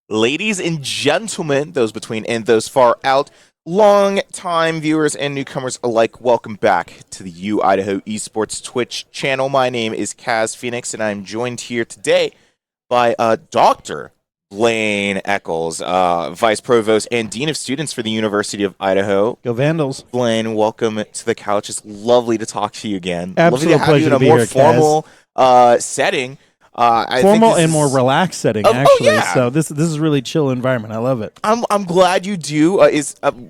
Ladies and gentlemen, those between and those far out, long-time viewers and newcomers alike, welcome back to the Idaho Esports Twitch channel. My name is Kaz Phoenix, and I'm joined here today by Dr. Blaine Eccles, Vice Provost and Dean of Students for the University of Idaho. Go Vandals. Blaine, welcome to the couch. It's lovely to talk to you again. Absolute lovely to have pleasure you in to a be more here, formal setting. I think Formal this and more is- relaxed setting, Oh, actually. yeah. So this is really chill environment. I love it. I'm glad you do.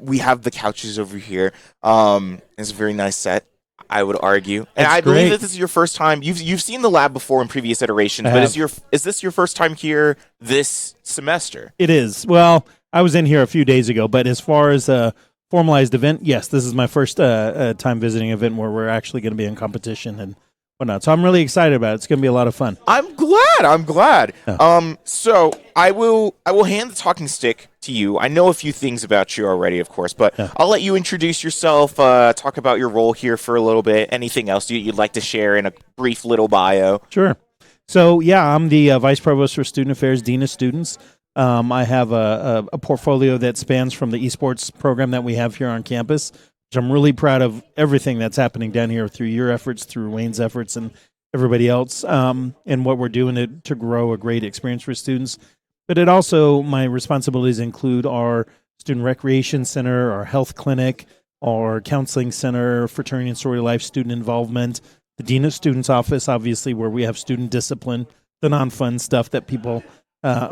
We have the couches over here. It's a very nice set, I would argue. And That's I believe great. that this is your first time. You've seen the lab before in previous iterations, I but have. is this your first time here this semester? It is. Well, I was in here a few days ago, but as far as a formalized event, yes, this is my first time visiting an event where we're actually going to be in competition and whatnot. So I'm really excited about it. It's going to be a lot of fun. I'm glad. Yeah. So I will hand the talking stick to you. I know a few things about you already, of course, but Yeah. I'll let you introduce yourself, talk about your role here for a little bit. Anything else you'd like to share in a brief little bio? Sure. So, yeah, I'm the Vice Provost for Student Affairs, Dean of Students. I have a portfolio that spans from the esports program that we have here on campus, which I'm really proud of everything that's happening down here through your efforts, through Wayne's efforts, and everybody else, and what we're doing to grow a great experience for students. But it also, my responsibilities include our student recreation center, our health clinic, our counseling center, fraternity and sorority life, student involvement, the Dean of Students office, obviously, where we have student discipline, the non-fun stuff that people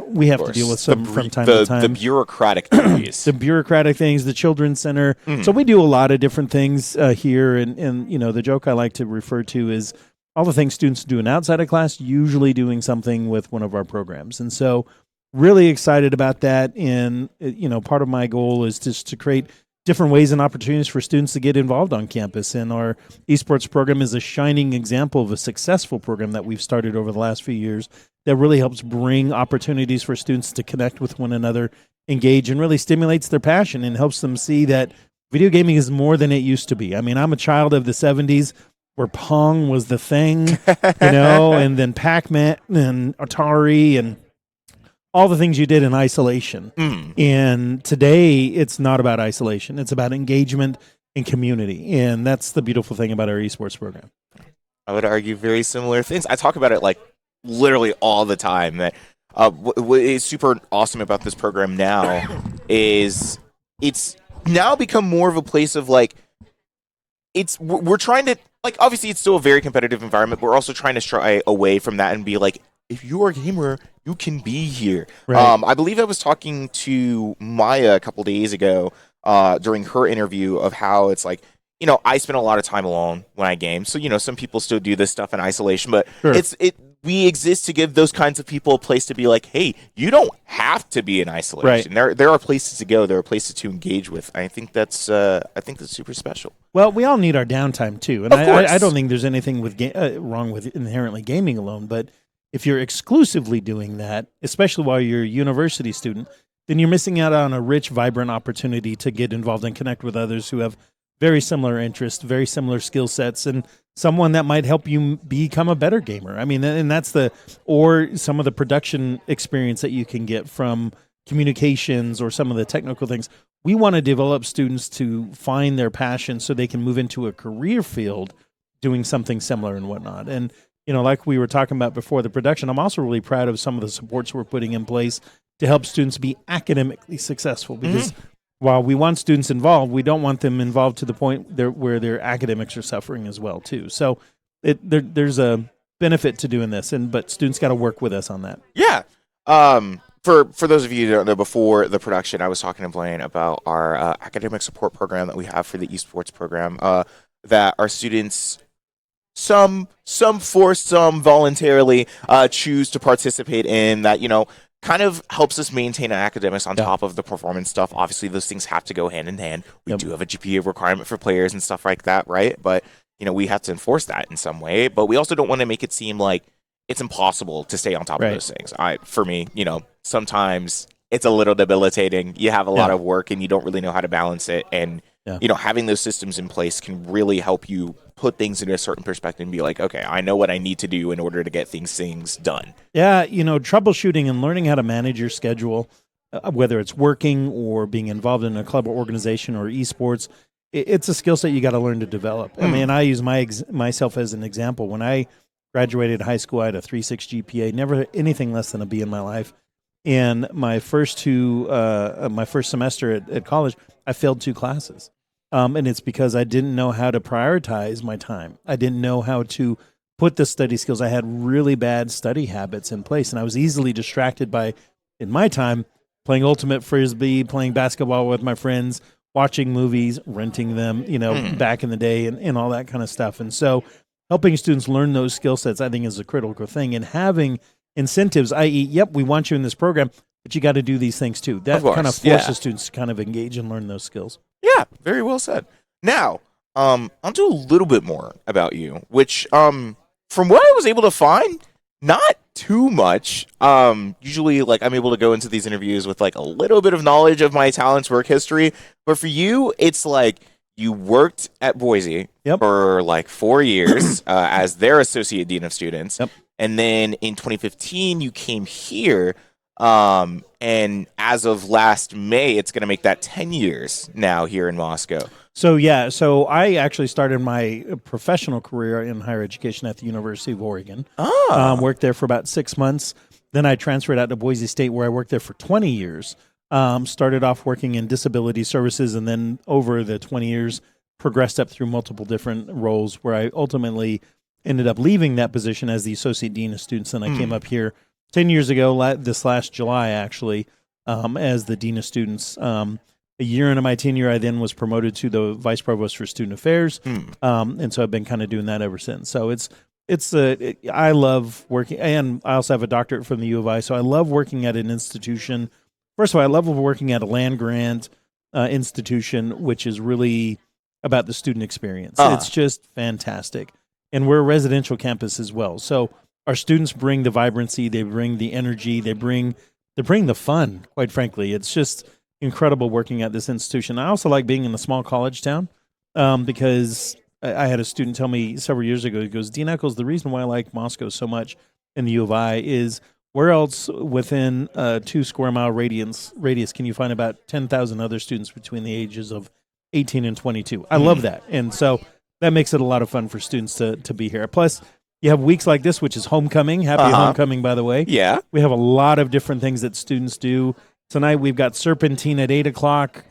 we have to deal with from time to time. The bureaucratic duties. The bureaucratic things, the children's center. So we do a lot of different things here, and you know, the joke I like to refer to is all the things students doing outside of class, usually doing something with one of our programs. And so really excited about that. And you know, part of my goal is just to create different ways and opportunities for students to get involved on campus. And our esports program is a shining example of a successful program that we've started over the last few years that really helps bring opportunities for students to connect with one another, engage, and really stimulates their passion and helps them see that video gaming is more than it used to be. I mean, I'm a child of the 70s where Pong was the thing, you know, and then Pac-Man and Atari and all the things you did in isolation. And today, it's not about isolation. It's about engagement and community. And that's the beautiful thing about our esports program. I would argue very similar things. I talk about it like literally all the time. That what is super awesome about this program now is it's now become more of a place of like we're trying to, like, obviously it's still a very competitive environment, but we're also trying to stray away from that and be like, if you are a gamer, you can be here. Right. I believe I was talking to Maya a couple days ago during her interview of how it's like, you know, I spend a lot of time alone when I game. So, you know, some people still do this stuff in isolation, but Sure. we exist to give those kinds of people a place to be like, hey, you don't have to be in isolation. There are places to go. There are places to engage with. I think that's super special. Well, we all need our downtime too, and Of course. I don't think there's anything wrong with inherently gaming alone. But if you're exclusively doing that, especially while you're a university student, then you're missing out on a rich, vibrant opportunity to get involved and connect with others who have very similar interests, very similar skill sets, and someone that might help you become a better gamer. I mean, and that's or some of the production experience that you can get from communications or some of the technical things. We want to develop students to find their passion so they can move into a career field doing something similar and whatnot. And, you know, like we were talking about before the production, I'm also really proud of some of the supports we're putting in place to help students be academically successful, because while we want students involved, we don't want them involved to the point where their academics are suffering as well, too. So there's a benefit to doing this, but students got to work with us on that. Yeah. For those of you who don't know, before the production, I was talking to Blaine about our academic support program that we have for the esports program, that our students, some forced, some voluntarily, choose to participate in, that, you know, kind of helps us maintain our academics on top of the performance stuff. Obviously, those things have to go hand in hand. We do have a GPA requirement for players and stuff like that, right? But, you know, we have to enforce that in some way. But we also don't want to make it seem like it's impossible to stay on top of those things. For me, you know, sometimes it's a little debilitating. You have a lot of work and you don't really know how to balance it. And Yeah. Having those systems in place can really help you put things into a certain perspective and be like, okay, I know what I need to do in order to get things done. Yeah, troubleshooting and learning how to manage your schedule, whether it's working or being involved in a club or organization or esports, it's a skill set you got to learn to develop. I mean, I use myself as an example. When I graduated high school, I had a 3.6 GPA, never anything less than a B in my life. And my first semester at college, I failed 2 classes. And it's because I didn't know how to prioritize my time. I didn't know how to put the study skills. I had really bad study habits in place, and I was easily distracted by, in my time, playing ultimate frisbee, playing basketball with my friends, watching movies, renting them, back in the day, and all that kind of stuff. And so helping students learn those skill sets, I think, is a critical thing. And having incentives, i.e., yep, we want you in this program, but you got to do these things too. That kind of forces students to kind of engage and learn those skills. Yeah, very well said. Now, I'll do a little bit more about you, which, from what I was able to find, not too much. Usually, I'm able to go into these interviews with, a little bit of knowledge of my talents, work history. But for you, it's you worked at Boise for, 4 years as their associate dean of students. Yep. And then in 2015, you came here. And as of last May, it's going to make that 10 years now here in Moscow. So I actually started my professional career in higher education at the University of Oregon. Worked there for about 6 months. Then I transferred out to Boise State, where I worked there for 20 years. Started off working in disability services, and then over the 20 years, progressed up through multiple different roles, where I ultimately ended up leaving that position as the associate dean of students, and I came up here 10 years ago, this last July, actually, as the dean of students. A year into my tenure, I then was promoted to the vice provost for student affairs, and so I've been kind of doing that ever since. So I love working, and I also have a doctorate from the U of I, so I love working at an institution. First of all, I love working at a land grant institution, which is really about the student experience. It's just fantastic, and we're a residential campus as well, so our students bring the vibrancy, they bring the energy, they bring the fun, quite frankly. It's just incredible working at this institution. I also like being in a small college town because I had a student tell me several years ago, he goes, Dean Eccles, the reason why I like Moscow so much in the U of I is where else within a 2 square mile radius can you find about 10,000 other students between the ages of 18 and 22? I love that. And so that makes it a lot of fun for students to be here. Plus, you have weeks like this, which is homecoming. Happy homecoming, by the way. Yeah. We have a lot of different things that students do. Tonight, we've got Serpentine at 8 o'clock,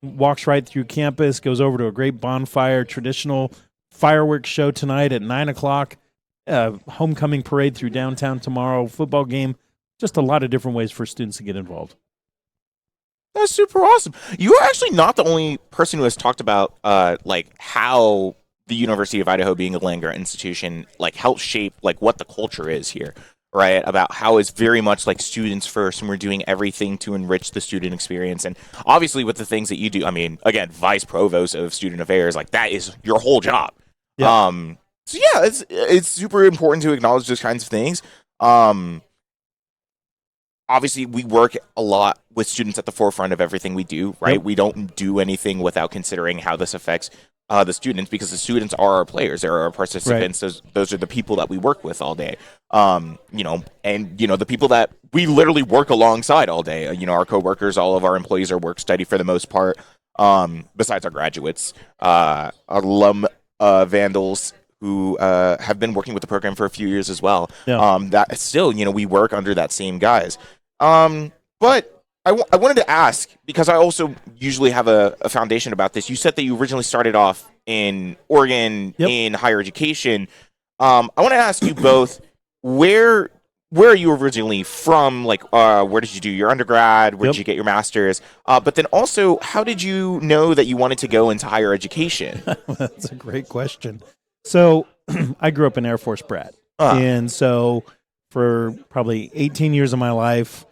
walks right through campus, goes over to a great bonfire, traditional fireworks show tonight at 9 o'clock, homecoming parade through downtown tomorrow, football game, just a lot of different ways for students to get involved. That's super awesome. You are actually not the only person who has talked about how the University of Idaho, being a land-grant institution, helps shape what the culture is here, right? About how it's very much students first, and we're doing everything to enrich the student experience. And obviously, with the things that you do, I mean, again, vice provost of student affairs, that is your whole job. Yeah. So yeah, it's super important to acknowledge those kinds of things. Obviously, we work a lot with students at the forefront of everything we do, right? Yep. We don't do anything without considering how this affects the students, because the students are our players, they're our participants. Right. Those are the people that we work with all day. And the people that we literally work alongside all day. Our coworkers, all of our employees are work study for the most part. Besides our graduates, alum vandals who have been working with the program for a few years as well. Yeah. That still, we work under that same guise. But I wanted to ask, because I also usually have a foundation about this. You said that you originally started off in Oregon in higher education. I want to ask you both, where are you originally from? Where did you do your undergrad? Where did you get your master's? But then also, how did you know that you wanted to go into higher education? That's a great question. So I grew up an Air Force brat. And so for probably 18 years of my life,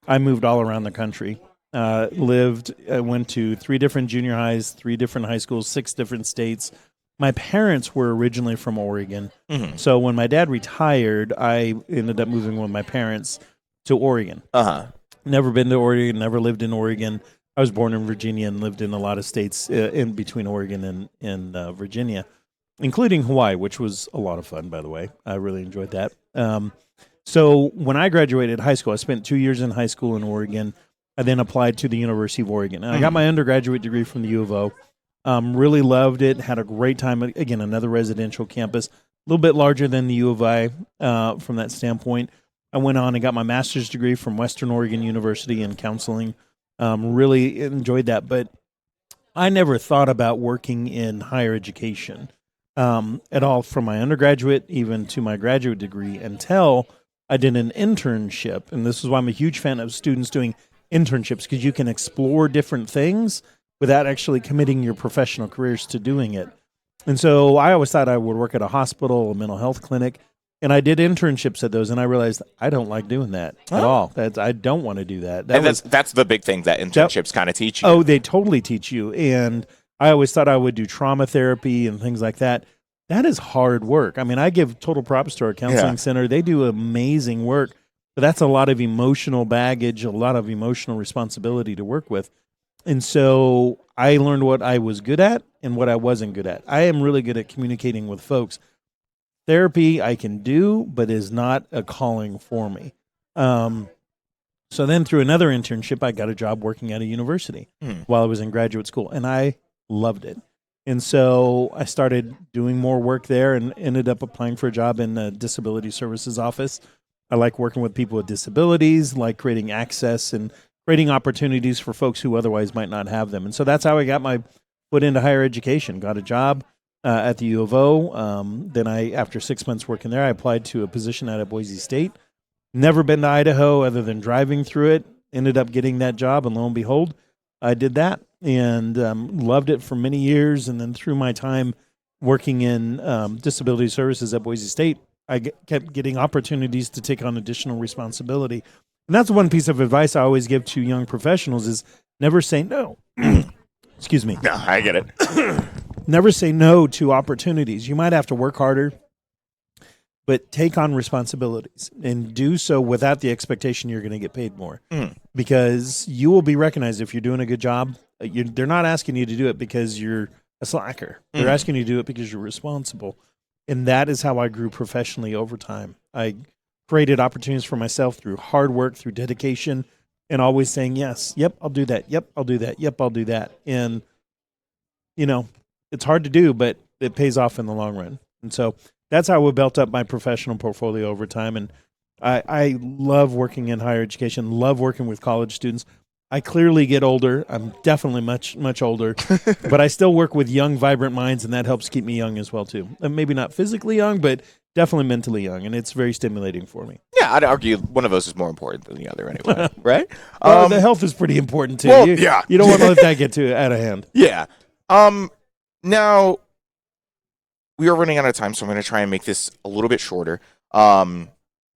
I moved all around the country. Went to 3 different junior highs, 3 different high schools, 6 different states. My parents were originally from Oregon. Mm-hmm. So when my dad retired, I ended up moving with my parents to Oregon. Never been to Oregon, never lived in Oregon. I was born in Virginia and lived in a lot of states in between Oregon and Virginia, including Hawaii, which was a lot of fun, by the way. I really enjoyed that. So when I graduated high school, I spent 2 years in high school in Oregon. I then applied to the University of Oregon. And I got my undergraduate degree from the U of O. Really loved it. Had a great time. Again, another residential campus, a little bit larger than the U of I from that standpoint. I went on and got my master's degree from Western Oregon University in counseling. Really enjoyed that. But I never thought about working in higher education at all, from my undergraduate even to my graduate degree, until I did an internship. And this is why I'm a huge fan of students doing internships, because you can explore different things without actually committing your professional careers to doing it. And so I always thought I would work at a hospital, a mental health clinic, and I did internships at those, and I realized I don't like doing that at all. I don't want to do that. That's the big thing that internships kind of teach you. Oh, they totally teach you. And I always thought I would do trauma therapy and things like that. That is hard work. I mean, I give total props to our counseling center. They do amazing work, but that's a lot of emotional baggage, a lot of emotional responsibility to work with. And so I learned what I was good at and what I wasn't good at. I am really good at communicating with folks. Therapy I can do, but is not a calling for me. So then through another internship, I got a job working at a university while I was in graduate school, and I loved it. And so I started doing more work there and ended up applying for a job in the disability services office. I like working with people with disabilities, like creating access and creating opportunities for folks who otherwise might not have them. And so that's how I got my foot into higher education, got a job at the U of O. Then after 6 months working there, I applied to a position at Boise State. Never been to Idaho other than driving through it. Ended up getting that job, and lo and behold, I did that and loved it for many years. And then through my time working in disability services at Boise State, I kept getting opportunities to take on additional responsibility. And that's one piece of advice I always give to young professionals is never say no. Excuse me. No, I get it. Never say no to opportunities. You might have to work harder, but take on responsibilities and do so without the expectation you're going to get paid more, because you will be recognized if you're doing a good job. They're not asking you to do it because you're a slacker. They're asking you to do it because you're responsible. And that is how I grew professionally over time. I created opportunities for myself through hard work, through dedication, and always saying, yes, yep, I'll do that. Yep, I'll do that. Yep, I'll do that. And, it's hard to do, but it pays off in the long run. And so that's how we built up my professional portfolio over time. And I love working in higher education, love working with college students. I clearly get older. I'm definitely much, much older, but I still work with young, vibrant minds, and that helps keep me young as well, too. And maybe not physically young, but definitely mentally young, and it's very stimulating for me. Yeah, I'd argue one of those is more important than the other anyway, right? Well, the health is pretty important, too. Well, you don't want to let that get out of hand. Yeah. Now, we are running out of time, so I'm going to try and make this a little bit shorter. But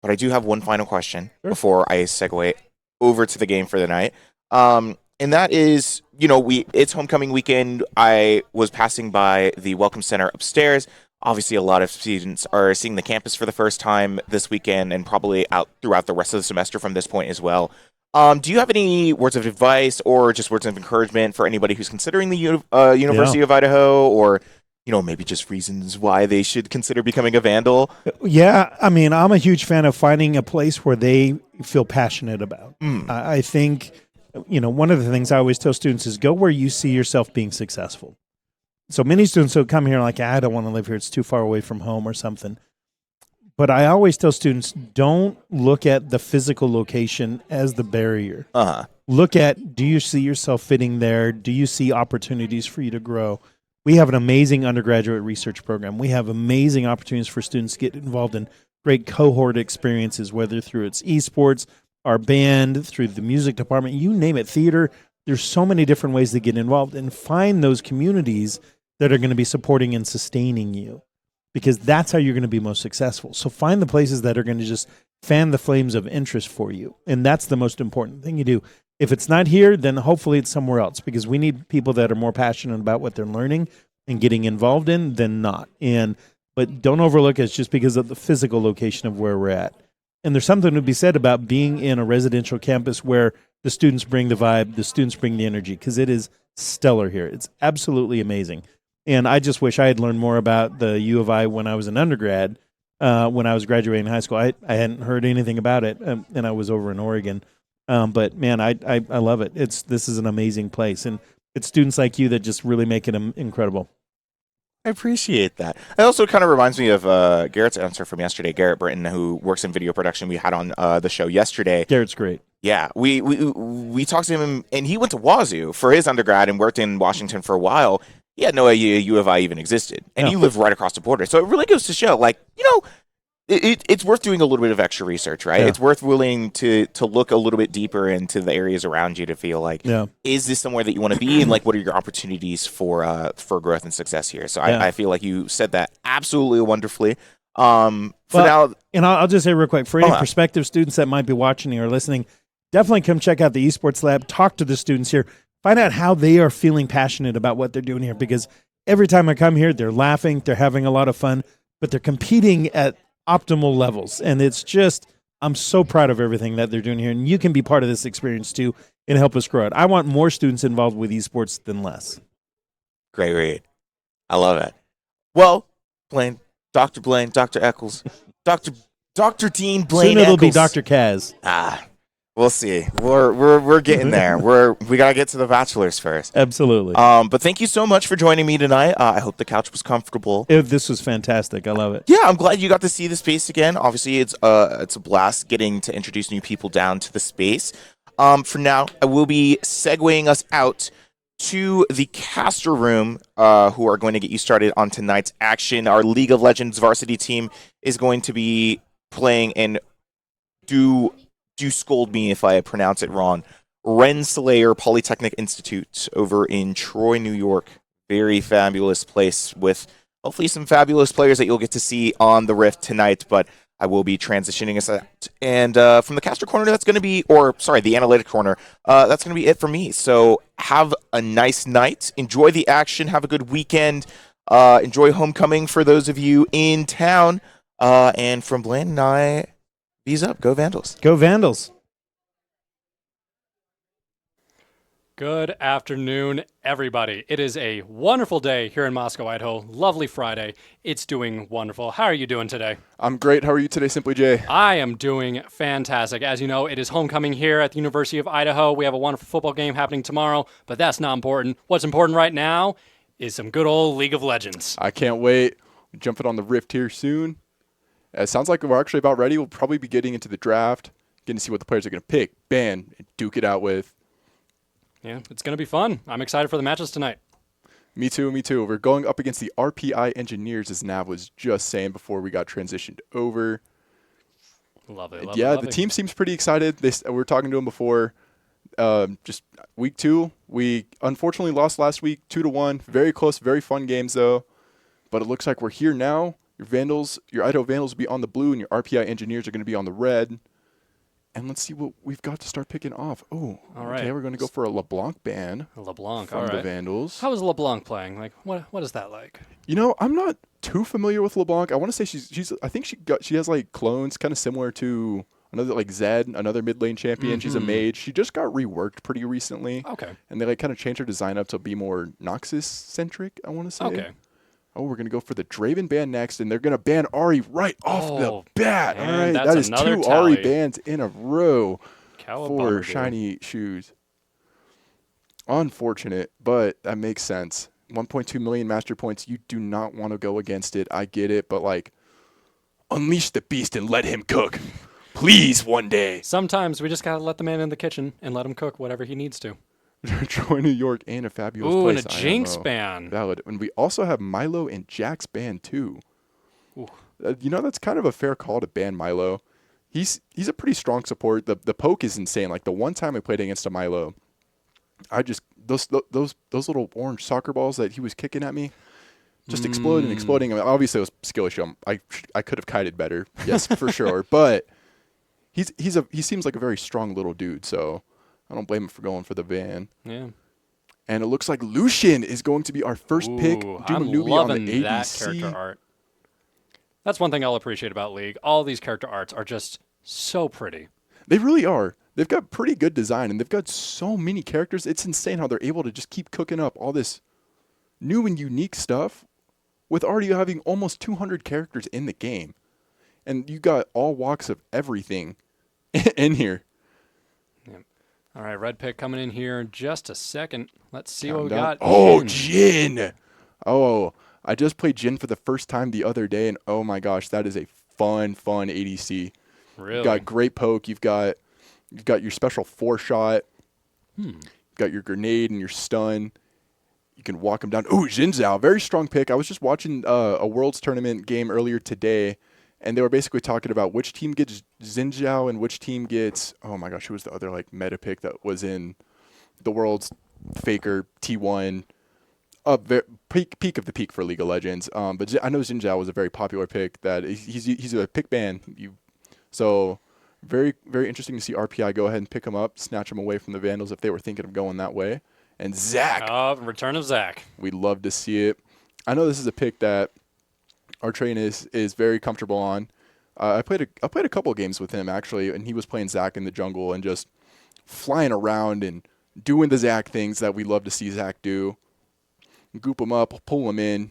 I do have one final question before I segue over to the game for the night. And that is, it's homecoming weekend. I was passing by the Welcome Center upstairs. Obviously, a lot of students are seeing the campus for the first time this weekend and probably out throughout the rest of the semester from this point as well. Do you have any words of advice or just words of encouragement for anybody who's considering the University of Idaho, or maybe just reasons why they should consider becoming a vandal? Yeah, I mean, I'm a huge fan of finding a place where they feel passionate about. I think, one of the things I always tell students is go where you see yourself being successful. So many students will come here like, I don't want to live here. It's too far away from home or something. But I always tell students, don't look at the physical location as the barrier. Look at, do you see yourself fitting there? Do you see opportunities for you to grow? We have an amazing undergraduate research program. We have amazing opportunities for students to get involved in great cohort experiences, whether through its esports, our band, through the music department, you name it, theater. There's so many different ways to get involved, and find those communities that are going to be supporting and sustaining you, because that's how you're going to be most successful. So find the places that are going to just fan the flames of interest for you, and that's the most important thing you do. If it's not here, then hopefully it's somewhere else, because we need people that are more passionate about what they're learning and getting involved in than not. But don't overlook it's just because of the physical location of where we're at. And there's something to be said about being in a residential campus where the students bring the vibe, the students bring the energy, because it is stellar here. It's absolutely amazing. And I just wish I had learned more about the U of I when I was an undergrad, when I was graduating high school. I hadn't heard anything about it, and I was over in Oregon. But man, I love it. This is an amazing place, and it's students like you that just really make it incredible. I appreciate that. It also kind of reminds me of Garrett's answer from yesterday. Garrett Britton, who works in video production, we had on the show yesterday. Garrett's great. Yeah, we talked to him, and he went to Wazoo for his undergrad and worked in Washington for a while. He had no idea U of I even existed, and he lived right across the border. So it really goes to show, like, it's worth doing a little bit of extra research, right? Yeah. It's worth willing to look a little bit deeper into the areas around you to feel like, is this somewhere that you want to be, and like, what are your opportunities for growth and success here? So I feel like you said that absolutely wonderfully. Now, and I'll just say real quick, for any prospective students that might be watching or listening, definitely come check out the esports lab. Talk to the students here. Find out how they are feeling passionate about what they're doing here, because every time I come here, they're laughing, they're having a lot of fun, but they're competing at optimal levels. And it's just, I'm so proud of everything that they're doing here. And you can be part of this experience too and help us grow it. I want more students involved with esports than less. Great read. I love it. Well, Blaine, Dr. Eccles, Dr. Dean Blaine Soon it'll Eccles. be Dr. Kaz. We'll see. We're getting there. We gotta get to the bachelors first. Absolutely. But thank you so much for joining me tonight. I hope the couch was comfortable. This was fantastic. I love it. Yeah, I'm glad you got to see the space again. Obviously, it's a blast getting to introduce new people down to the space. For now, I will be segueing us out to the caster room, who are going to get you started on tonight's action. Our League of Legends varsity team is going to be playing, and do scold me if I pronounce it wrong, Rensselaer Polytechnic Institute over in Troy, New York. Very fabulous place with hopefully some fabulous players that you'll get to see on the Rift tonight, but I will be transitioning us out. And from the caster corner, that's going to be, the analytic corner, that's going to be it for me. So have a nice night. Enjoy the action. Have a good weekend. Enjoy homecoming for those of you in town. And from Blaine and I, V's up. Go Vandals. Go Vandals. Good afternoon, everybody. It is a wonderful day here in Moscow, Idaho. Lovely Friday. It's doing wonderful. How are you doing today? I'm great. How are you today, Simply J? I am doing fantastic. As you know, it is homecoming here at the University of Idaho. We have a wonderful football game happening tomorrow, but that's not important. What's important right now is some good old League of Legends. I can't wait. We're jumping on the Rift here soon. It sounds like we're actually about ready. We'll probably be getting into the draft, getting to see what the players are going to pick, ban, and duke it out with. Yeah, it's going to be fun. I'm excited for the matches tonight. Me too. We're going up against the RPI Engineers, as Nav was just saying before we got transitioned over. Love it. The team seems pretty excited. We were talking to them before. Just week 2, we unfortunately lost last week 2-1. Very close, very fun games, though. But it looks like we're here now. Your Idaho Vandals will be on the blue, and your RPI Engineers are going to be on the red. And let's see what we've got to start picking off. Oh, all right. Okay, we're going to go for a LeBlanc ban. LeBlanc, from the Vandals. How is LeBlanc playing? Like, what is that like? I'm not too familiar with LeBlanc. I want to say I think she has like clones kind of similar to another like Zed, another mid lane champion. Mm-hmm. She's a mage. She just got reworked pretty recently. Okay. And they like kind of changed her design up to be more Noxus centric, I want to say. Okay. Oh, we're going to go for the Draven ban next, and they're going to ban Ari right off the bat. Man, all right, that is 2 Ari bans in a row for shiny shoes. Unfortunate, but that makes sense. 1.2 million master points. You do not want to go against it. I get it, but like, unleash the beast and let him cook. Please, one day. Sometimes we just got to let the man in the kitchen and let him cook whatever he needs to. Troy, New York, and a fabulous place. Ooh, and a Jinx ban. Valid. And we also have Milo and Jax ban, too. Ooh. That's kind of a fair call to ban Milo. He's a pretty strong support. The poke is insane. Like, the one time I played against a Milo, I just, those little orange soccer balls that he was kicking at me, just exploding. I mean, obviously, it was skill issue. I could have kited better. Yes, for sure. But he seems like a very strong little dude, so I don't blame him for going for the ban. Yeah. And it looks like Lucian is going to be our first pick. I'm newbie loving on the that ADC. character art. That's one thing I'll appreciate about League. All these character arts are just so pretty. They really are. They've got pretty good design, and they've got so many characters. It's insane how they're able to just keep cooking up all this new and unique stuff with already having almost 200 characters in the game. And you got all walks of everything in here. Yeah. All right, red pick coming in here in just a second. Let's see what we got. Oh, Jin. Oh, I just played Jin for the first time the other day, and oh my gosh, that is a fun ADC. Really? You've got great poke. You've got your special 4-shot. You've got your grenade and your stun. You can walk him down. Ooh, Jin Zhao, very strong pick. I was just watching a Worlds Tournament game earlier today, and they were basically talking about which team gets Jin Zhao and which team gets, oh my gosh, who was the other like meta pick that was in the Worlds Faker T1, peak of the peak for League of Legends. But I know Jin Zhao was a very popular pick. That he's a pick ban. So very interesting to see RPI go ahead and pick him up, snatch him away from the Vandals if they were thinking of going that way. And Zach, return of Zach. We'd love to see it. I know this is a pick that our train is very comfortable on. I played a couple of games with him actually, and he was playing Zach in the jungle and just flying around and doing the Zach things that we love to see Zach do. Goop them up, pull them in,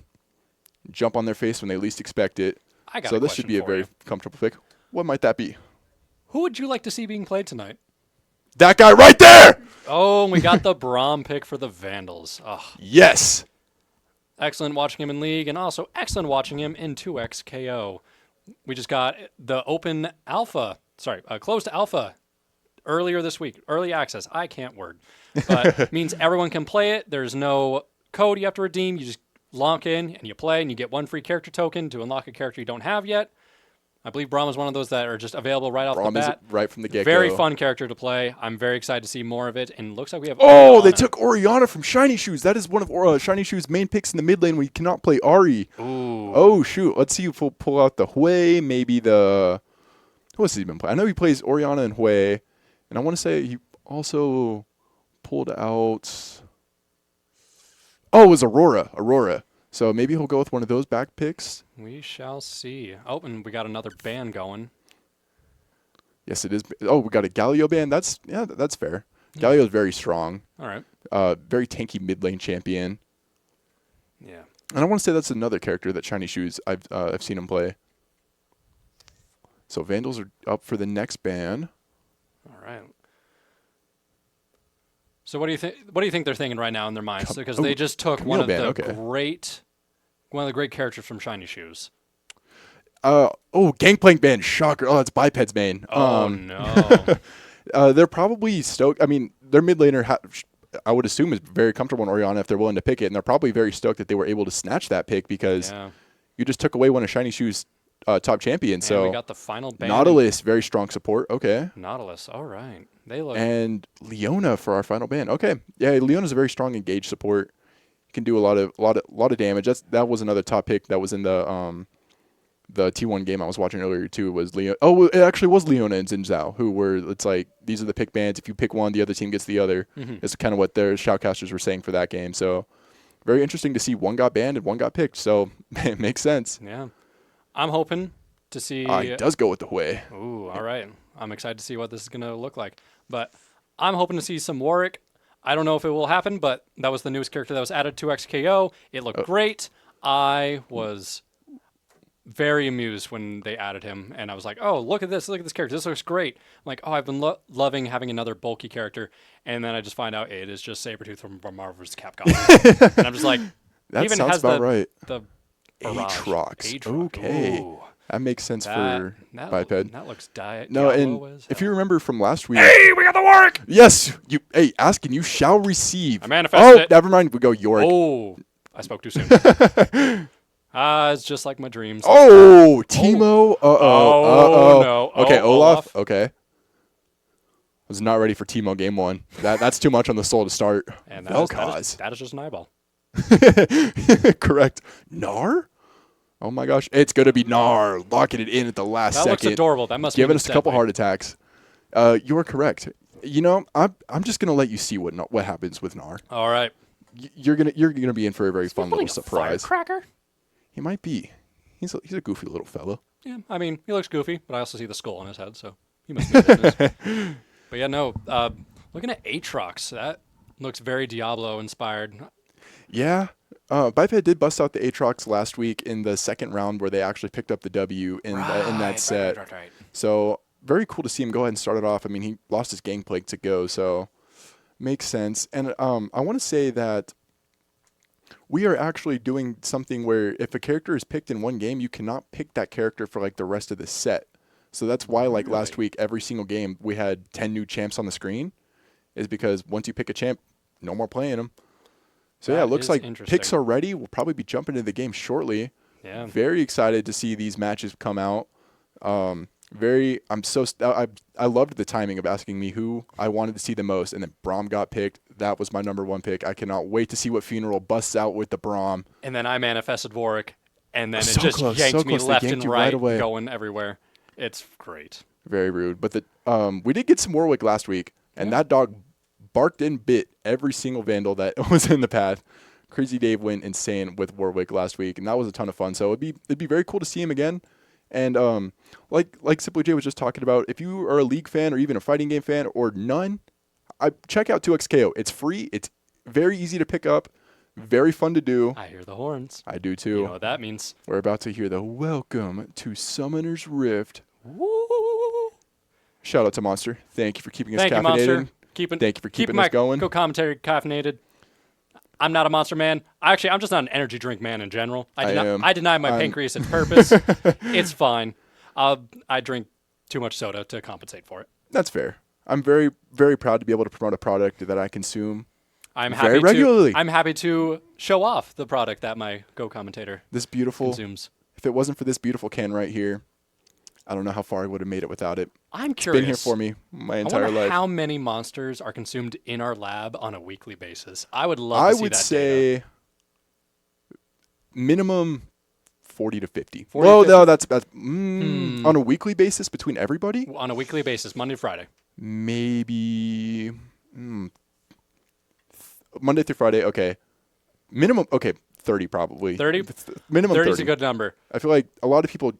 jump on their face when they least expect it. So this should be a very comfortable pick. What might that be? Who would you like to see being played tonight? That guy right there! Oh, we got the Braum pick for the Vandals. Oh. Yes! Excellent watching him in League, and also excellent watching him in 2X KO. We just got the closed alpha earlier this week. Early access. I can't word. But means everyone can play it. There's no code you have to redeem. You just log in and you play, and you get one free character token to unlock a character you don't have yet. I believe Braum is one of those that are just available right off the bat. Is right from the get-go. Very fun character to play. I'm very excited to see more of it, and it looks like we have Oh, Orianna. They took Orianna from Shiny Shoes. That is one of Shiny Shoes' main picks in the mid lane when you cannot play Ari. Ooh. Oh, shoot. Let's see if we'll pull out the Hui, maybe the... Who else has he been playing? I know he plays Orianna and Hui, and I want to say he also pulled out... Oh, it was Aurora. So maybe he'll go with one of those back picks. We shall see. Oh, and we got another ban going. Yes, it is. Oh, we got a Galio ban. That's fair. Galio is very strong. All right. Very tanky mid lane champion. Yeah. And I want to say that's another character that Shiny Shoes I've seen him play. So Vandals are up for the next ban. All right. So what do you think? What do you think they're thinking right now in their minds? Because they just took one of the great characters from Shiny Shoes. Gangplank ban, shocker! Oh, it's Biped's main. Oh no. They're probably stoked. I mean, their mid laner, I would assume, is very comfortable in Orianna if they're willing to pick it, and they're probably very stoked that they were able to snatch that pick because you just took away one of Shiny Shoes' top champions. And so we got the final ban. Nautilus, very strong support. Okay. Nautilus, all right. They look. And Leona for our final ban. Okay, yeah, Leona's a very strong engaged support. Can do a lot of damage. That was another top pick that was in the T1 game I was watching earlier too. Was Leona? Oh, it actually was Leona and Xin Zhao who were. It's like these are the pick bans. If you pick one, the other team gets the other. It's kind of what their shoutcasters were saying for that game. So very interesting to see one got banned and one got picked. So it makes sense. Yeah, I'm hoping to see. It does go with the Hui. Ooh, all right. I'm excited to see what this is gonna look like. But I'm hoping to see some Warwick. I don't know if it will happen, but that was the newest character that was added to XKO. It looked great. I was very amused when they added him, and I was like, oh, look at this character. This looks great. I'm like, oh, I've been loving having another bulky character, and then I just find out it is just Sabretooth from Marvel vs. Capcom. And I'm just like, that even sounds has about right. The Aatrox. Okay. Ooh. That makes sense for Biped. That looks diet. No, and if you remember from last week... Hey, we got the Warwick! Yes! Ask and you shall receive. I manifested it. Never mind. We go Yorick. Oh, I spoke too soon. It's just like my dreams. Oh, Teemo. No. Okay, Olaf. Okay. I was not ready for Teemo game one. That's too much on the soul to start. And that is just an eyeball. Correct. Gnar? Oh my gosh, it's going to be Gnar, locking it in at the last second. That looks adorable. That must be giving us a couple heart attacks. You are correct. You know, I'm just going to let you see what happens with Gnar. All right. You're gonna be in for a very fun little surprise. Firecracker? He might be. He's a goofy little fellow. Yeah, I mean, he looks goofy, but I also see the skull on his head, so. He must be business. But yeah, no. Looking at Aatrox, that looks very Diablo inspired. Yeah. Biped did bust out the Aatrox last week in the second round where they actually picked up the W in that set. Right. So very cool to see him go ahead and start it off. I mean, he lost his Gangplank to go, so makes sense. And I want to say that we are actually doing something where if a character is picked in one game, you cannot pick that character for like the rest of the set. So that's why like last week, every single game, we had 10 new champs on the screen, is because once you pick a champ, no more playing them. So yeah, it looks like picks are ready. We'll probably be jumping into the game shortly. Yeah. Very excited to see these matches come out. I loved the timing of asking me who I wanted to see the most, and then Braum got picked. That was my number one pick. I cannot wait to see what Funeral busts out with the Braum. And then I manifested Warwick, and then So it just close, yanked so me close. They left yanked and you right, right away. going everywhere. It's great. Very rude. But we did get some Warwick last week, and that dog barked and bit every single Vandal that was in the path. Crazy Dave went insane with Warwick last week, and that was a ton of fun. So it'd be very cool to see him again. And like Simply J was just talking about, if you are a League fan or even a fighting game fan or none, check out 2XKO. It's free. It's very easy to pick up. Very fun to do. I hear the horns. I do too. You know what that means. We're about to hear the Welcome to Summoner's Rift. Woo! Shout out to Monster. Thank you for keeping us Thank you, caffeinated. Monster. Thank you for keeping us going. Co-commentary caffeinated. I'm not a monster man. Actually, I'm just not an energy drink man in general. I deny my pancreas its purpose. It's fine. I drink too much soda to compensate for it. That's fair. I'm very, very proud to be able to promote a product that I consume I'm very regularly. I'm happy to show off the product that my co-commentator This beautiful consumes. If it wasn't for this beautiful can right here, I don't know how far I would have made it without it. I'm It's curious. been here for me my I entire wonder life. how many monsters are consumed in our lab on a weekly basis. I would love to see that I would data. say minimum 40 to 50. 40 Well, to no, that's on a weekly basis between everybody. On a weekly basis, Monday to Friday. Maybe Monday through Friday. Okay, minimum. Okay, 30 probably. 30? Minimum 30 30. is a good number. I feel like a lot of people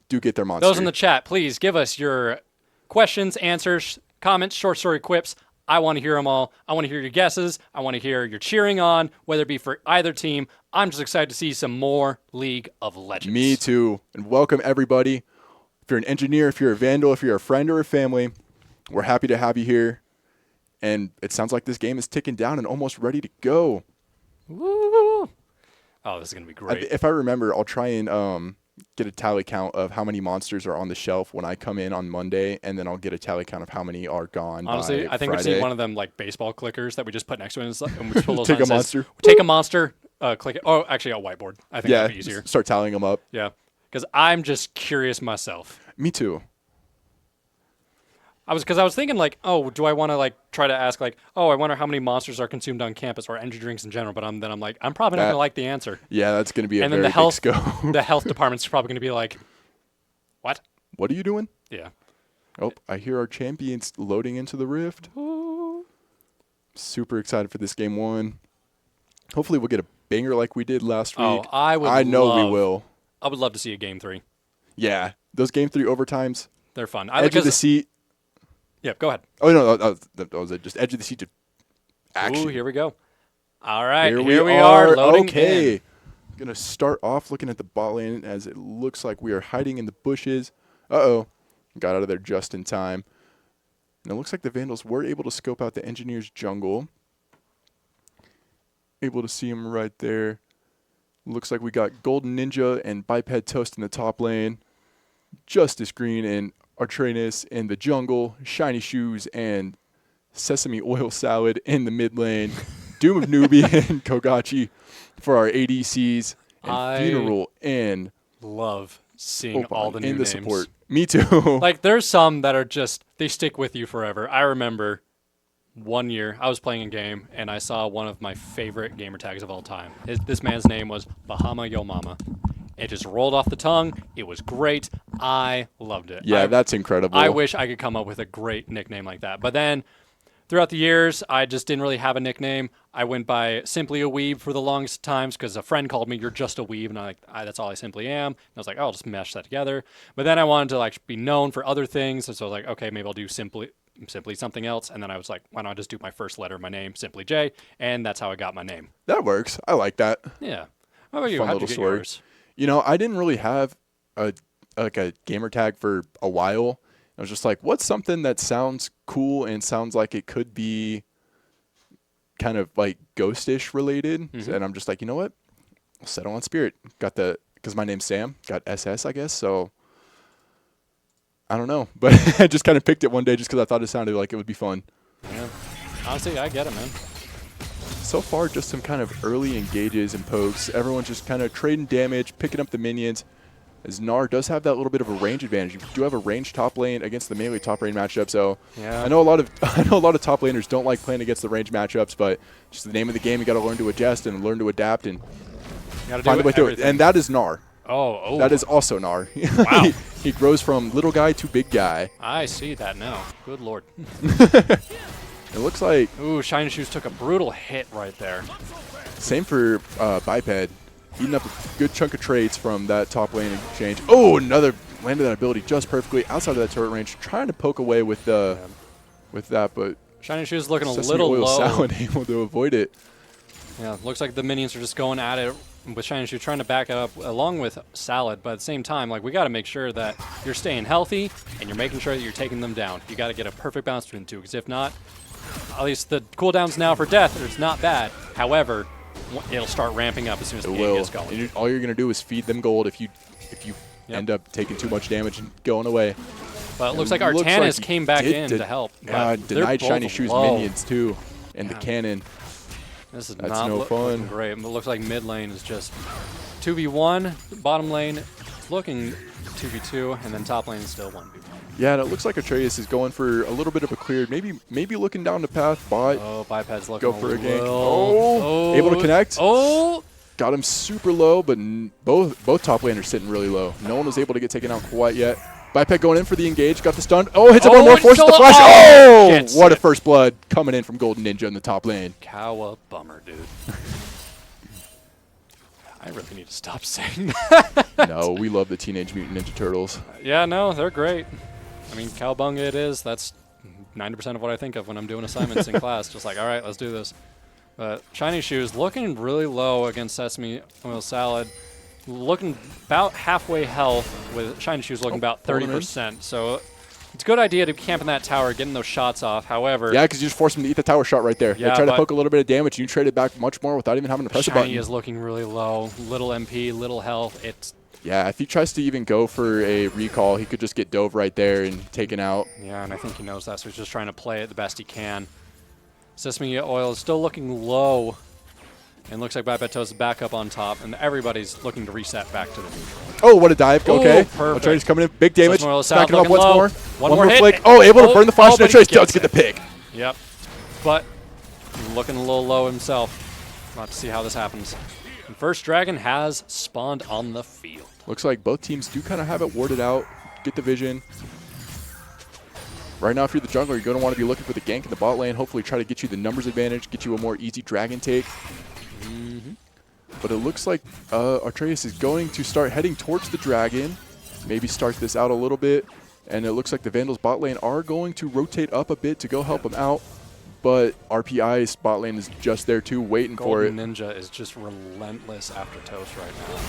do get their monster. Those in the chat, please give us your questions, answers, comments, short story quips. I want to hear them all. I want to hear your guesses. I want to hear your cheering on, whether it be for either team. I'm just excited to see some more League of Legends. Me too. And welcome everybody. If you're an engineer, if you're a vandal, if you're a friend or a family, we're happy to have you here. And it sounds like this game is ticking down and almost ready to go. Woo! Oh, this is going to be great. If I remember, I'll try and get a tally count of how many monsters are on the shelf when I come in on Monday, and then I'll get a tally count of how many are gone. Honestly, by I think we just Friday. need one of them like baseball clickers that we just put next to it, and we just put a little Take sign a that says, monster. Take a monster. Click it. Oh, actually, a whiteboard. I think Yeah, that'd be easier. start tallying them up. Yeah, because I'm just curious myself. Me too. I was thinking like, oh, do I want to like try to ask like, oh, I wonder how many monsters are consumed on campus or energy drinks in general. But I'm like, I'm probably not gonna like the answer. Yeah, that's going to be a And then very the health, big scope. the health department's probably gonna be like, what? What are you doing? Yeah. Oh, I hear our champions loading into the rift. Super excited for this game one. Hopefully we'll get a banger like we did last week. Oh, I know we will. I would love to see a game 3. Yeah, those game 3 overtimes. They're fun. Edge of the seat. Yeah, go ahead. Oh no, that was it. Just edge of the seat to action. Ooh, here we go. All right, Here we are loading Okay. in. Gonna start off looking at the bot lane as it looks like we are hiding in the bushes. Uh-oh. Got out of there just in time. And it looks like the Vandals were able to scope out the Engineer's jungle. Able to see him right there. Looks like we got Golden Ninja and Biped Toast in the top lane. Justice Green and Artranus in the jungle. Shiny Shoes and Sesame Oil Salad in the mid lane. Doom of Newbie and Kogachi for our ADCs. And Funeral and Love seeing all the new in the names. support. Me too. Like, there's some that are just, they stick with you forever. I remember one year I was playing a game and I saw one of my favorite gamer tags of all time. This man's name was Bahama Yo Mama. It just rolled off the tongue. It was great. I loved it. Yeah, that's incredible. I wish I could come up with a great nickname like that. But then throughout the years, I just didn't really have a nickname. I went by simply a weeb for the longest times because a friend called me, "You're just a weeb," and I'm like, that's all I simply am. And I was like, oh, I'll just mesh that together. But then I wanted to like be known for other things, and so I was like, okay, maybe I'll do simply something else. And then I was like, why don't I just do my first letter of my name, Simply J, and that's how I got my name. That works. I like that. Yeah. How about you? Fun How'd you little get story. yours? You know, I didn't really have a gamer tag for a while. I was just like, what's something that sounds cool and sounds like it could be kind of like ghostish related? And I'm just like, you know what? I'll settle on Spirit. Got because my name's Sam, got SS, I guess. So I don't know, but I just kind of picked it one day just because I thought it sounded like it would be fun. Yeah. Honestly, I get it, man. So far, just some kind of early engages and pokes. Everyone's just kind of trading damage, picking up the minions. As Gnar does have that little bit of a range advantage. You do have a range top lane against the melee top lane matchup. So yeah. I know a lot of top laners don't like playing against the range matchups, but just the name of the game, you got to learn to adjust and learn to adapt and find a way through it. And that is Gnar. Oh. That is also Gnar. Wow. He grows from little guy to big guy. I see that now. Good lord. It looks like... Ooh, Shiny Shoes took a brutal hit right there. Same for Biped. Eating up a good chunk of trades from that top lane exchange. Oh, another landed that ability just perfectly outside of that turret range. Trying to poke away with that, but Shiny Shoes looking a Sesame little Oil low. Salad able to avoid it. Yeah, looks like the minions are just going at it with Shiny Shoes, trying to back it up along with Salad. But at the same time, like, we got to make sure that you're staying healthy and you're making sure that you're taking them down. You got to get a perfect balance between the two, because if not, at least the cooldowns now for death, it's not bad. However, it'll start ramping up as soon as the game gets going. And all you're going to do is feed them gold if you end up taking too much damage and going away. But it looks like Artanis came back in to help. Denied Shiny Shoes minions too, and the cannon. This is That's not no fun. looking great. It looks like mid lane is just 2v1, bottom lane looking 2v2, and then top lane is still 1v1. Yeah, and it looks like Atreus is going for a little bit of a clear, maybe looking down the path, bot. Oh, Biped's looking Go for a gank. Oh, Able to connect. Oh, got him super low, but both top laners sitting really low. No one was able to get taken out quite yet. Biped going in for the engage, got the stun. Oh, hits him one more, forces the flash. Oh, what a first blood coming in from Golden Ninja in the top lane. Bummer, dude. I really need to stop saying that. No, we love the Teenage Mutant Ninja Turtles. Yeah, no, they're great. I mean, cowabunga it is. That's 90% of what I think of when I'm doing assignments in class. Just like, all right, let's do this. But Shiny Shoes looking really low against Sesame Oil Salad. Looking about halfway health with Shiny Shoes looking about 30%. So it's a good idea to camp in that tower, getting those shots off. However, yeah, because you just force him to eat the tower shot right there. Yeah, they try to poke a little bit of damage, and you trade it back much more without even having to press a button. Shiny is looking really low. Little MP, little health. Yeah, if he tries to even go for a recall, he could just get dove right there and taken out. Yeah, and I think he knows that, so he's just trying to play it the best he can. Sesame Oil is still looking low. And looks like Bipeto's is back up on top, and everybody's looking to reset back to the neutral. Oh, what a dive. Okay. Perfect. Atreus coming in. Big damage. Backing up once low. more. One more hit. Flick. Oh, able to burn the flash, and Atreus does get the pick. Yep. But looking a little low himself. About to see how this happens. And first dragon has spawned on the field. Looks like both teams do kind of have it warded out. Get the vision. Right now, if you're the jungler, you're going to want to be looking for the gank in the bot lane. Hopefully try to get you the numbers advantage, get you a more easy dragon take. But it looks like Atreus is going to start heading towards the dragon. Maybe start this out a little bit. And it looks like the Vandals bot lane are going to rotate up a bit to go help him out. But RPI's bot lane is just there too, waiting for it. Golden Ninja is just relentless after Toast right now.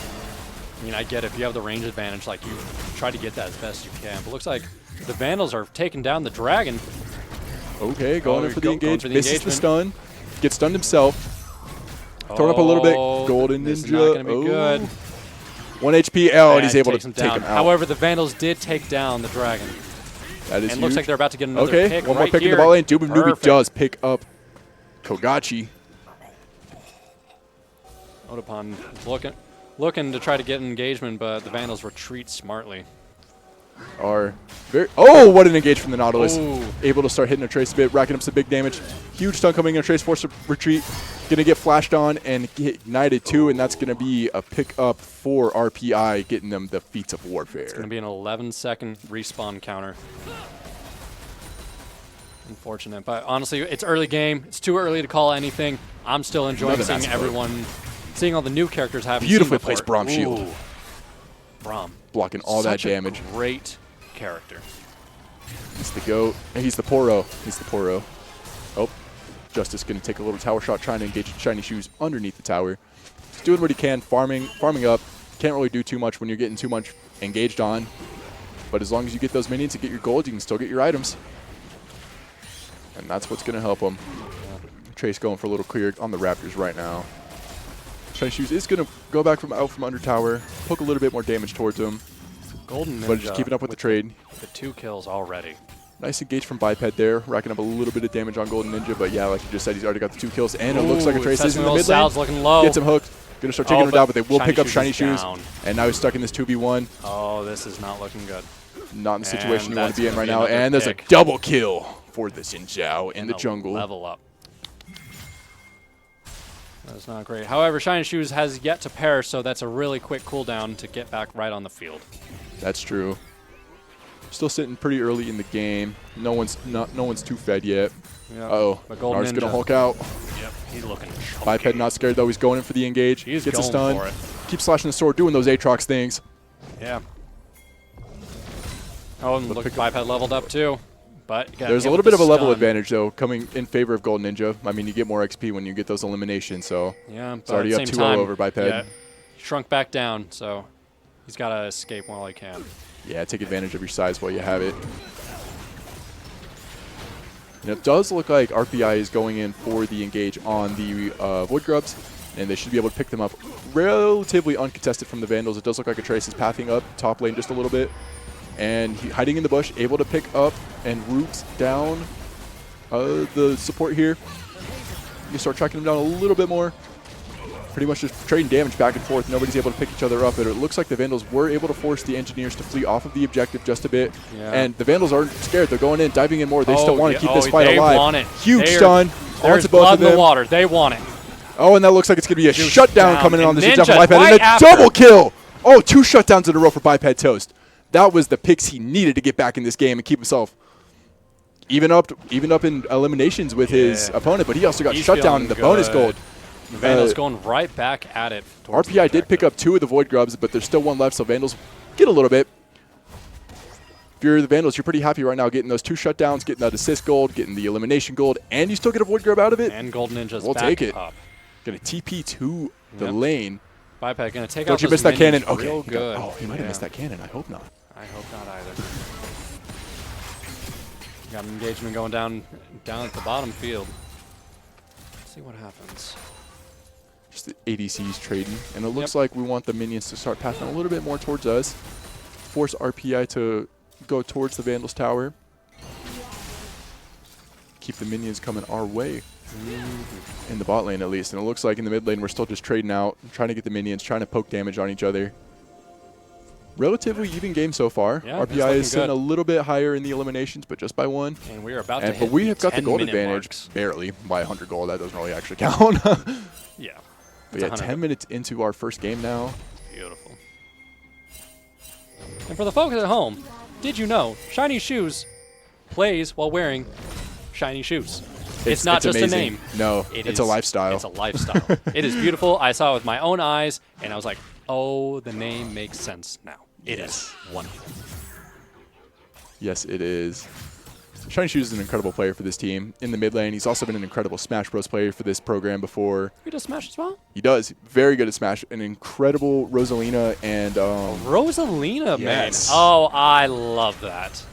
I mean, I get it. If you have the range advantage, like, you try to get that as best you can. But it looks like the Vandals are taking down the dragon. Okay, going in for the engage. Misses the stun. Gets stunned himself. Throwing up a little bit. Golden Ninja. This is not going to be good. 1 HP. Oh, and he's able to take him out. However, the Vandals did take down the dragon. That is and huge. Looks like they're about to get another pick. One more pick in the ball lane. Dubin Newbie does pick up Kogachi. Otapon looking to try to get an engagement, but the Vandals retreat smartly. What an engage from the Nautilus. Ooh. Able to start hitting Atreus a bit, racking up some big damage. Huge stun coming in. Atreus forced to retreat. Going to get flashed on and get ignited too, and that's going to be a pick up for RPI, getting them the feats of warfare. It's going to be an 11-second respawn counter. Unfortunate, but honestly, it's early game. It's too early to call anything. I'm still enjoying Another seeing massive everyone, seeing all the new characters having Beautifully placed Braum shield. Ooh. Braum. Blocking all that Such a damage. Great character. He's the GOAT. And he's the Poro. He's the Poro. Oh, Justice going to take a little tower shot, trying to engage Shiny Shoes underneath the tower. He's doing what he can, farming up. Can't really do too much when you're getting too much engaged on. But as long as you get those minions to get your gold, you can still get your items. And that's what's going to help him. Trace going for a little clear on the Raptors right now. Shiny Shoes is going to go back out from under tower, poke a little bit more damage towards him. Golden Ninja But just keeping up with the trade. The 2 kills already. Nice engage from Biped there, racking up a little bit of damage on Golden Ninja. But yeah, like you just said, he's already got the 2 kills. And it looks like a Trace is in the mid lane. Sal's looking low. Gets him hooked. Going to start taking him down, but they will pick up Shiny Shoes. Down. And now he's stuck in this 2v1. Oh, this is not looking good. Not in the situation And you want to be in that's right gonna now. be another And there's a pick. double kill for the Xin Zhao in the And a jungle. Level up. That's not great. However, Shiny Shoes has yet to perish, so that's a really quick cooldown to get back right on the field. That's true. Still sitting pretty early in the game. No one's too fed yet. Yep. Uh-oh. But Golden Nars going to Ninja. Hulk out. Yep, he's looking chunky. Biped not scared, though. He's going in for the engage. He's Gets a going stun. for it. Keeps slashing the sword, doing those Aatrox things. Yeah. Oh, and look, Biped leveled up too. But you gotta There's a hit little with bit the of a level stun. advantage, though, coming in favor of Golden Ninja. I mean, you get more XP when you get those eliminations, so Yeah, it's but already at up the same 2-0 time, over Biped. yeah, shrunk back down, so he's got to escape while he can. Yeah, take advantage of your size while you have it. And it does look like RPI is going in for the engage on the Void Grubs, and they should be able to pick them up relatively uncontested from the Vandals. It does look like a Trace is pathing up top lane just a little bit, and hiding in the bush, able to pick up and root down the support here. You start tracking them down a little bit more. Pretty much just trading damage back and forth. Nobody's able to pick each other up. But it looks like the Vandals were able to force the Engineers to flee off of the objective just a bit. Yeah. And the Vandals aren't scared. They're going in, diving in more. They still want yeah. to keep this Oh, fight they alive. want it. Huge They're- stun There's onto both blood of in the them. water. They want it. Oh, and that looks like it's going to be a Juice shutdown down. coming in on the And Ninja from Ninja Biped. And right a after. double kill. Oh, 2 shutdowns in a row for Biped Toast. That was the picks he needed to get back in this game and keep himself even up in eliminations with his opponent. But he also got He's shut down in feeling the bonus good. gold. The Vandals going right back at it. towards the RPI did pick objective. up 2 of the Void Grubs, but there's still 1 left, so Vandals get a little bit. If you're the Vandals, you're pretty happy right now getting those 2 shutdowns, getting that assist gold, getting the elimination gold, and you still get a Void Grub out of it. And Golden Ninja's We'll back take it. up. Gonna TP to the Yep. lane. Biped going to take out Don't you those miss that minions cannon? Okay. real good. Oh, he might have Yeah. missed that cannon. I hope not. I hope not either. Got an engagement going down at the bottom field. Let's see what happens. Just the ADCs trading. And it looks like we want the minions to start pathing a little bit more towards us. Force RPI to go towards the Vandals tower. Keep the minions coming our way. In the bot lane, at least. And it looks like in the mid lane, we're still just trading out, trying to get the minions, trying to poke damage on each other. Relatively even game so far. Yeah, it's RPI looking is sitting good. a little bit higher in the eliminations, but just by 1. And we are about to But hit we have got the 10 gold minute advantage, marks. barely, by 100 gold. That doesn't really actually count. Yeah. But yeah, 10 minutes into our first game now. Beautiful. And for the folks at home, did you know Shiny Shoes plays while wearing shiny shoes? It's not just amazing. a name. No, It it's is- a lifestyle. It's a lifestyle. It is beautiful. I saw it with my own eyes, and I was like, oh, the name makes sense now. It is wonderful. Yes, it is. Shiny Shoes is an incredible player for this team. In the mid lane, he's also been an incredible Smash Bros. Player for this program before. You does Smash as well? He does. Very good at Smash. An incredible Rosalina and Rosalina, Yes. man. Oh, I love that.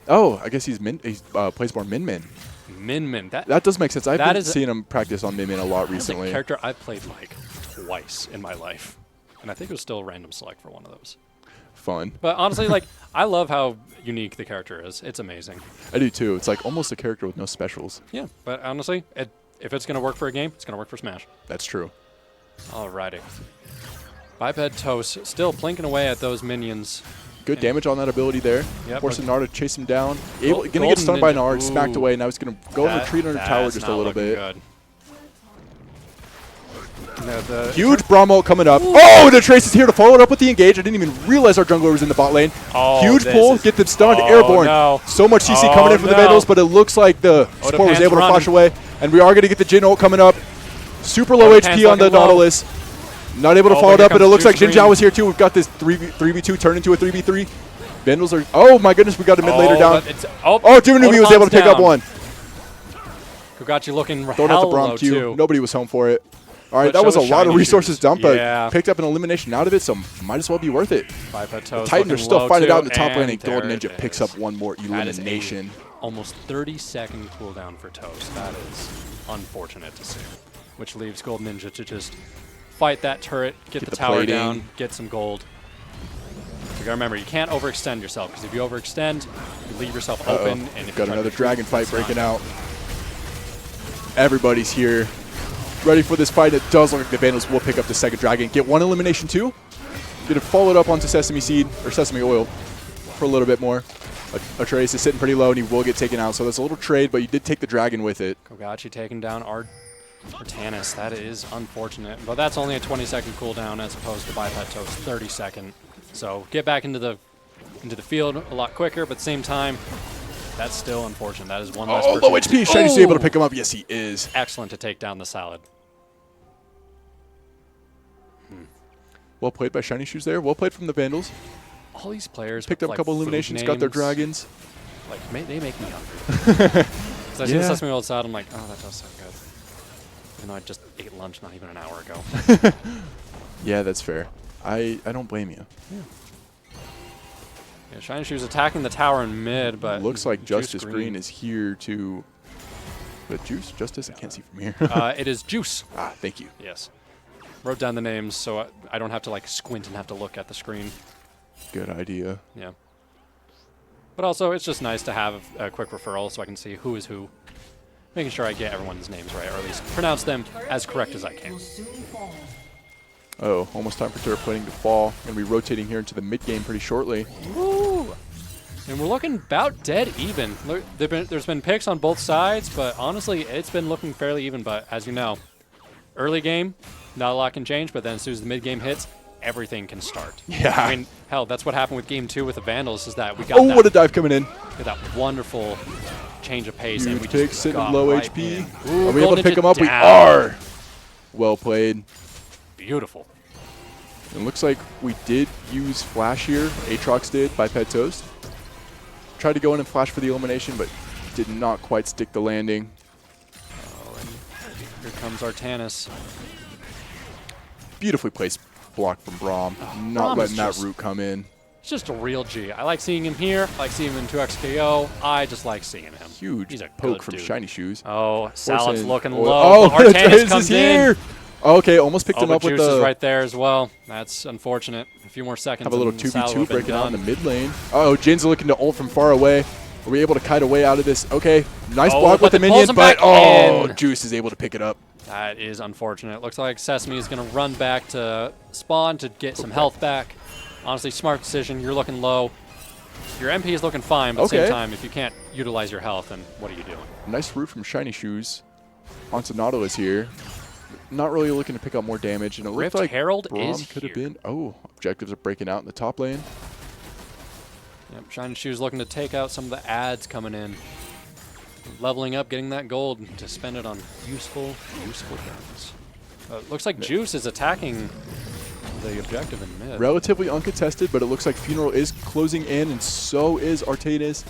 oh, I guess he plays more Min Min. Min Min. That does make sense. I've That been is- seeing him practice on Min Min a lot That's a recently. character I played like twice in my life. And I think it was still a random select for one of those. Fun. But honestly, like, I love how unique the character is. It's amazing. I do too. It's like almost a character with no specials. Yeah, but honestly, if it's going to work for a game, it's going to work for Smash. That's true. Alrighty. Biped Toast still plinking away at those minions. Good damage on that ability there. Yep, Forcing but- Nar to chase him down. Gold- Gonna get stunned by Golden Nar, Ninja. smacked Ooh. away. Now he's gonna go and retreat under tower That's just a not little looking bit. Good. And Huge Braum ult coming up. Oh, the Trace is here to follow it up with the engage. I didn't even realize our jungler was in the bot lane. Huge pull, get them stunned, airborne. No. So much CC coming in from the Vandals, but it looks like the support was able to flash away. And we are going to get the Jin ult coming up. Super low HP on the Nautilus. Not able to follow it up, but it looks like Jin Zhao was here too. We've got this 3v2 turn into a 3v3. Vandals are, oh my goodness, we got a mid later down. Dumanubi was able to pick up one. Kogachi looking Throwing out the Braum Q. Nobody was home for it. All right, that was a lot of resources dumped, but picked up an elimination out of it, so might as well be worth it. The Titans are still fighting out in the top lane, and Golden Ninja picks up one more elimination. Almost 30-second cooldown for Toast. That is unfortunate to see. Which leaves Golden Ninja to just fight that turret, get the tower down, get some gold. You gotta remember, you can't overextend yourself, because if you overextend, you leave yourself open. And if got another dragon fight breaking out. Everybody's here, ready for this fight. It does look like the Vandals will pick up the second dragon, get one elimination too. Get it followed up onto Sesame Seed, or Sesame Oil, for a little bit more. Atreus is sitting pretty low, and he will get taken out, so that's a little trade, but you did take the dragon with it. Kogachi taking down Artanis. That is unfortunate, but that's only a 20-second cooldown as opposed to Biped Toast 30-second. So get back into the field a lot quicker, but at the same time, that's still unfortunate. That is one less person. Low HP. Shiny's able to pick him up. Yes, he is. Excellent to take down the Salad. Well played by Shiny Shoes there. Well played from the Vandals. All these players picked up a couple eliminations, got their dragons. Like, they make me hungry. Because I see the Sesame Oil Salad, I'm like, oh, that does sound good. Even though I just ate lunch not even an hour ago. Yeah, that's fair. I don't blame you. Yeah, Shiny Shoes attacking the tower in mid, but looks like Justice Green is here to. But Justice, I can't see from here. It is Juice. Ah, thank you. Yes. Wrote down the names so I don't have to like squint and have to look at the screen. Good idea. Yeah. But also, it's just nice to have a quick referral so I can see who is who. Making sure I get everyone's names right, or at least pronounce them as correct as I can. Oh, almost time for turret plating to fall. Going to be rotating here into the mid game pretty shortly. Woo! And we're looking about dead even. Look, there's been picks on both sides, but honestly, it's been looking fairly even. But as you know, early game, not a lot can change, but then as soon as the mid game hits, everything can start. Yeah. I mean, hell, that's what happened with game 2 with the Vandals, is that we got what a dive coming in. That wonderful change of pace. Huge and we pick, just sitting got low right HP. Ooh, are we able to pick him up? down. We are. Well played. Beautiful. It looks like we did use Flash here. Aatrox did by Pet Toast. Tried to go in and flash for the elimination, but did not quite stick the landing. Oh, and here comes Artanis. Beautifully placed block from Braum. Not letting that root come in. It's just a real G. I like seeing him here. I like seeing him in 2xKO. I just like seeing him. Huge He's a poke from dude. Shiny Shoes. Oh, Salad's looking Oh, low. Artanis comes here. in. Okay, almost picked him up with Juice the. is right there as well. That's unfortunate. A few more seconds. Have a little and Salad 2v2 would've been breaking out in the done. mid lane. Oh, Jin's looking to ult from far away. Are we able to kite away out of this? Okay, nice block with the minion, but Juice is able to pick it up. That is unfortunate. Looks like Sesame is going to run back to spawn to get some health back. Honestly, smart decision. You're looking low. Your MP is looking fine, but at the same time, if you can't utilize your health, then what are you doing? Nice root from Shiny Shoes onto Nautilus here. Not really looking to pick up more damage, and it Rift looked like Herald Braum is could have here. been. Oh, objectives are breaking out in the top lane. Yep, Shiny Shoes looking to take out some of the ads coming in. Leveling up, getting that gold to spend it on useful things. Looks like Juice is attacking the objective in mid. Relatively uncontested, but it looks like Funeral is closing in, and so is Artanis.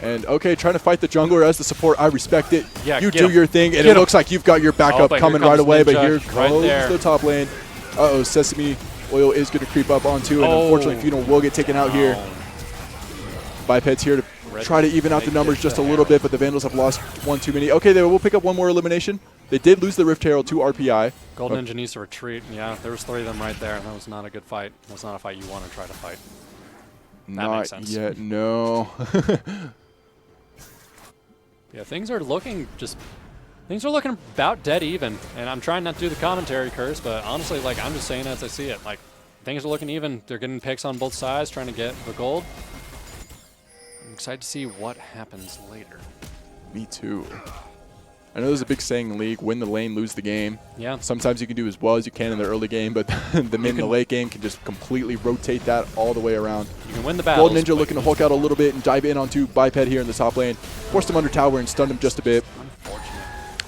And okay, trying to fight the jungler as the support. I respect it. Yeah, you do your thing, and it looks like you've got your backup coming right away. But here goes the top lane. Uh-oh, Sesame Oil is going to creep up onto, and unfortunately, Funeral will get taken out here. Biped's here to try to even out the numbers just a little bit, but the Vandals have lost one too many. Okay, they will pick up one more elimination. They did lose the Rift Herald to RPI. Golden Ninja needs to retreat. Yeah, there was 3 of them right there. That was not a good fight. That's not a fight you want to try to fight. That makes sense. Not yet, no. Yeah, things are looking about dead even. And I'm trying not to do the commentary curse, but honestly, like, I'm just saying as I see it. Like, things are looking even. They're getting picks on both sides, trying to get the gold. I'm excited to see what happens later. Me too. I know there's a big saying in the league, win the lane, lose the game. Yeah. Sometimes you can do as well as you can in the early game, but the mid and the late game can just completely rotate that all the way around. You can win the battles. Gold Ninja looking to Hulk out a little bit and dive in onto Biped here in the top lane. Forced him under tower and stunned him just a bit. Unfortunate.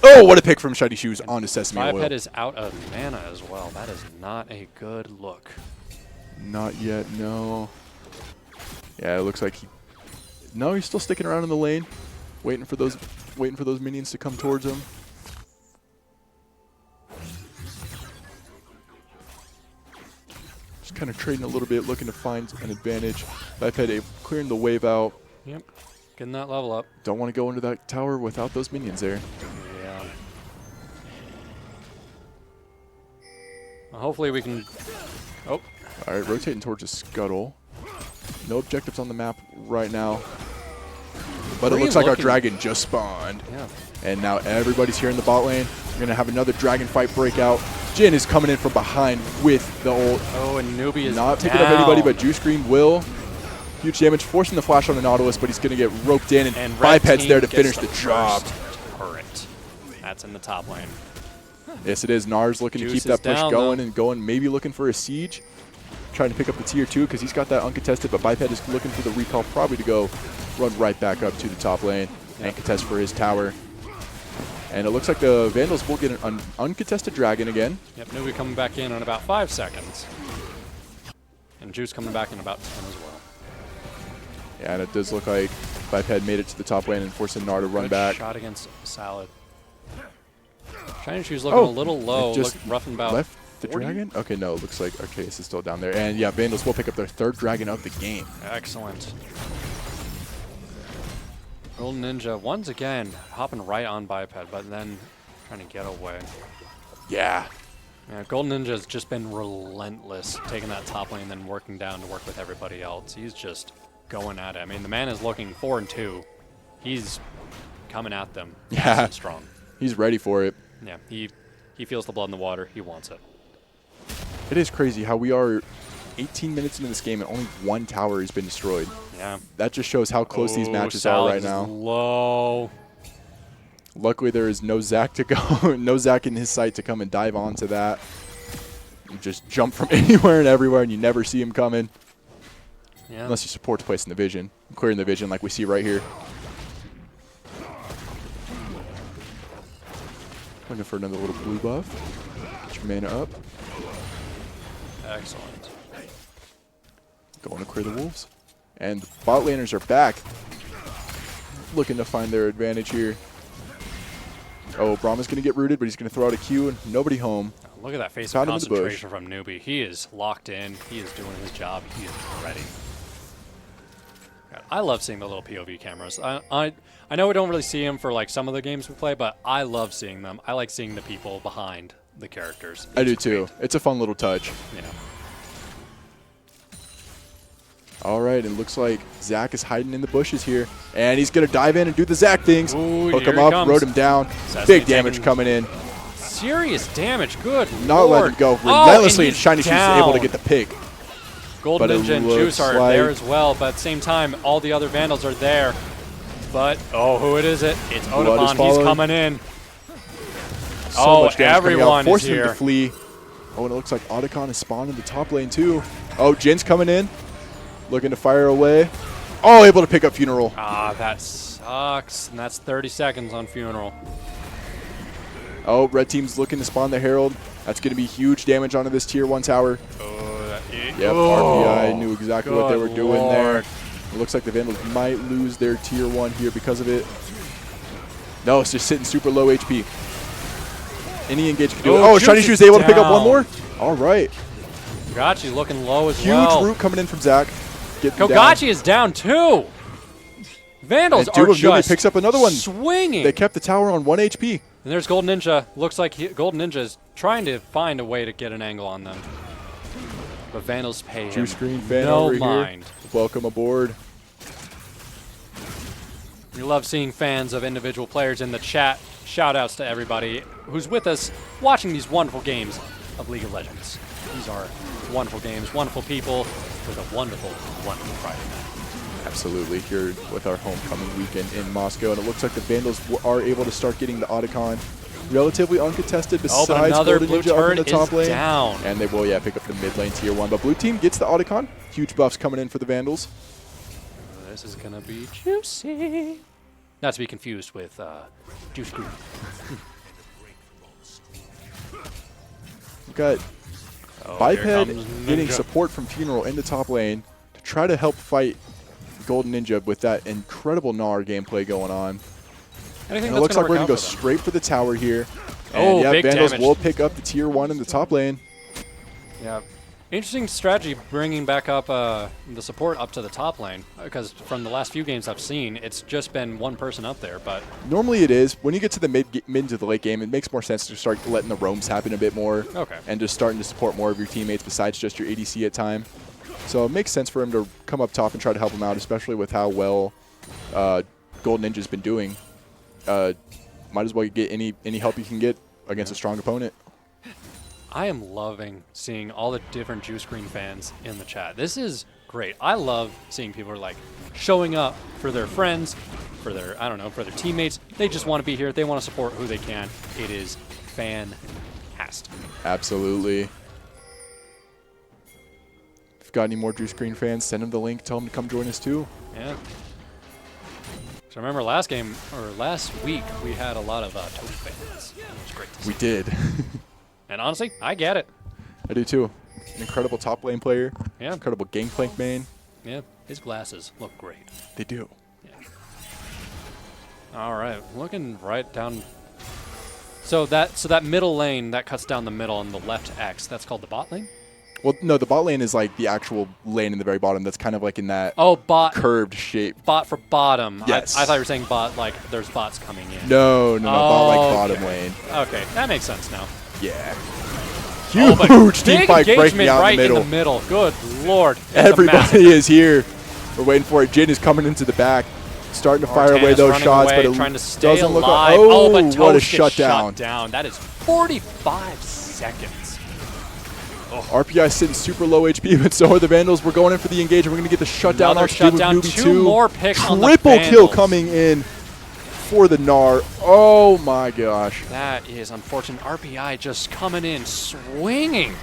Oh, what a pick from Shiny Shoes onto Sesame Oil. Biped is out of mana as well. That is not a good look. Not yet, no. Yeah, it looks like he's still sticking around in the lane, waiting for those minions to come towards him. Just kind of trading a little bit, looking to find an advantage. Biped clearing the wave out. Yep. Getting that level up. Don't want to go into that tower without those minions there. Yeah. Well, hopefully we can... Oh. All right, rotating towards a scuttle. No objectives on the map right now. But it looks like our dragon just spawned. Yeah. And now everybody's here in the bot lane. We're going to have another dragon fight breakout. Jin is coming in from behind with the ult. Oh, and Newbie is not picking up anybody, but Juice Green will. Huge damage, forcing the flash on the Nautilus, but he's going to get roped in, and Biped's there to finish the job. Turret. That's in the top lane. Yes, it is. Nars looking to keep that push going and going, maybe looking for a siege. Trying to pick up the tier 2 because he's got that uncontested, but Biped is looking for the recall, probably to go run right back up to the top lane and contest for his tower. And it looks like the Vandals will get an uncontested dragon again. Yep, Newbie coming back in about 5 seconds. And Juice coming back in about 10 as well. Yeah, and it does look like Biped made it to the top lane and forcing Gnar to run back. Shot against Salad. Shiny Shoes looking a little low, just roughing about left the 40? dragon? Okay, no, it looks like Arceus is still down there. And yeah, Vandals will pick up their 3rd dragon of the game. Excellent. Golden Ninja, once again, hopping right on Biped, but then trying to get away. Yeah. Yeah, Golden Ninja has just been relentless, taking that top lane and then working down to work with everybody else. He's just going at it. I mean, the man is looking 4-2. He's coming at them. Yeah. Strong. He's ready for it. Yeah, he feels the blood in the water. He wants it. It is crazy how we are 18 minutes into this game and only 1 tower has been destroyed. Yeah. That just shows how close these matches are right now. Low. Luckily, there is no Zac to go, no Zac in his sight to come and dive onto that. You just jump from anywhere and everywhere, and you never see him coming. Yeah. Unless you support to place in the vision, clearing the vision like we see right here. Looking for another little blue buff. Get your mana up. Excellent. Going to clear the wolves. And the bot laners are back. Looking to find their advantage here. Oh, Brahma's going to get rooted, but he's going to throw out a Q and nobody home. Look at that face Found of him in the bush. concentration from Newbie. He is locked in. He is doing his job. He is ready. God, I love seeing the little POV cameras. I know we don't really see them for like some of the games we play, but I love seeing them. I like seeing the people behind the characters. I do too. It's a fun little touch. Yeah. All right, it looks like Zac is hiding in the bushes here. And he's going to dive in and do the Zac things. Ooh, Hook here him he up, comes. rode him down. Sesame Big damage taking coming in. Serious damage. Good Not Lord. letting go Oh, relentlessly, and he's Shiny Shoes is down. able to get the pick. Golden But it Ninja and looks Juice are like- there as well, but at the same time, all the other Vandals are there. But, oh, who it is it? It's Blood is Otavon. He's following. coming in. So much damage coming out, everyone is forcing him here. to flee. Oh, and it looks like Otacon is spawned in the top lane too. Oh, Jin's coming in, looking to fire away. Oh, able to pick up Funeral. Ah, that sucks. And that's 30 seconds on Funeral. Oh, red team's looking to spawn the Herald. That's going to be huge damage onto this tier 1 tower. Oh, Yep, oh, RPI knew exactly what they were good doing there. Lord. It looks like the Vandals might lose their tier 1 here because of it. No, it's just sitting super low HP. Any engage can do it. Oh, Oh, Shiny Juice Shoes is able to pick up one down. more. All right. Kogachi's looking low as Huge well. root coming in from Zac. Getting down. Kogachi is down too. Vandals And Duke are of Newbie just picks up another one. swinging. They kept the tower on 1 HP. And there's Golden Ninja. Looks like Golden Ninja is trying to find a way to get an angle on them. But Vandals pay him Juice Green fan no over mind. here. Welcome aboard. We love seeing fans of individual players in the chat. Shout outs to everybody who's with us watching these wonderful games of League of Legends. These are wonderful games, wonderful people with a wonderful, wonderful Friday night. Absolutely, here with our homecoming weekend in Moscow, and it looks like the Vandals are able to start getting the Otacon relatively uncontested besides but another Golden blue Ninja up in turret the top is lane. down. And they will, pick up the mid lane tier 1. But blue team gets the Otacon. Huge buffs coming in for the Vandals. This is going to be juicy. Not to be confused with Juice Green. We've got Oh, Biped here comes getting Ninja. support from Funeral in the top lane to try to help fight Golden Ninja with that incredible Gnar gameplay going on. Anything And it that's looks like we're going going to to go straight for the tower here. Oh, And big Vandals damage. will pick up the tier 1 in the top lane. Yeah. Interesting strategy bringing back up the support up to the top lane, because from the last few games I've seen, it's just been one person up there. But Normally it is. When you get to the mid to the late game, it makes more sense to start letting the roams happen a bit more. Okay. And just starting to support more of your teammates besides just your ADC at time. So it makes sense for him to come up top and try to help him out, especially with how well Golden Ninja's been doing. Might as well get any help you can get against a strong opponent. I am loving seeing all the different Juice Green fans in the chat. This is great. I love seeing people are like showing up for their friends, for their, I don't know, for their teammates. They just want to be here. They want to support who they can. It is fantastic. Absolutely. If you've got any more Juice Green fans, send them the link. Tell them to come join us too. Yeah. So remember last week, we had a lot of Toad fans. It was great to see. We did. And honestly, I get it. I do too. An incredible top lane player. Yeah. Incredible gangplank main. Yeah. His glasses look great. They do. Yeah. All right, looking right down. So that middle lane that cuts down the middle on the left X, that's called the bot lane. Well, no, the bot lane is like the actual lane in the very bottom. That's kind of like in that Oh, bot. curved shape. Bot for bottom. Yes. I thought you were saying bot like there's bots coming in. No, bot like Okay. bottom lane. Okay, that makes sense now. Yeah. Oh, but Huge team big fight breaking engagement out right in the middle. in the middle. Good lord. It's a massive- Everybody is here. We're waiting for it. Jin is coming into the back, starting to fire away Mortana's those running shots, away, but it trying to stay doesn't look alive. like. Oh, but what a Toast gets shutdown! shut down. That is 45 seconds. RPI sitting super low HP, but so are the Vandals. We're going in for the engage. We're going to get the shutdown Another off Jin with shutdown. Newbie 2 more picks on the Triple kill Vandals. coming in for the Gnar. Oh my gosh. That is unfortunate. RPI just coming in swinging.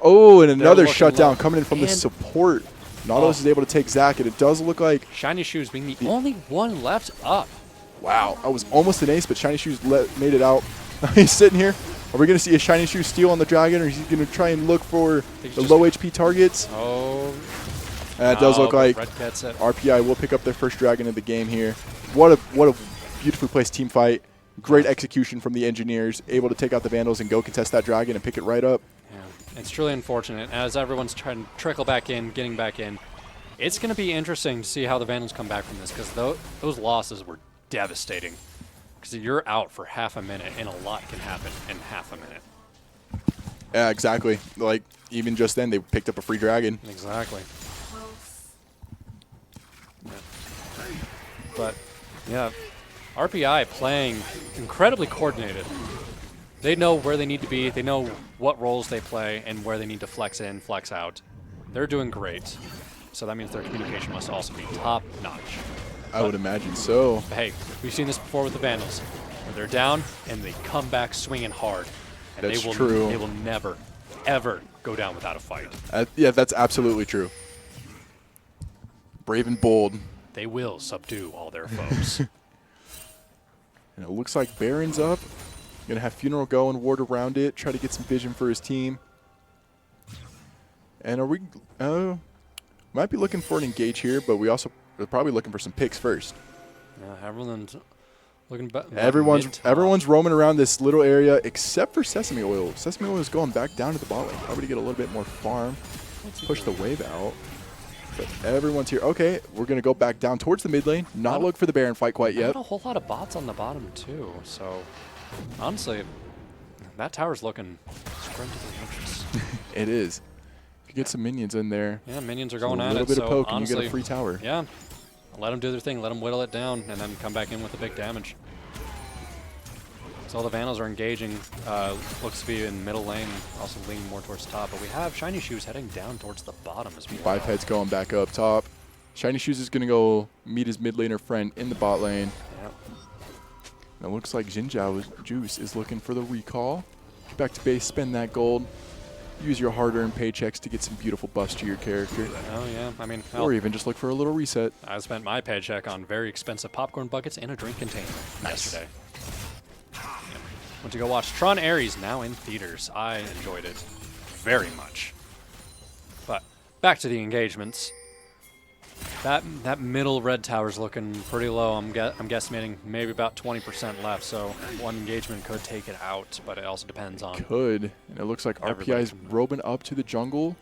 Oh, and another looking shutdown low. coming in from the And- support. Nautilus is able to take Zac, and it does look like, Shiny Shoes being the only one left up. wow, I was almost an ace, but Shiny Shoes made it out. He's sitting here. Are we going to see a Shiny Shoes steal on the Dragon, or is he going to try and look for He's the just- low HP targets? Oh. And it does look but like Red gets it. RPI will pick up their first Dragon of the game here. What a beautifully placed team fight. Great execution from the engineers, able to take out the Vandals and go contest that Dragon and pick it right up. Yeah. It's truly unfortunate. As everyone's trying to trickle back in, getting back in, it's going to be interesting to see how the Vandals come back from this, because those losses were devastating. Because you're out for half a minute, and a lot can happen in half a minute. Yeah, exactly. Like, even just then, they picked up a free Dragon. Exactly. Yeah. But, yeah, RPI playing incredibly coordinated. They know where they need to be. They know what roles they play and where they need to flex in, flex out. They're doing great. So that means their communication must also be top-notch. I would imagine so. But hey, we've seen this before with the Vandals, where they're down and they come back swinging hard. And That's they will, true. They will never, ever go down without a fight. Yeah, that's absolutely true. Brave and bold. They will subdue all their foes. And it looks like Baron's up. Going to have Funeral go and ward around it, try to get some vision for his team. And are we... might be looking for an engage here, but we also are probably looking for some picks first. Yeah, everyone's looking back. Everyone's roaming around this little area except for Sesame Oil. Sesame Oil is going back down to the bot lane, probably to get a little bit more farm. Push the wave out. But everyone's here. Okay, we're going to go back down towards the mid lane. Not look for the Baron fight quite yet. Not a whole lot of bots on the bottom, too. So, honestly, that tower's looking scrumptiously anxious. It is. If you get some minions in there, Yeah, minions are just going a at little it. bit So of poke and you honestly, get a free tower. yeah, let them do their thing. Let them whittle it down, and then come back in with the big damage. So all the Vandals are engaging. Looks to be in middle lane, also leaning more towards top. But we have Shiny Shoes heading down towards the bottom as well. Biped's going back up top. Shiny Shoes is going to go meet his mid laner friend in the bot lane. Yep. And it looks like Jinjiao Juice is looking for the recall. Get back to base, spend that gold. Use your hard-earned paychecks to get some beautiful buffs to your character. Oh, yeah. I mean, Or even just look for a little reset. I spent my paycheck on very expensive popcorn buckets and a drink container yesterday. Went to go watch Tron Ares, now in theaters. I enjoyed it very much. But back to the engagements. That middle red tower's looking pretty low. I'm guesstimating maybe about 20% left, so one engagement could take it out, but it also depends on. Could. And it looks like Everybody RPI is can- robing up to the jungle.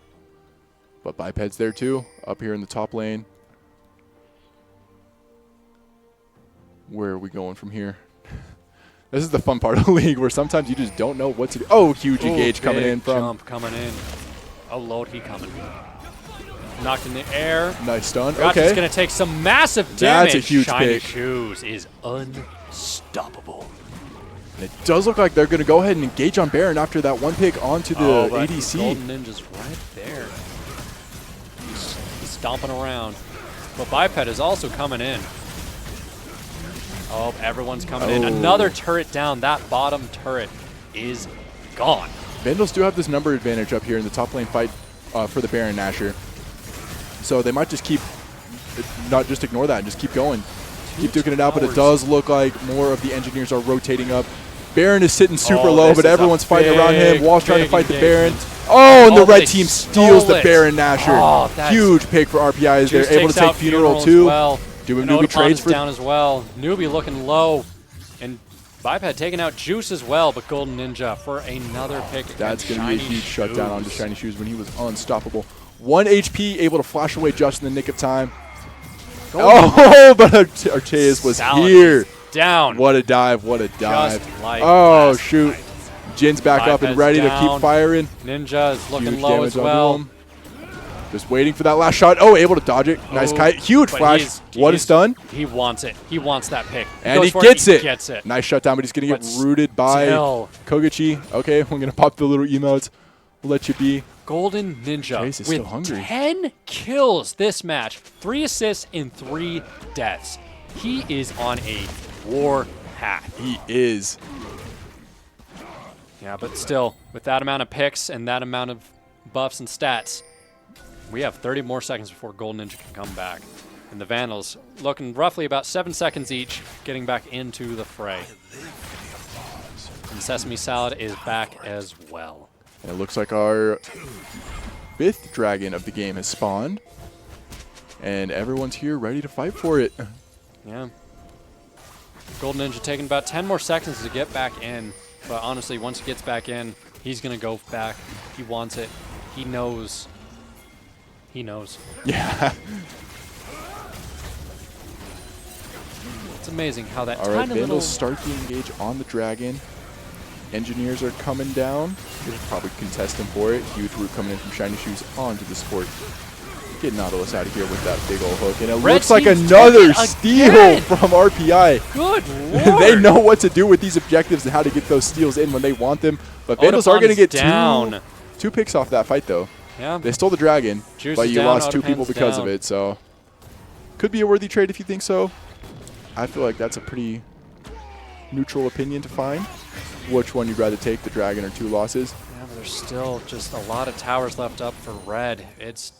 But Biped's there too, up here in the top lane. Where are we going from here? This is the fun part of the league where sometimes you just don't know what to do. Oh, huge engage coming in from. Jump coming in. Oh, Lord, he coming. Knocked in the air. Nice stun. Gotcha's Okay. going to take some massive damage. That's a huge Shiny pick. Shoes is unstoppable. And it does look like they're going to go ahead and engage on Baron after that one pick onto the but ADC. Golden Ninja's right there. He's stomping around. But Biped is also coming in. Oh, everyone's coming in. Oh. Another turret down. That bottom turret is gone. Vandals do have this number advantage up here in the top lane fight for the Baron Nashor. So they might just not just ignore that and just keep going. Keep duking it out, but it does look like more of the engineers are rotating up. Baron is sitting super Oh, low, this but is a everyone's fighting around him. big, Wall's trying to big fight the Baron. engagement. Oh, and the Oh, red they team steals stole the it. Baron Nashor. Oh, that's- Huge pick for RPI as Juice they're able to takes take out Funeral as too. well. Doing And newbie Odapan trades is for down as well. Newbie looking low. And Biped taking out Juice as well, but Golden Ninja for another pick. That's against going to be a Shiny huge shutdown onto Shoes. Shiny Shoes when he was unstoppable. 1 HP, able to flash away just in the nick of time. Oh, but Archeus was Salad here. is down. What a dive, what a dive. Just like Oh, last shoot. night. Jin's back up and Biped's ready to down. keep firing. Ninja is looking Huge low damage as onto well. him. Just waiting for that last shot. Oh, able to dodge it. Nice Oh, kite. Huge but flash. What a stun. He wants it. He wants that pick. And goes he for gets He it. gets it. Nice shutdown, but he's going to But get rooted by still. Kogachi. Okay, we're going to pop the little emotes. We'll let you be. Golden Ninja Chase is with still hungry. 10 kills this match, 3 assists in 3 deaths. He is on a war path. He is. Yeah, but still, with that amount of picks and that amount of buffs and stats, we have 30 more seconds before Golden Ninja can come back. And the Vandals looking roughly about 7 seconds each, getting back into the fray. And Sesame Salad is back as well. And it looks like our 5th dragon of the game has spawned. And everyone's here ready to fight for it. Yeah. Golden Ninja taking about 10 more seconds to get back in. But honestly, once he gets back in, he's going to go back. He wants it. He knows. He knows. Yeah. It's amazing how that All right, tiny little... Vandals start the engage on the dragon. Engineers are coming down. They'll probably contest him for it. Huge root coming in from Shiny Shoes onto the support. Get Nautilus out of here with that big old hook. And it Red looks like team's another took it steal again. from RPI. Good Lord. They know what to do with these objectives and how to get those steals in when they want them. But Vandals are going to Odapan's get down. two picks off that fight, though. Yeah. They stole the dragon, Juice but is you down, lost 2 people Odapan's because down. of it. So could be a worthy trade if you think so. I feel like that's a pretty neutral opinion to find. Which one you'd rather take, the dragon or 2 losses? Yeah, but there's still just a lot of towers left up for red. It's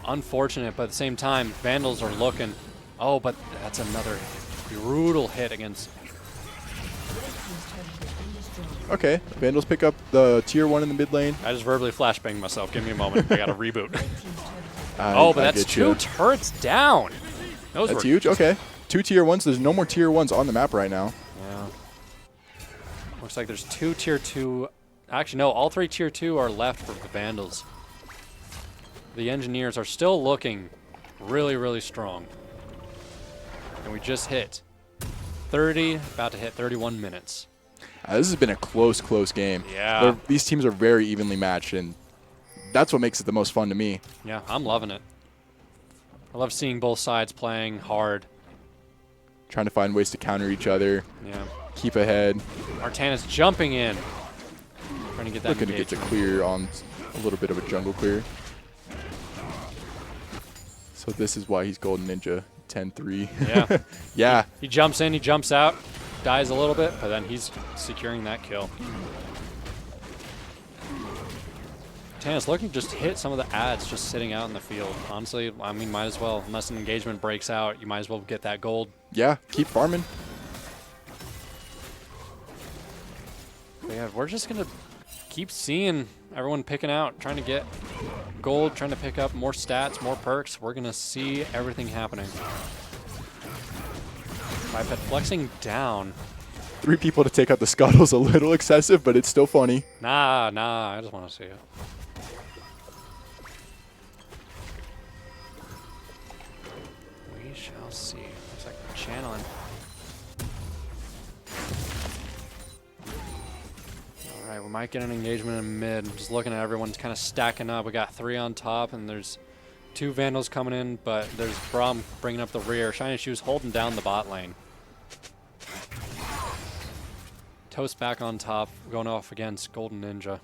unfortunate, but at the same time, Vandals are looking. Oh, but that's another brutal hit against... Okay, Vandals pick up the tier 1 in the mid lane. I just verbally flashbanged myself. Give me a moment. I got to reboot. I Oh, but that's get ya. 2 turrets down. Those That's were huge. Okay, 2 tier 1s. There's no more tier 1s on the map right now. Yeah. Looks like there's 2 tier 2. Actually, no, all 3 tier 2 are left for the Vandals. The engineers are still looking really, really strong. And we just hit 30, about to hit 31 minutes. This has been a close game. Yeah. These teams are very evenly matched, and that's what makes it the most fun to me. Yeah, I'm loving it. I love seeing both sides playing hard. Trying to find ways to counter each other, Yeah. keep ahead, Artanis jumping in. Trying to get that looking to get to engagement. clear on a little bit of a jungle clear. So this is why he's Golden Ninja 10-3. Yeah. Yeah. He jumps in, he jumps out, dies a little bit, but then he's securing that kill. Tannis looking to just hit some of the ads just sitting out in the field. Honestly, I mean, might as well. Unless an engagement breaks out, you might as well get that gold. Yeah, keep farming. But yeah, we're just going to keep seeing everyone picking out, trying to get gold, trying to pick up more stats, more perks. We're going to see everything happening. Biped flexing down. 3 people to take out the Scuttle's a little excessive, but it's still funny. Nah, I just want to see it. We shall see. Looks like we're channeling. All right, we might get an engagement in mid. I'm just looking at everyone's kind of stacking up. We got 3 on top, and there's 2 Vandals coming in, but there's Braum bringing up the rear. Shiny Shoes holding down the bot lane. Toast back on top, going off against Golden Ninja.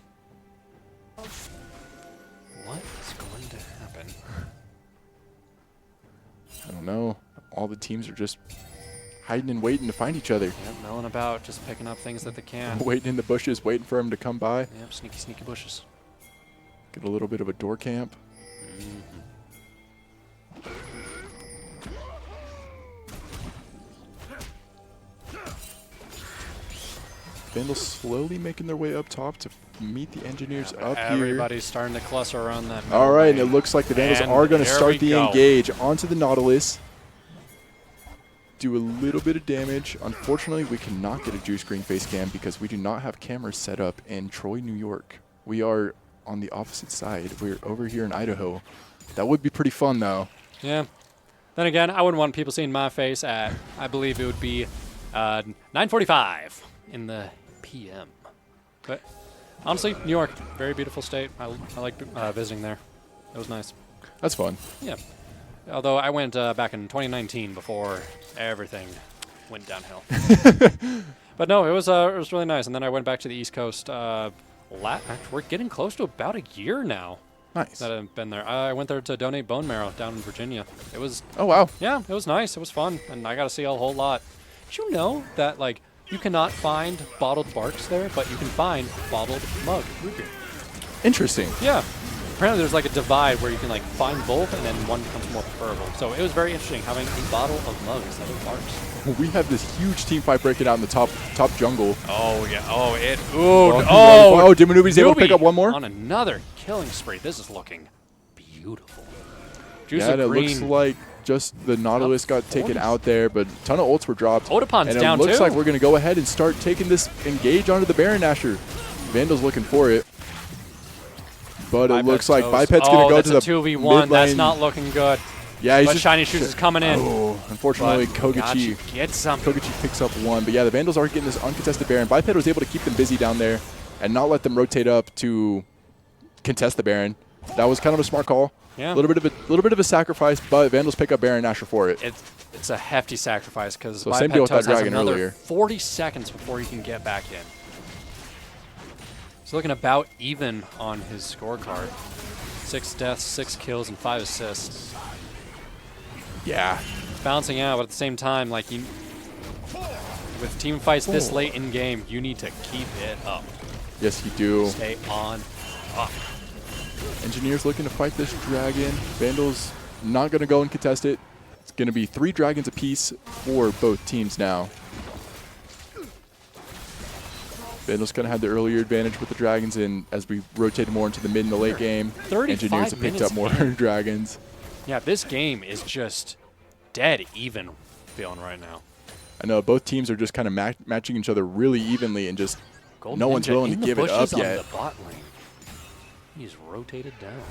What is going to happen? I don't know. All the teams are just hiding and waiting to find each other. Yep, milling about, just picking up things that they can. Waiting in the bushes, waiting for him to come by. Yep, sneaky bushes. Get a little bit of a door camp. Vandals slowly making their way up top to meet the engineers up here. Everybody's starting to cluster around that. All right, and it looks like the Vandals And are going to there start we the go. engage onto the Nautilus. Do a little bit of damage. Unfortunately, we cannot get a juice green face cam because we do not have cameras set up in Troy, New York. We are on the opposite side. We're over here in Idaho. That would be pretty fun, though. Yeah. Then again, I wouldn't want people seeing my face at, I believe it would be 9:45 in the PM. But honestly, New York, very beautiful state. I like visiting there. It was nice. That's fun. Yeah. Although I went back in 2019 before everything went downhill. But no, it was really nice. And then I went back to the East Coast. We're getting close to about a year now Nice. that I've been there. I went there to donate bone marrow down in Virginia. It was, Oh, wow. yeah, it was nice. It was fun. And I got to see a whole lot. Did you know that, like, you cannot find bottled barks there, but you can find bottled mug root beer? Interesting. Yeah. Apparently there's like a divide where you can like find both and then one becomes more preferable. So it was very interesting having a bottle of mug instead of barks. We have this huge team fight breaking out in the top jungle. Oh, yeah. Oh, it. Oh, Dimanubi's able to pick up one more? On another killing spree. This is looking beautiful. Juice Yeah, of and it green. looks like just the Nautilus got taken out there, but a ton of ults were dropped. Otapon's and down it looks too. like we're going to go ahead and start taking this engage onto the Baron Nashor. Vandal's looking for it. But it looks like Biped's going to go to the that's a 2v1. mid That's lane. not looking good. Yeah, he's But just Shiny Shoes is coming in. Oh, unfortunately, But Koguchi get something. picks up one. But yeah, the Vandals are getting this uncontested Baron. Biped was able to keep them busy down there and not let them rotate up to contest the Baron. That was kind of a smart call. Yeah. A little bit of a sacrifice, but Vandals pick up Baron Nashor for it. It's a hefty sacrifice because So same deal with that has dragon another earlier. 40 seconds before he can get back in. He's looking about even on his scorecard. 6 deaths, 6 kills, and 5 assists. Yeah. Bouncing out, but at the same time, like with team fights this late in game, you need to keep it up. Yes, you do. Stay on top. Engineers looking to fight this dragon. Vandals not going to go and contest it. It's going to be 3 dragons apiece for both teams now. Vandals kind of had the earlier advantage with the dragons, and as we rotated more into the mid and the late game, 35 Engineers have picked minutes up more in. dragons. Yeah, this game is just dead even feeling right now. I know both teams are just kind of matching each other really evenly, and just Golden no one's Ninja willing in to the give it up bushes on yet. the bot lane. He's rotated down.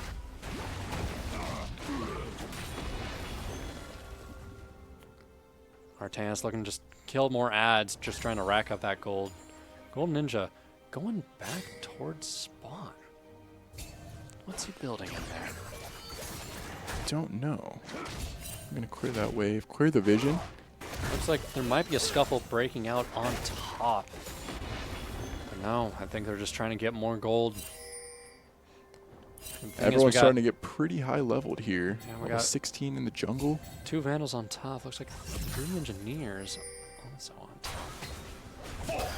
Artanis looking to just kill more ads, just trying to rack up that gold. Golden Ninja going back towards spawn. What's he building in there? Don't know. I'm going to clear that wave, clear the vision. Looks like there might be a scuffle breaking out on top. But no, I think they're just trying to get more gold. Everyone's starting to get pretty high leveled here. Yeah, we Level got 16 in the jungle. 2 Vandals on top. Looks like 3 Engineers also on top.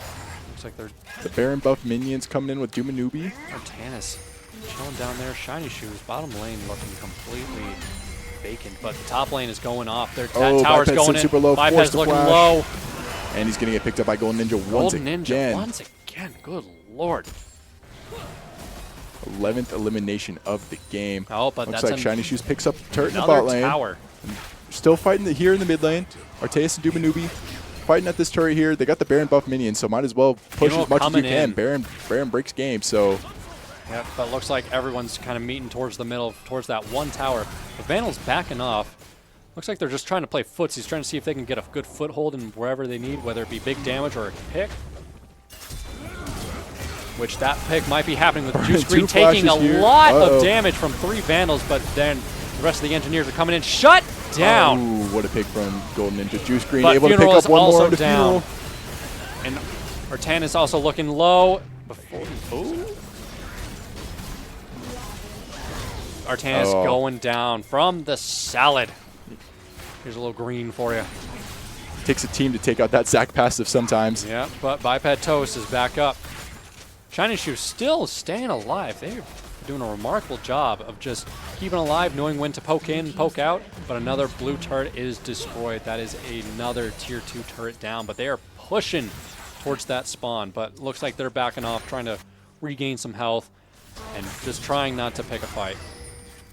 Looks like they're The Baron buff minions coming in with Doom and Newbie. Artanis chilling down there. Shiny Shoes. Bottom lane looking completely vacant, but the top lane is going off. Their tower's Biped's going in. super low. Biped's Forced to looking flash. low. And he's going to get picked up by Golden Ninja Golden once Ninja again. once again. Good lord. 11th elimination of the game. Oh, but Looks that's like Shiny Shoes picks up turret in the another bot lane. tower. Still fighting here in the mid lane. Artaeus and Dumanubi fighting at this turret here. They got the Baron buff minions, so might as well push as much as you can. Baron breaks game, so... Yep, but looks like everyone's kind of meeting towards the middle, towards that one tower. The Vandal's backing off. Looks like they're just trying to play footsies, trying to see if they can get a good foothold in wherever they need, whether it be big damage or a pick. Which that pick might be happening with Juice Green taking a lot of damage from 3 Vandals, but then the rest of the Engineers are coming in. Shut down! Ooh, what a pick from Golden Ninja. Juice Green But able to pick Funeral up is one also more into down. Funeral. And Artan is also looking low. Artan is going down from the salad. Here's a little green for you. Takes a team to take out that Zac passive sometimes. Yeah, but Biped Toast is back up. Shiny Shoe still staying alive. They're doing a remarkable job of just keeping alive, knowing when to poke in, poke out. But another blue turret is destroyed. That is another tier 2 turret down. But they are pushing towards that spawn. But looks like they're backing off, trying to regain some health and just trying not to pick a fight.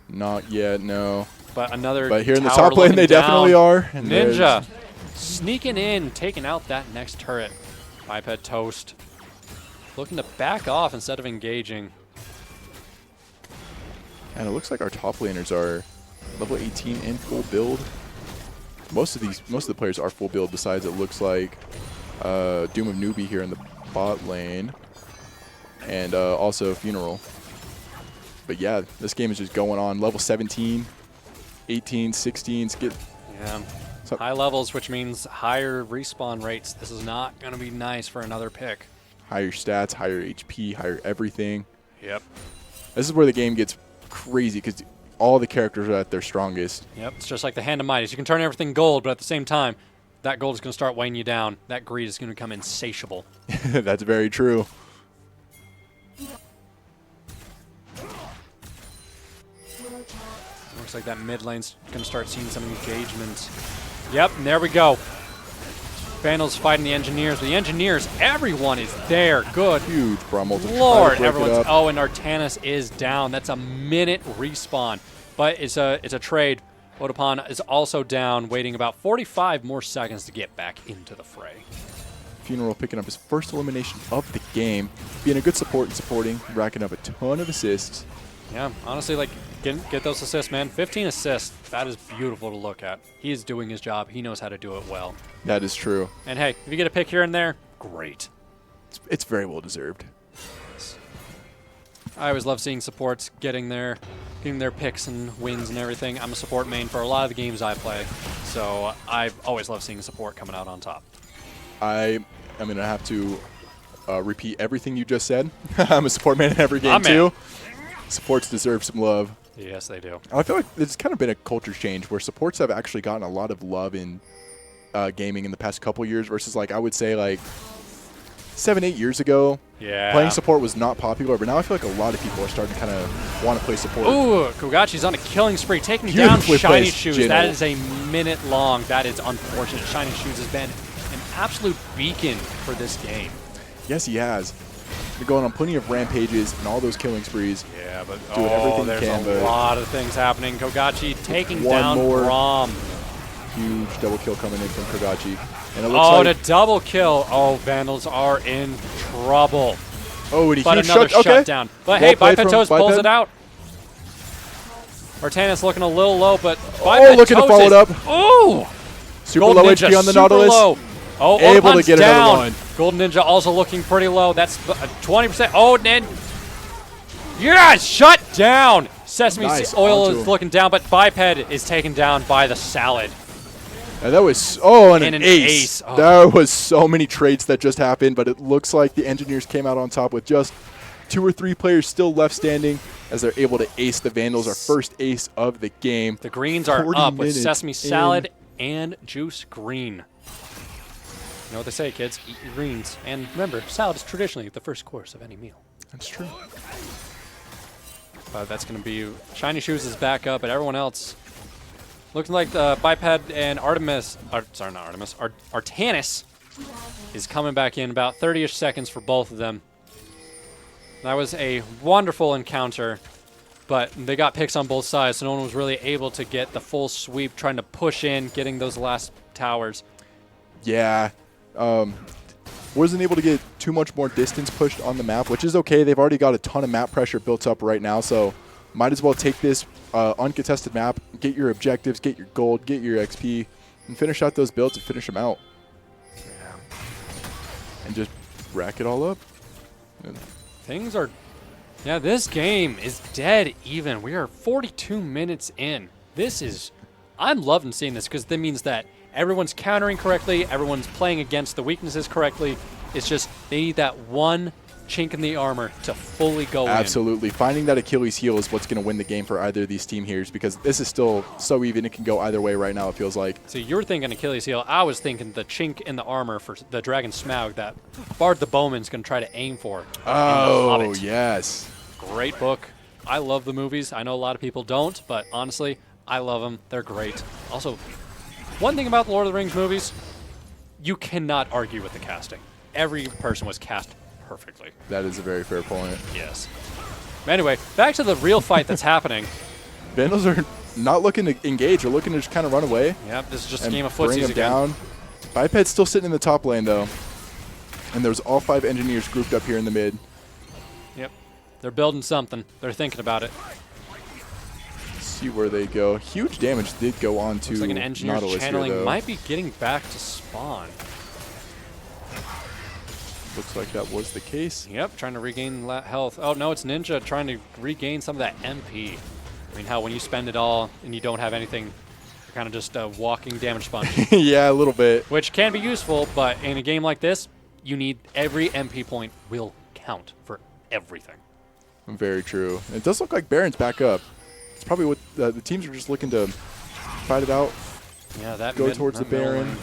Not yet, no. But another But here in the tower top lane, they looking definitely down. are. And Ninja sneaking in, taking out that next turret. Biped Toast looking to back off instead of engaging. And it looks like our top laners are level 18 in full build. Most of the players are full build. Besides, it looks like Doom of Newbie here in the bot lane, and also Funeral. But yeah, this game is just going on. Level 17, 18, 16s get. Yeah. High levels, which means higher respawn rates. This is not going to be nice for another pick. Higher stats, higher HP, higher everything. Yep. This is where the game gets crazy because all the characters are at their strongest. Yep. It's just like the Hand of Midas. You can turn everything gold, but at the same time, that gold is going to start weighing you down. That greed is going to become insatiable. That's very true. Looks like that mid lane's going to start seeing some engagement. Yep, and there we go. Vandals fighting the Engineers. The Engineers, everyone is there. Good Huge Brummel to Lord, try to break everyone's. it up. Oh, and Artanis is down. That's a minute respawn, but it's a trade. Odapan is also down, waiting about 45 more seconds to get back into the fray. Funeral picking up his first elimination of the game, being a good support and supporting, racking up a ton of assists. Yeah, honestly, like get those assists, man. 15 assists. That is beautiful to look at. He is doing his job. He knows how to do it well. That is true. And hey, if you get a pick here and there, great. It's very well deserved. I always love seeing supports getting their picks and wins and everything. I'm a support main for a lot of the games I play, so I've always loved seeing support coming out on top. I'm going to have to repeat everything you just said. I'm a support man in every game, too. Supports deserve some love. Yes, they do. I feel like it's kind of been a culture change where supports have actually gotten a lot of love in gaming in the past couple years versus, like, I would say, like, 7-8 years ago. Yeah. Playing support was not popular, but now I feel like a lot of people are starting to kind of want to play support. Ooh, Kogachi's on a killing spree, taking down Shiny Shoes. Jingle. That is a minute long. That is unfortunate. Shiny Shoes has been an absolute beacon for this game. Yes, he has. Been going on plenty of rampages and all those killing sprees. Yeah, but doing everything there's he can, a but lot of things happening. Kogachi taking one down more. Braum. Huge double kill coming in from Kogachi. And it looks like The double kill. Oh, Vandals are in trouble. Oh, and he But huge another shutdown. But Well hey, played from Biped pulls Biped. it out. Artanis looking a little low, but looking to follow it up. Ooh! Super Golden low Ninja, HP on the super Nautilus. low. Oh, Able to Odapan's get down. another one. Golden Ninja also looking pretty low. That's 20%. Oh, and then shut down. Sesame Nice, Oil onto is him. looking down, but Biped is taken down by the salad. And that was and an ace. Oh. There was so many trades that just happened, but it looks like the Engineers came out on top with just 2 or 3 players still left standing as they're able to ace the Vandals, our first ace of the game. The greens are 40 up with minutes sesame in. salad and juice green. You know what they say, kids? Eat your greens. And remember, salad is traditionally the first course of any meal. That's true. But that's going to be Shiny Shoes is back up, but everyone else looking like the Biped and Artemis. Sorry, not Artemis. Artanis is coming back in about 30-ish seconds for both of them. That was a wonderful encounter, but they got picks on both sides, so no one was really able to get the full sweep, trying to push in, getting those last towers. Yeah. Wasn't able to get too much more distance pushed on the map, which is okay. They've already got a ton of map pressure built up right now, so might as well take this uncontested map, get your objectives, get your gold, get your XP, and finish out those builds and finish them out. Yeah. And just rack it all up. Things are... Yeah, this game is dead even. We are 42 minutes in. This is... I'm loving seeing this because that means that everyone's countering correctly, everyone's playing against the weaknesses correctly. It's just they need that one chink in the armor to fully go in. Absolutely. Finding that Achilles heel is what's going to win the game for either of these team here because this is still so even. It can go either way right now, it feels like. So you're thinking Achilles heel. I was thinking the chink in the armor for the Dragon Smaug that Bard the Bowman's going to try to aim for. Oh, yes. Great book. I love the movies. I know a lot of people don't, but honestly, I love them. They're great. Also, one thing about the Lord of the Rings movies, you cannot argue with the casting. Every person was cast perfectly. That is a very fair point. Yes. But anyway, back to the real fight that's happening. Vandals are not looking to engage. They're looking to just kind of run away. Yep, this is just a and game of bring footsies them again. down. Biped's still sitting in the top lane, though. And there's all 5 engineers grouped up here in the mid. Yep. They're building something. They're thinking about it. Let's see where they go. Huge damage did go on to Looks like an engineer's Nautilus channeling here, though. might be getting back to spawn. Looks like that was the case. Yep, trying to regain health. Oh, no, it's Ninja trying to regain some of that MP. I mean, how when you spend it all and you don't have anything, you're kind of just a walking damage sponge. Yeah, a little bit. Which can be useful, but in a game like this, you need every MP point will count for everything. Very true. It does look like Baron's back up. It's probably what the teams are just looking to fight it out. Yeah, that Go towards the Baron.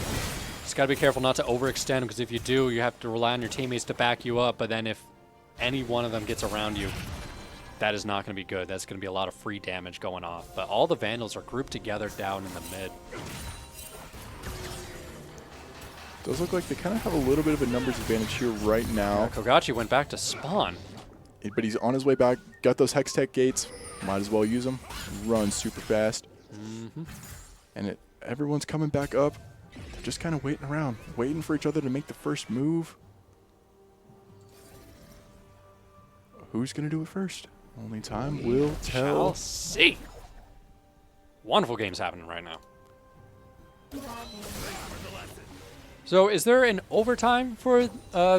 Just got to be careful not to overextend, because if you do, you have to rely on your teammates to back you up, but then if any one of them gets around you, that is not going to be good. That's going to be a lot of free damage going off. But all the Vandals are grouped together down in the mid. Does look like they kind of have a little bit of a numbers advantage here right now. Kogachi went back to spawn. But he's on his way back. Got those Hex Tech gates. Might as well use them. Run super fast. And everyone's coming back up. They're just kind of waiting around. Waiting for each other to make the first move. Who's going to do it first? Only time will tell. Shall see. Wonderful games happening right now. So is there an overtime for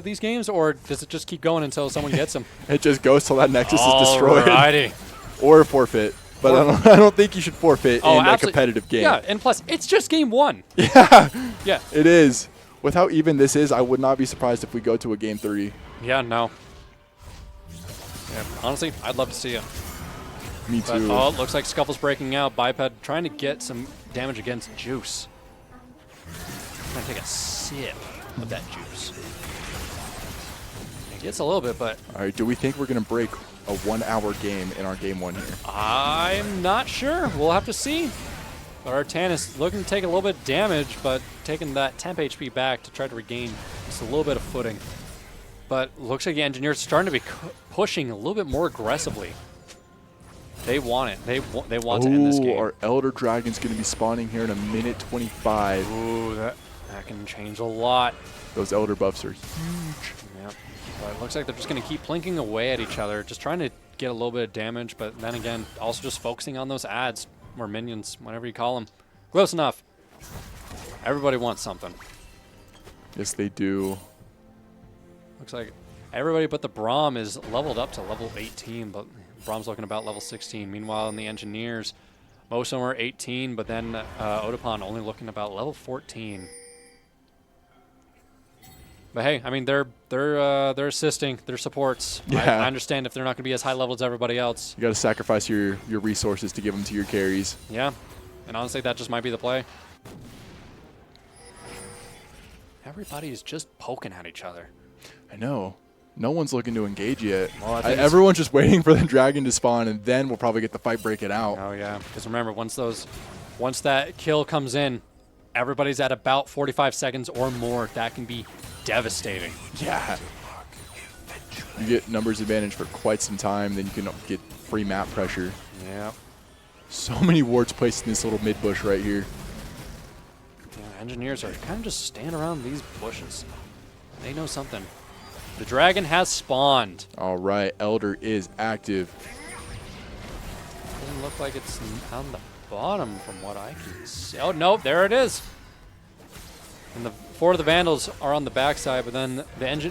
these games, or does it just keep going until someone gets them? It just goes till that Nexus is destroyed. Alrighty. Or forfeit. But I don't think you should forfeit in a absolutely. competitive game. Yeah, and plus, it's just game 1. Yeah. Yeah. It is. With how even this is, I would not be surprised if we go to a game 3. Yeah, no. Yeah, honestly, I'd love to see it. Me But, too. oh, it looks like Scuffle's breaking out. Biped trying to get some damage against Juice. Trying to take a sip of that juice. It gets a little bit, but All right, do we think we're going to break a 1-hour game in our game 1 here? I'm not sure. We'll have to see. But Artanis looking to take a little bit of damage, but taking that temp HP back to try to regain just a little bit of footing. But looks like the Engineers starting to be pushing a little bit more aggressively. They want it. They want to end this game. Our Elder Dragon's going to be spawning here in a minute 25. Ooh, that can change a lot. Those Elder buffs are huge. Yep. But it looks like they're just going to keep plinking away at each other, just trying to get a little bit of damage, but then again, also just focusing on those ads, or minions, whatever you call them. Close enough. Everybody wants something. Yes, they do. Looks like everybody but the Braum is leveled up to level 18, but Braum's looking about level 16. Meanwhile, in the Engineers, most of them are 18, but then Odapan only looking about level 14. But hey, I mean they're assisting, their supports. Yeah. I understand if they're not going to be as high level as everybody else. You got to sacrifice your resources to give them to your carries. Yeah, and honestly, that just might be the play. Everybody's just poking at each other. I know. No one's looking to engage yet. Well, I think everyone's just waiting for the dragon to spawn, and then we'll probably get the fight breaking out. Oh yeah, because remember, once that kill comes in, everybody's at about 45 seconds or more. That can be devastating. Yeah. You get numbers advantage for quite some time, then you can get free map pressure. Yeah. So many wards placed in this little mid bush right here. Yeah, engineers are kind of just standing around these bushes. They know something. The dragon has spawned. All right, Elder is active. Doesn't look like it's on the bottom from what I can see. Oh, no, there it is. And the 4 of the Vandals are on the backside, but then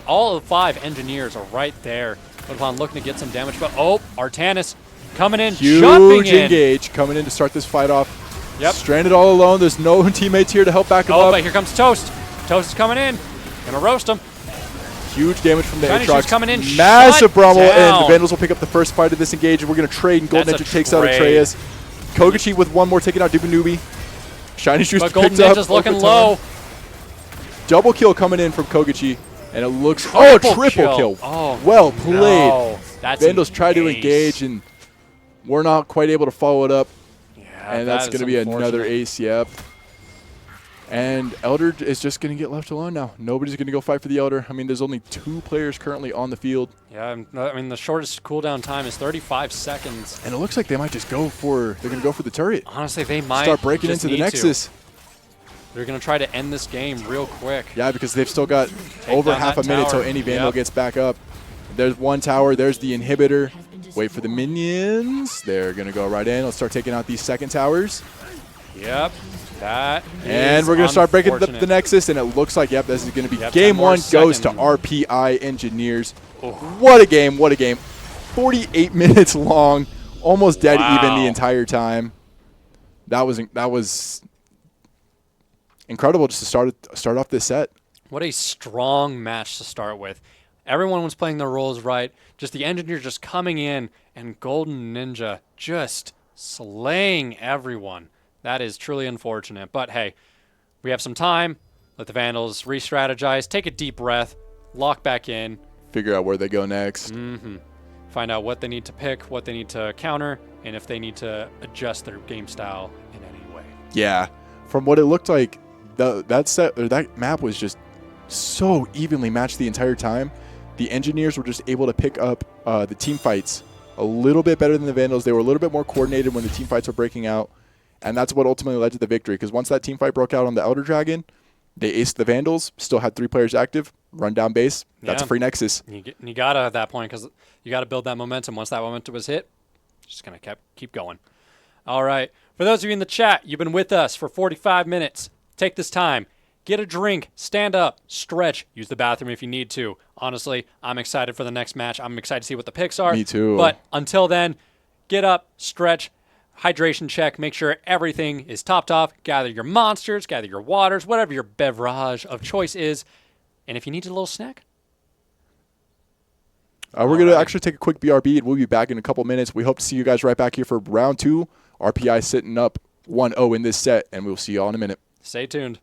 all of the 5 engineers are right there. Upon looking to get some damage, but oh, Artanis coming in, jumping Huge in. engage coming in to start this fight off. Yep. Stranded all alone. There's no teammates here to help back him Oh, up. but here comes Toast. Toast is coming in. Gonna roast him. Huge damage from the Shiny Aatrox. Shoes coming in, Massive shut Brummel, and down. the Vandals will pick up the first fight of this engage, and we're going to trade, and Golden That's a Ninja takes out trade. Atreus. Kogachi with one more, taking out Dubanubi. Shiny Shoes But Golden picked up. Ninja's looking Okoton. low. Double kill coming in from Kogachi, and it looks... Triple triple kill. Oh, well played. no. That's Vandals an try to ace. engage, and we're not quite able to follow it up. Yeah, And that's that going to is be another unfortunate. ace, yep. And Elder is just going to get left alone now. Nobody's going to go fight for the Elder. I mean, there's only 2 players currently on the field. Yeah, I mean, the shortest cooldown time is 35 seconds. And it looks like they might just go for, they're going to go for the turret. Honestly, they might Start breaking just into the need to. Nexus. They're going to try to end this game real quick. Yeah, because they've still got over down half that a minute till tower. any Vandal Yep. gets back up. There's one tower. There's the inhibitor. Wait for the minions. They're going to go right in. Let's start taking out these second towers. Yep, that And is we're going to start breaking the unfortunate. Nexus, and it looks like, yep, this is going to be Yep, game 10 more 1 goes to seconds. RPI Engineers. Oh. What a game. What a game. 48 minutes long. Almost dead even the Wow. entire time. That was incredible just to start off this set. What a strong match to start with. Everyone was playing their roles right. Just the engineer just coming in, and Golden Ninja just slaying everyone. That is truly unfortunate. But hey, we have some time. Let the Vandals re-strategize, take a deep breath, lock back in. Figure out where they go next. Find out what they need to pick, what they need to counter, and if they need to adjust their game style in any way. Yeah. From what it looked like, that map was just so evenly matched the entire time. The engineers were just able to pick up the team fights a little bit better than the Vandals. They were a little bit more coordinated when the team fights were breaking out, and that's what ultimately led to the victory. Because once that team fight broke out on the Elder Dragon, they aced the Vandals, still had 3 players active, run down base. That's a Yeah. free Nexus. You gotta at that point, because you gotta build that momentum. Once that momentum was hit, just gonna keep going. All right. For those of you in the chat, you've been with us for 45 minutes. Take this time. Get a drink, stand up, stretch, use the bathroom if you need to. Honestly, I'm excited for the next match. I'm excited to see what the picks are. Me too. But until then, get up, stretch, hydration check, make sure everything is topped off. Gather your monsters, gather your waters, whatever your beverage of choice is. And if you need a little snack, We're going to actually take a quick BRB, and we'll be back in a couple minutes. We hope to see you guys right back here for round 2. RPI sitting up 1-0 in this set, and we'll see you all in a minute. stay tuned.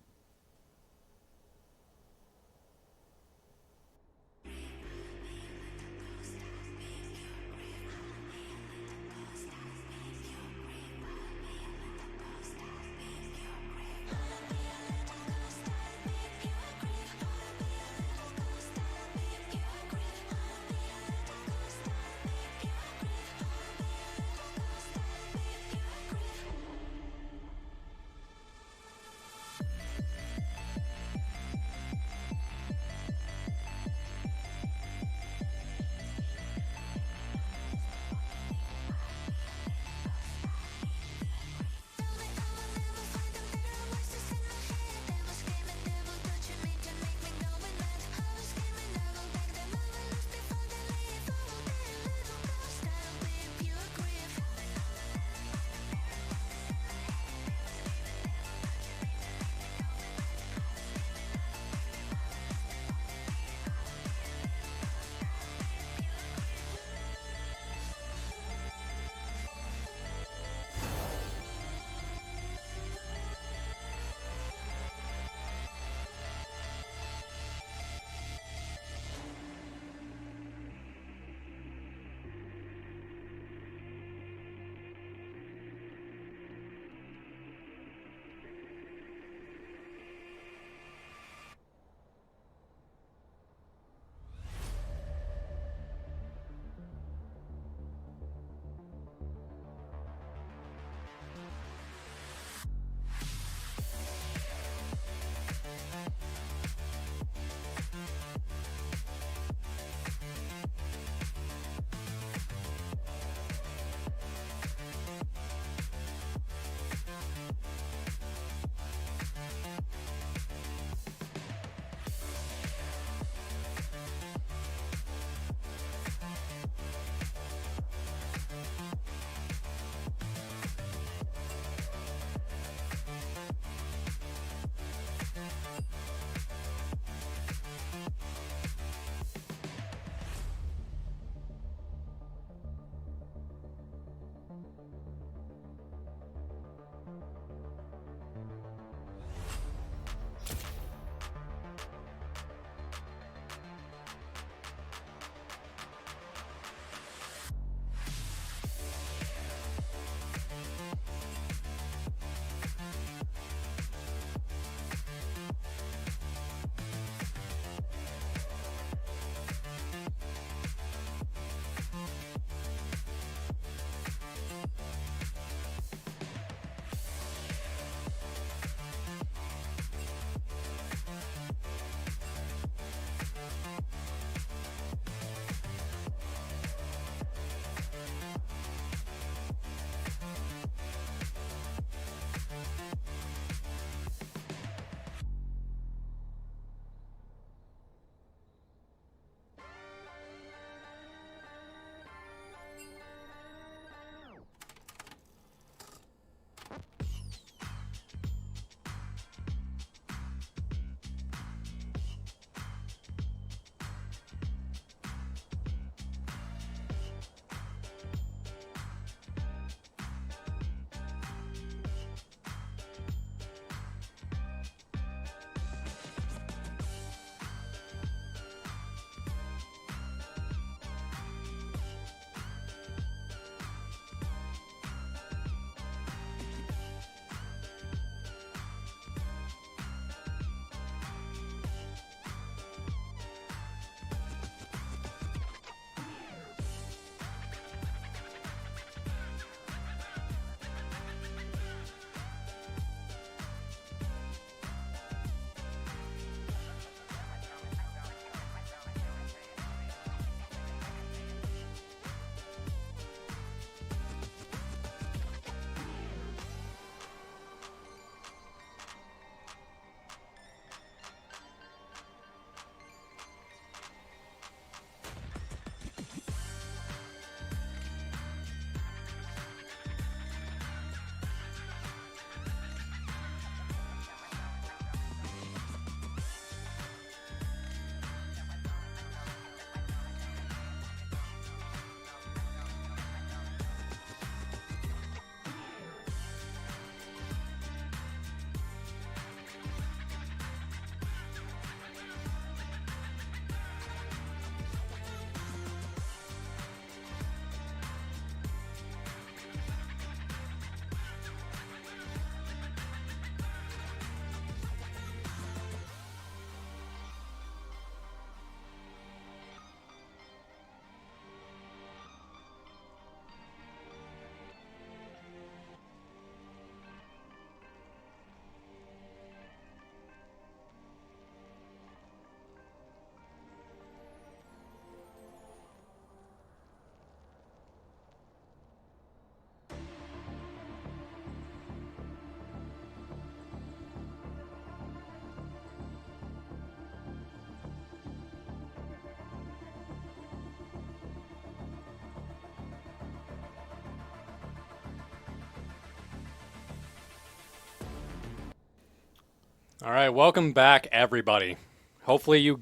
All right, welcome back, everybody. Hopefully you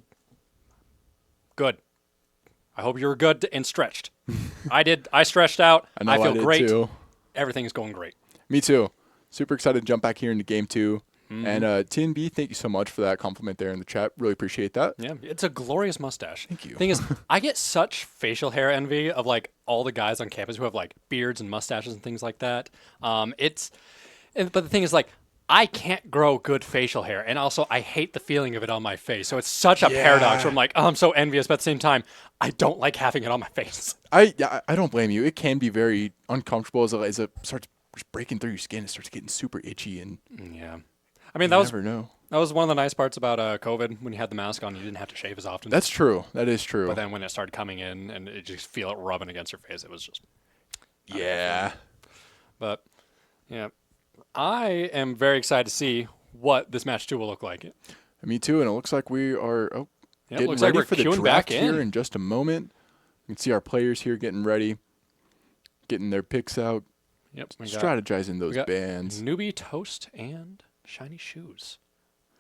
good. I hope you were good and stretched. I did. I stretched out. I know I feel did great. too. Everything is going great. Me too. Super excited to jump back here into game 2. Mm-hmm. And TNB, thank you so much for that compliment there in the chat. Really appreciate that. Yeah, it's a glorious mustache. Thank you. Thing is, I get such facial hair envy of like all the guys on campus who have like beards and mustaches and things like that. But the thing is, like, I can't grow good facial hair, and also I hate the feeling of it on my face. So it's such a paradox where I'm like, oh, I'm so envious, but at the same time, I don't like having it on my face. I don't blame you. It can be very uncomfortable as it starts breaking through your skin. It starts getting super itchy, and Yeah. I mean, you never know. that was one of the nice parts about COVID. When you had the mask on, you didn't have to shave as often. That's true. That is true. But then when it started coming in and you just feel it rubbing against your face, it was just. yeah. But, yeah. I am very excited to see what this match 2 will look like. Me too. And it looks like we are Yep, getting looks like ready we're for the queuing draft back in. here in just a moment. You can see our players here getting ready, getting their picks out, Yep. strategizing those got bands. Newbie Toast and Shiny Shoes.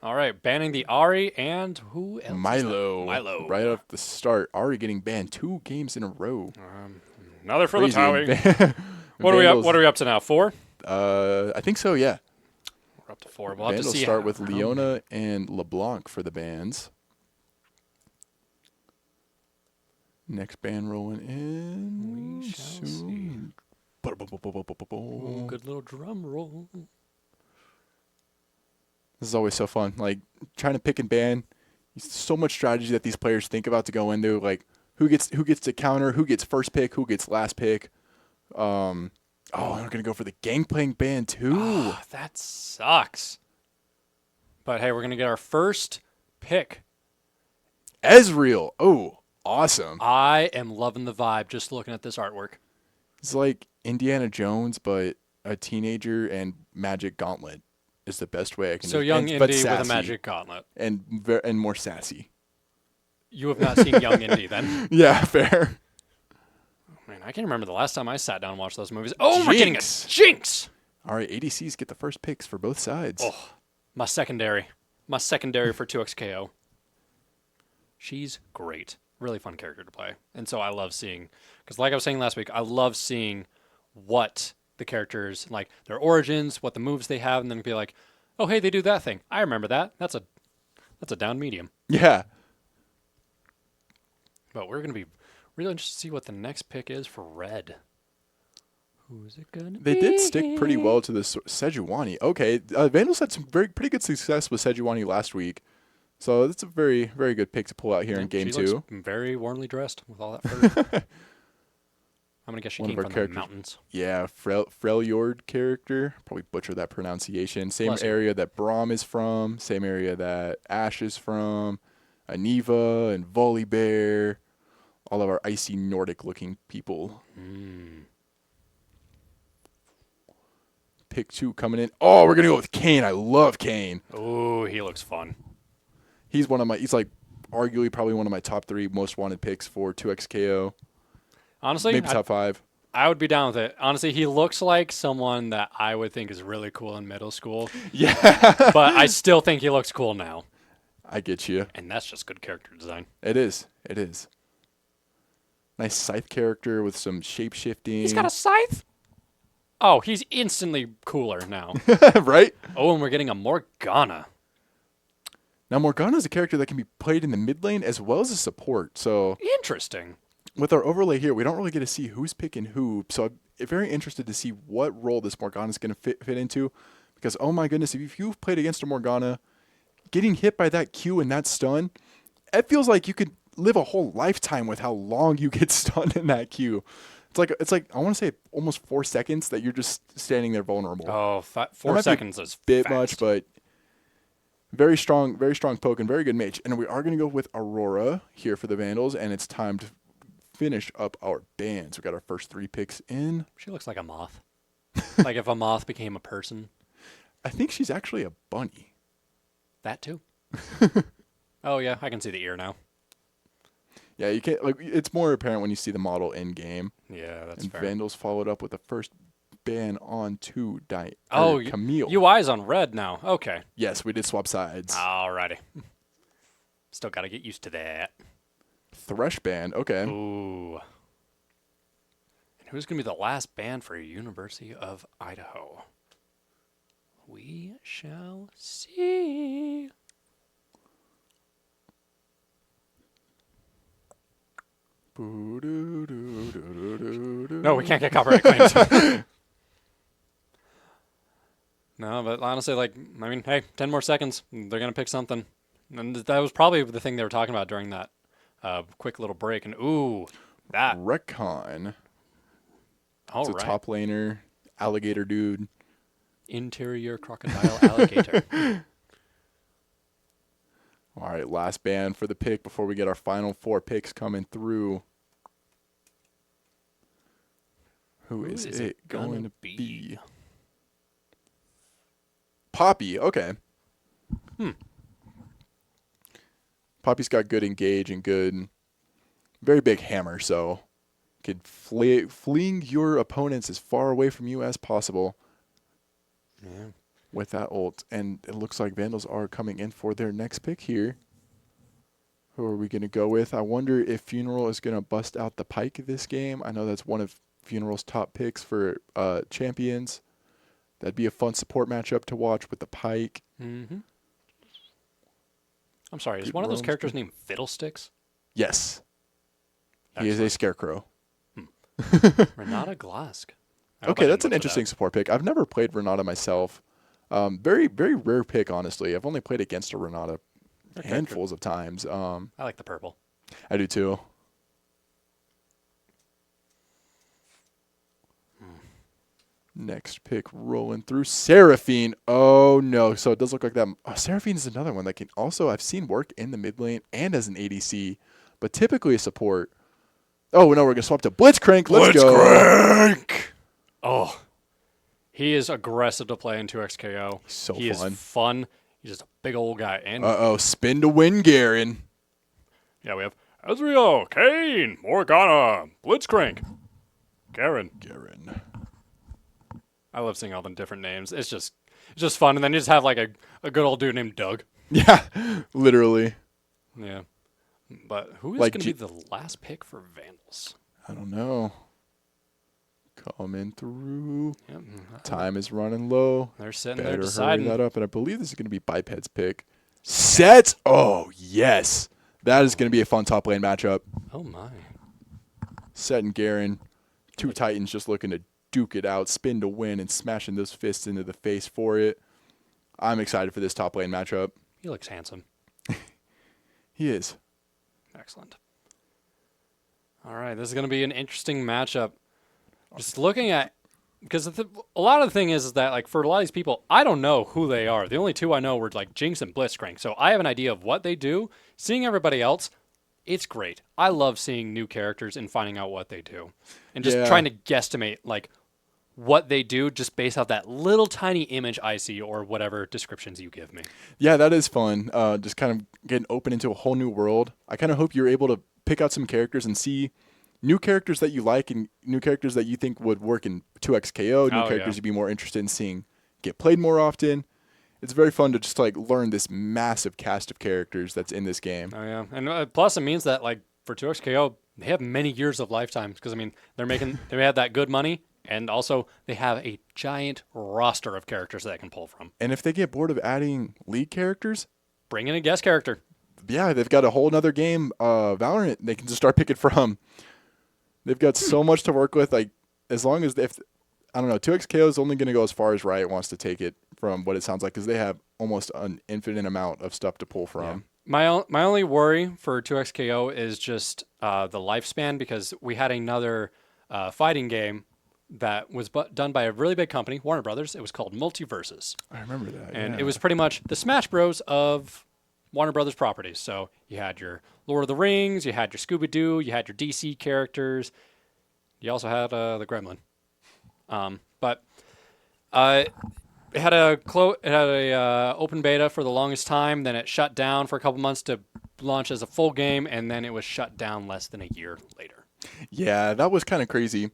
All right, banning the Ari and who else? Milo. Milo. Right off the start. Ari getting banned 2 games in a row. Another for the Crazy. Towie. What are we up to now? 4? I think so, yeah. We're up to 4. We'll have to Vandals see. start with how Leona and LeBlanc for the bands. Next band rolling in. We shall soon. Ooh, good little drum roll. This is always so fun. Like trying to pick and ban. So much strategy that these players think about to go into. Like who gets to counter, who gets first pick, who gets last pick. I'm gonna go for the Gangplank ban too. Oh, that sucks. But hey, we're gonna get our first pick. Ezreal. Oh, awesome. I am loving the vibe just looking at this artwork. It's like Indiana Jones, but a teenager and magic gauntlet is the best way I can. So young but Indy with a sassy. magic gauntlet. and more sassy. You have not seen young Indy then? Yeah, fair. Man, I can't remember the last time I sat down and watched those movies. Oh, we're getting a Jinx. Jinx. All right, ADCs get the first picks for both sides. Oh, my secondary for 2XKO. She's great. Really fun character to play. And so I love seeing, because like I was saying last week, I love seeing what the characters, like their origins, what the moves they have, and then be like, oh, hey, they do that thing. I remember that. That's a down medium. Yeah. But we're going to be really interested to see what the next pick is for red. Who's it going to be? They did stick pretty well to this Sejuani. Okay, Vandals had some pretty good success with Sejuani last week. So that's a very, very good pick to pull out here in game she 2. looks very warmly dressed with all that fur. I'm going to guess she One of came our from the characters. mountains. Yeah, Freljord character. Probably butchered that pronunciation. Same Bless you. area that Braum is from. Same area that Ash is from. Aniva and Volibear. All of our icy Nordic-looking people. Pick 2 coming in. Oh, we're going to go with Kane. I love Kane. Oh, he looks fun. He's like arguably probably one of my top 3 most wanted picks for 2XKO. Honestly, Maybe top 5. I would be down with it. Honestly, he looks like someone that I would think is really cool in middle school. Yeah. But I still think he looks cool now. I get you. And that's just good character design. It is. It is. Nice scythe character with some shape-shifting. He's got a scythe? Oh, he's instantly cooler now. right? Oh, and we're getting a Morgana. Now, Morgana is a character that can be played in the mid lane as well as a support. So Interesting. with our overlay here, we don't really get to see who's picking who. So I'm very interested to see what role this Morgana is going to fit into. Because, oh my goodness, if you've played against a Morgana, getting hit by that Q and that stun, it feels like you could live a whole lifetime with how long you get stunned in that Q. It's like I want to say almost 4 seconds that you're just standing there vulnerable. Oh, That 4 might be seconds is bit fast. much, but very strong poke and very good mage. And we are going to go with Aurora here for the Vandals, and it's time to finish up our bands. We got our first 3 picks in. She looks like a moth. Like if a moth became a person. I think she's actually a bunny. That too. Oh, yeah, I can see the ear now. Yeah, you can't. Like, it's more apparent when you see the model in game. Yeah, that's And fair. Vandals followed up with the first ban on to Oh, Camille. UI's on red now. Okay. Yes, we did swap sides. Alrighty. Still got to get used to that. Thresh ban. Okay. Ooh. And who's going to be the last ban for University of Idaho? We shall see. No, we can't get copyright claims. No, but honestly, like, I mean, hey, 10 more seconds. They're going to pick something. And that was probably the thing they were talking about during that quick little break. And, ooh, that. Recon. All It's right. a top laner, alligator dude. Interior crocodile alligator. All right, last ban for the pick before we get our final 4 picks coming through. Who is it going to be? Poppy. Okay. Poppy's got good engage and good, very big hammer, so could fleeing your opponents as far away from you as possible. Yeah. With that ult. And it looks like Vandals are coming in for their next pick here. Who are we going to go with? I wonder if Funeral is going to bust out the Pike this game. I know that's one of Funeral's top picks for champions. That'd be a fun support matchup to watch with the Pike. Mm-hmm. I'm sorry, is Good one of those roams, characters good- named Fiddlesticks? Yes. He is a scarecrow. Renata Glask. I hope I Okay, didn't that's an butcher interesting that. support pick. I've never played Renata myself. Very, very rare pick, honestly. I've only played against a Renata Okay, handfuls of times. I like the purple. I do too. Next pick rolling through. Seraphine. Oh, no. So it does look like that. Oh, Seraphine is another one that can also, I've seen work in the mid lane and as an ADC, but typically a support. Oh, no, we're going to swap to Blitzcrank. Let's go. Blitzcrank! Oh. He is aggressive to play in 2XKO. So he fun. is fun. He's just a big old guy. And Uh-oh, spin to win, Garen. yeah, we have Ezreal, Kane, Morgana, Blitzcrank, Garen. I love seeing all the different names. It's just fun. And then you just have like a good old dude named Doug. Yeah, literally. Yeah. But who is Like going to be the last pick for Vandals? I don't know. Coming through. Yep. Time is running low. They're sitting there Better hurry deciding. that up. And I believe this is going to be Biped's pick. Set. Oh, yes. That is going to be a fun top lane matchup. Oh, my. Set and Garen. Two Titans just looking to duke it out, spin to win, and smashing those fists into the face for it. I'm excited for this top lane matchup. He looks handsome. He is. Excellent. All right, this is going to be an interesting matchup. Just looking at, because a lot of the thing is that, like, for a lot of these people, I don't know who they are. The only two I know were, like, Jinx and Blitzcrank. So I have an idea of what they do. Seeing everybody else, it's great. I love seeing new characters and finding out what they do. And just Yeah. trying to guesstimate, like, what they do just based off that little tiny image I see or whatever descriptions you give me. Yeah, that is fun. Just kind of getting open into a whole new world. I kind of hope you're able to pick out some characters and see new characters that you like and new characters that you think would work in 2XKO, new Oh, characters yeah. you'd be more interested in seeing get played more often. It's very fun to just like learn this massive cast of characters that's in this game. Oh yeah, and plus it means that like for 2XKO they have many years of lifetime because I mean they have that good money and also they have a giant roster of characters that they can pull from. And if they get bored of adding league characters, Bring in a guest character. yeah, they've got a whole nother game, Valorant, they can just start picking from. They've got so much to work with. Like as long as I don't know, 2XKO is only going to go as far as Riot wants to take it from what it sounds like because they have almost an infinite amount of stuff to pull from. My only worry for 2XKO is just the lifespan because we had another fighting game that was done by a really big company, Warner Brothers. It was called Multiverses. I remember that. And yeah. it was pretty much the Smash Bros. Of Warner Brothers properties. So you had your Lord of the Rings, you had your Scooby-Doo, you had your DC characters. You also had the Gremlin. But it had a open beta for the longest time. Then it shut down for a couple months to launch as a full game, and then it was shut down less than a year later. Yeah, that was kind of crazy.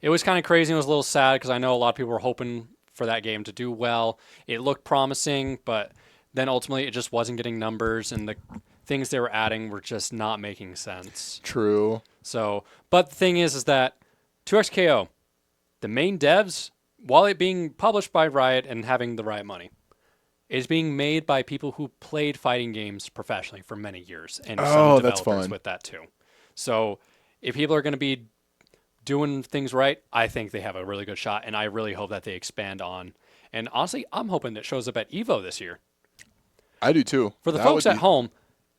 It was kind of crazy. It was a little sad because I know a lot of people were hoping for that game to do well. It looked promising, but then ultimately it just wasn't getting numbers, and the things they were adding were just not making sense. True. So, but the thing is that 2XKO, the main devs, while it being published by Riot and having the Riot money, is being made by people who played fighting games professionally for many years, and some that's developers fun. with that too. So, if people are going to be doing things right, I think they have a really good shot, and I really hope that they expand on. And honestly, I'm hoping it shows up at EVO this year. I do too. For the That folks would at be- home,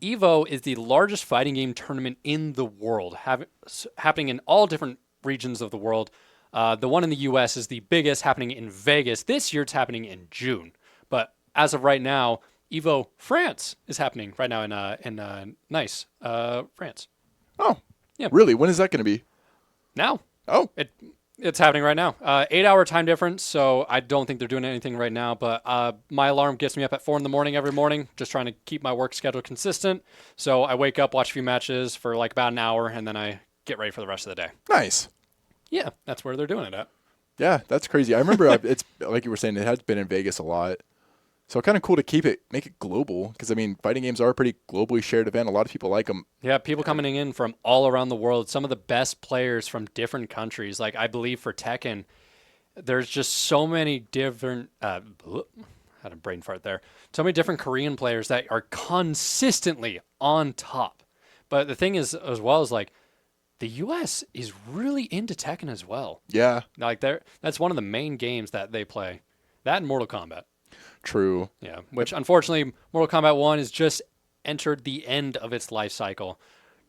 EVO is the largest fighting game tournament in the world, happening in all different regions of the world. The one in the U.S. is the biggest, happening in Vegas. This year it's happening in June. But as of right now, EVO France is happening right now in Nice, France. Oh, Yeah. really? When is that going to be? Now. Oh, It's happening right now. 8-hour time difference, so I don't think they're doing anything right now. But my alarm gets me up at 4 a.m. every morning, just trying to keep my work schedule consistent. So I wake up, watch a few matches for like about an hour, and then I get ready for the rest of the day. nice. Yeah, that's where they're doing it at. Yeah, that's crazy. I remember it's like you were saying, it has been in Vegas a lot. So kind of cool to make it global, because I mean, fighting games are a pretty globally shared event. A lot of people like them. Yeah, people coming in from all around the world. Some of the best players from different countries. Like I believe for Tekken, there's just so many different. Had a brain fart there. So many different Korean players that are consistently on top. But the thing is, as well as like, the U.S. is really into Tekken as well. Yeah, Like that's one of the main games that they play. That and Mortal Kombat. true. Yeah, which unfortunately, Mortal Kombat 1 has just entered the end of its life cycle.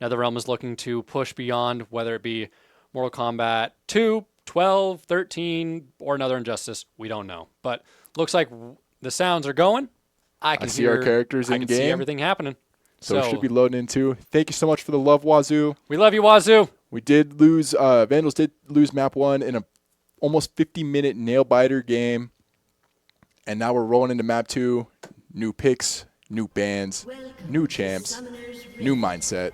NetherRealm is looking to push beyond, whether it be Mortal Kombat 2, 12, 13, or another Injustice. We don't know. But looks like the sounds are going. I can see our characters I in can see game. everything happening. So it should be loading into. Thank you so much for the love, Wazoo. We love you, Wazoo. We did lose, Vandals did lose map 1 in a almost 50-minute nail-biter game. And now we're rolling into map 2. New picks, new bands, new champs, new mindset.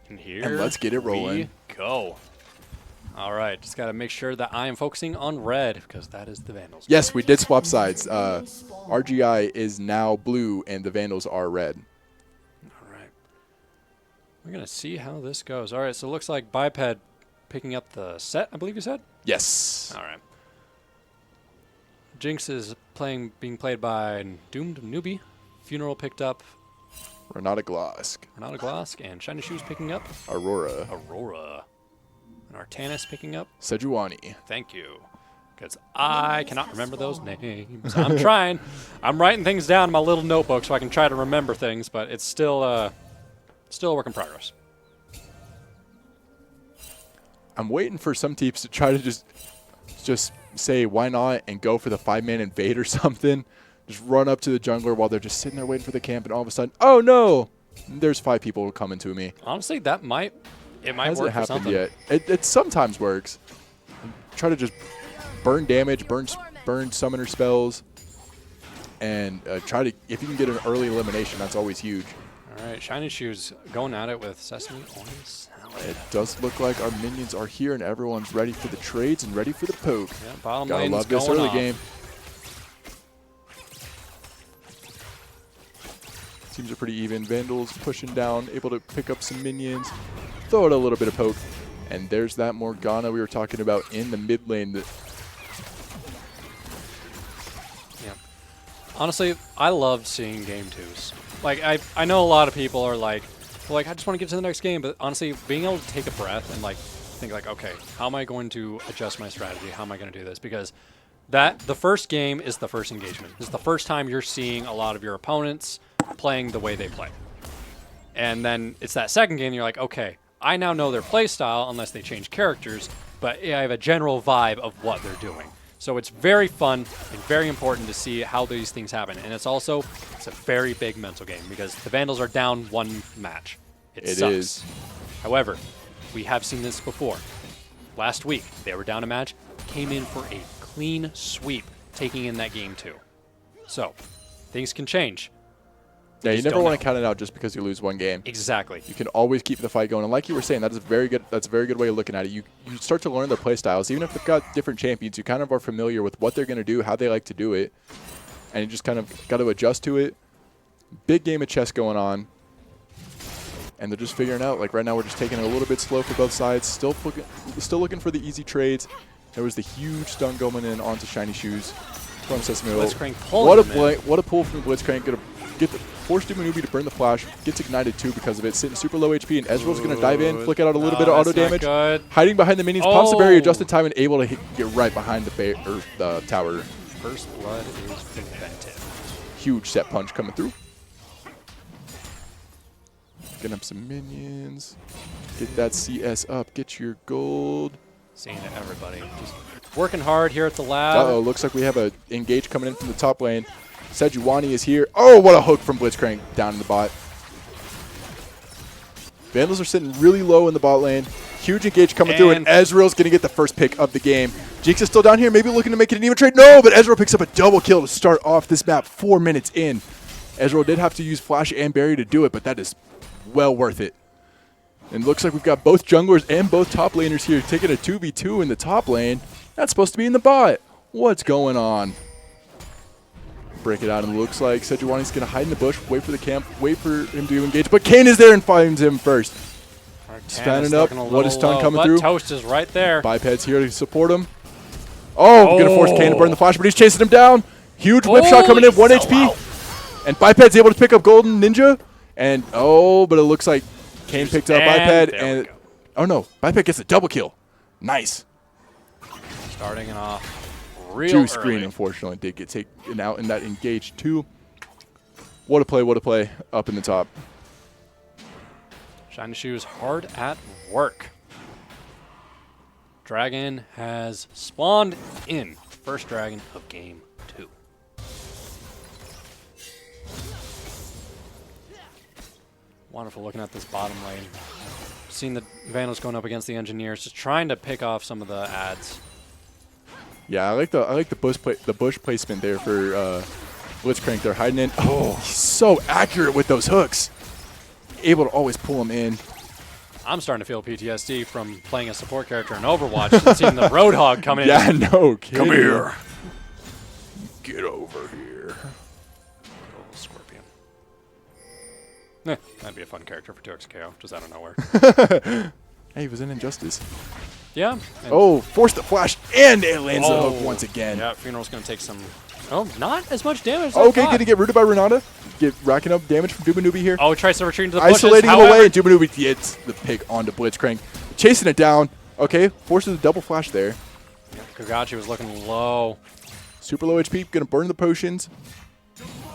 And here And let's get it rolling. we go. All right, just got to make sure that I am focusing on red because that is the Vandals. Yes, we did swap sides. RGI is now blue and the Vandals are red. All right. We're going to see how this goes. All right, so it looks like Biped picking up the set, I believe you said? Yes. All right. Jinx is being played by Doomed Newbie. Funeral picked up Renata Glosk. Renata Glosk, and Shiny Shoes picking up Aurora. Aurora. And Artanis picking up. Sejuani. Thank you. Because I cannot remember those names. I'm trying. I'm writing things down in my little notebook so I can try to remember things, but it's still a work in progress. I'm waiting for some teams to try to just say why not and go for the 5-man invade or something. Just run up to the jungler while they're just sitting there waiting for the camp, and all of a sudden, oh no! There's 5 people coming to me. Honestly, it might Hasn't work for happened something. yet. It sometimes works. Try to just burn damage, burn summoner spells, and try to, if you can get an early elimination, that's always huge. All right, Shiny Shoes going at it with Sesame Oil Salad. It does look like our minions are here and everyone's ready for the trades and ready for the poke. Yeah, bottom Gotta lane's love this going early off. game. Teams are pretty even. Vandals pushing down, able to pick up some minions, throw it a little bit of poke. And there's that Morgana we were talking about in the mid lane. Yeah. Honestly, I love seeing game 2s. Like, I know a lot of people are like, I just want to get to the next game. But honestly, being able to take a breath and, like, think, like, okay, how am I going to adjust my strategy? How am I going to do this? Because the first game is the first engagement. It's the first time you're seeing a lot of your opponents playing the way they play. And then it's that second game, you're like, okay, I now know their play style unless they change characters, but I have a general vibe of what they're doing. So it's very fun and very important to see how these things happen. And it's a very big mental game because the Vandals are down 1 match. It sucks. is. However, we have seen this before. Last week, they were down a match, came in for a clean sweep, taking in that game 2. So, things can change. Yeah, you just never don't want know. to count it out just because you lose one game. Exactly. You can always keep the fight going. And like you were saying, that's a very good way of looking at it. You start to learn their play styles. Even if they've got different champions, you kind of are familiar with what they're going to do, how they like to do it. And you just kind of got to adjust to it. Big game of chess going on. And they're just figuring out, like right now we're just taking it a little bit slow for both sides. Still looking for the easy trades. There was the huge stun going in onto Shiny Shoes from Sesame Hill. Blitzcrank pulling him in. What a pull from the Blitzcrank. Gonna force Dumanubi to burn the flash. Gets ignited too because of it. Sitting super low HP, and Ezreal's going to dive in, flick out a little bit of auto damage. Good. Hiding behind the minions, pops the barrier just in Oh. time and able to get right behind the tower. First blood is inventive. Huge set punch coming through. Getting up some minions. Get that CS up. Get your gold. Seeing it, everybody. Just working hard here at the lab. Uh-oh, looks like we have a engage coming in from the top lane. Sejuani is here. Oh, what a hook from Blitzcrank down in the bot. Vandals are sitting really low in the bot lane. Huge engage coming through, and Ezreal's going to get the first pick of the game. Jinx is still down here, maybe looking to make it an even trade. No, but Ezreal picks up a double kill to start off this map 4 minutes in. Ezreal did have to use Flash and Barry to do it, but that is well worth it. And looks like we've got both junglers and both top laners here taking a 2v2 in the top lane. That's supposed to be in the bot. What's going on? Break it out, and it looks like Sejuani's going to hide in the bush, wait for the camp, wait for him to engage. But Kane is there and finds him first. Standing up. What is stun coming through? Toast is right there. Biped's here to support him. Oh, going to force Kane to burn the flash, but he's chasing him down. Huge whip shot coming in, 1 HP. And Biped's able to pick up Golden Ninja. And, oh, but it looks like Kane picked up Biped. And, oh, no. Biped gets a double kill. Nice. Starting it off real Juice early. Green, unfortunately, did get taken out in that engage, too. What a play up in the top. Shiny Shoes hard at work. Dragon has spawned in. First dragon of game 2. Wonderful looking at this bottom lane. Seeing the Vandals going up against the Engineers, just trying to pick off some of the ads. Yeah, I like the bush placement there for Blitzcrank. They're hiding in. Oh, he's so accurate with those hooks. Able to always pull him in. I'm starting to feel PTSD from playing a support character in Overwatch and seeing the Roadhog come in. Yeah, no kidding. Come here. Get over here. Little Scorpion. That'd be a fun character for 2XKO, just out of nowhere. Hey, he was in Injustice. Yeah. and- Oh, forced the flash, and it lands the hook once again. Yeah, Funeral's going to take some... Oh, not as much damage as I Okay, thought. gonna get rooted by Renata. Racking up damage from Dumanubi here. Oh, tries to retreat into the bushes. Isolating him However, away, and Dumanubi gets the pick onto Blitzcrank. Chasing it down. Okay, forces a double flash there. Kagachi was looking low. Super low HP, gonna burn the potions.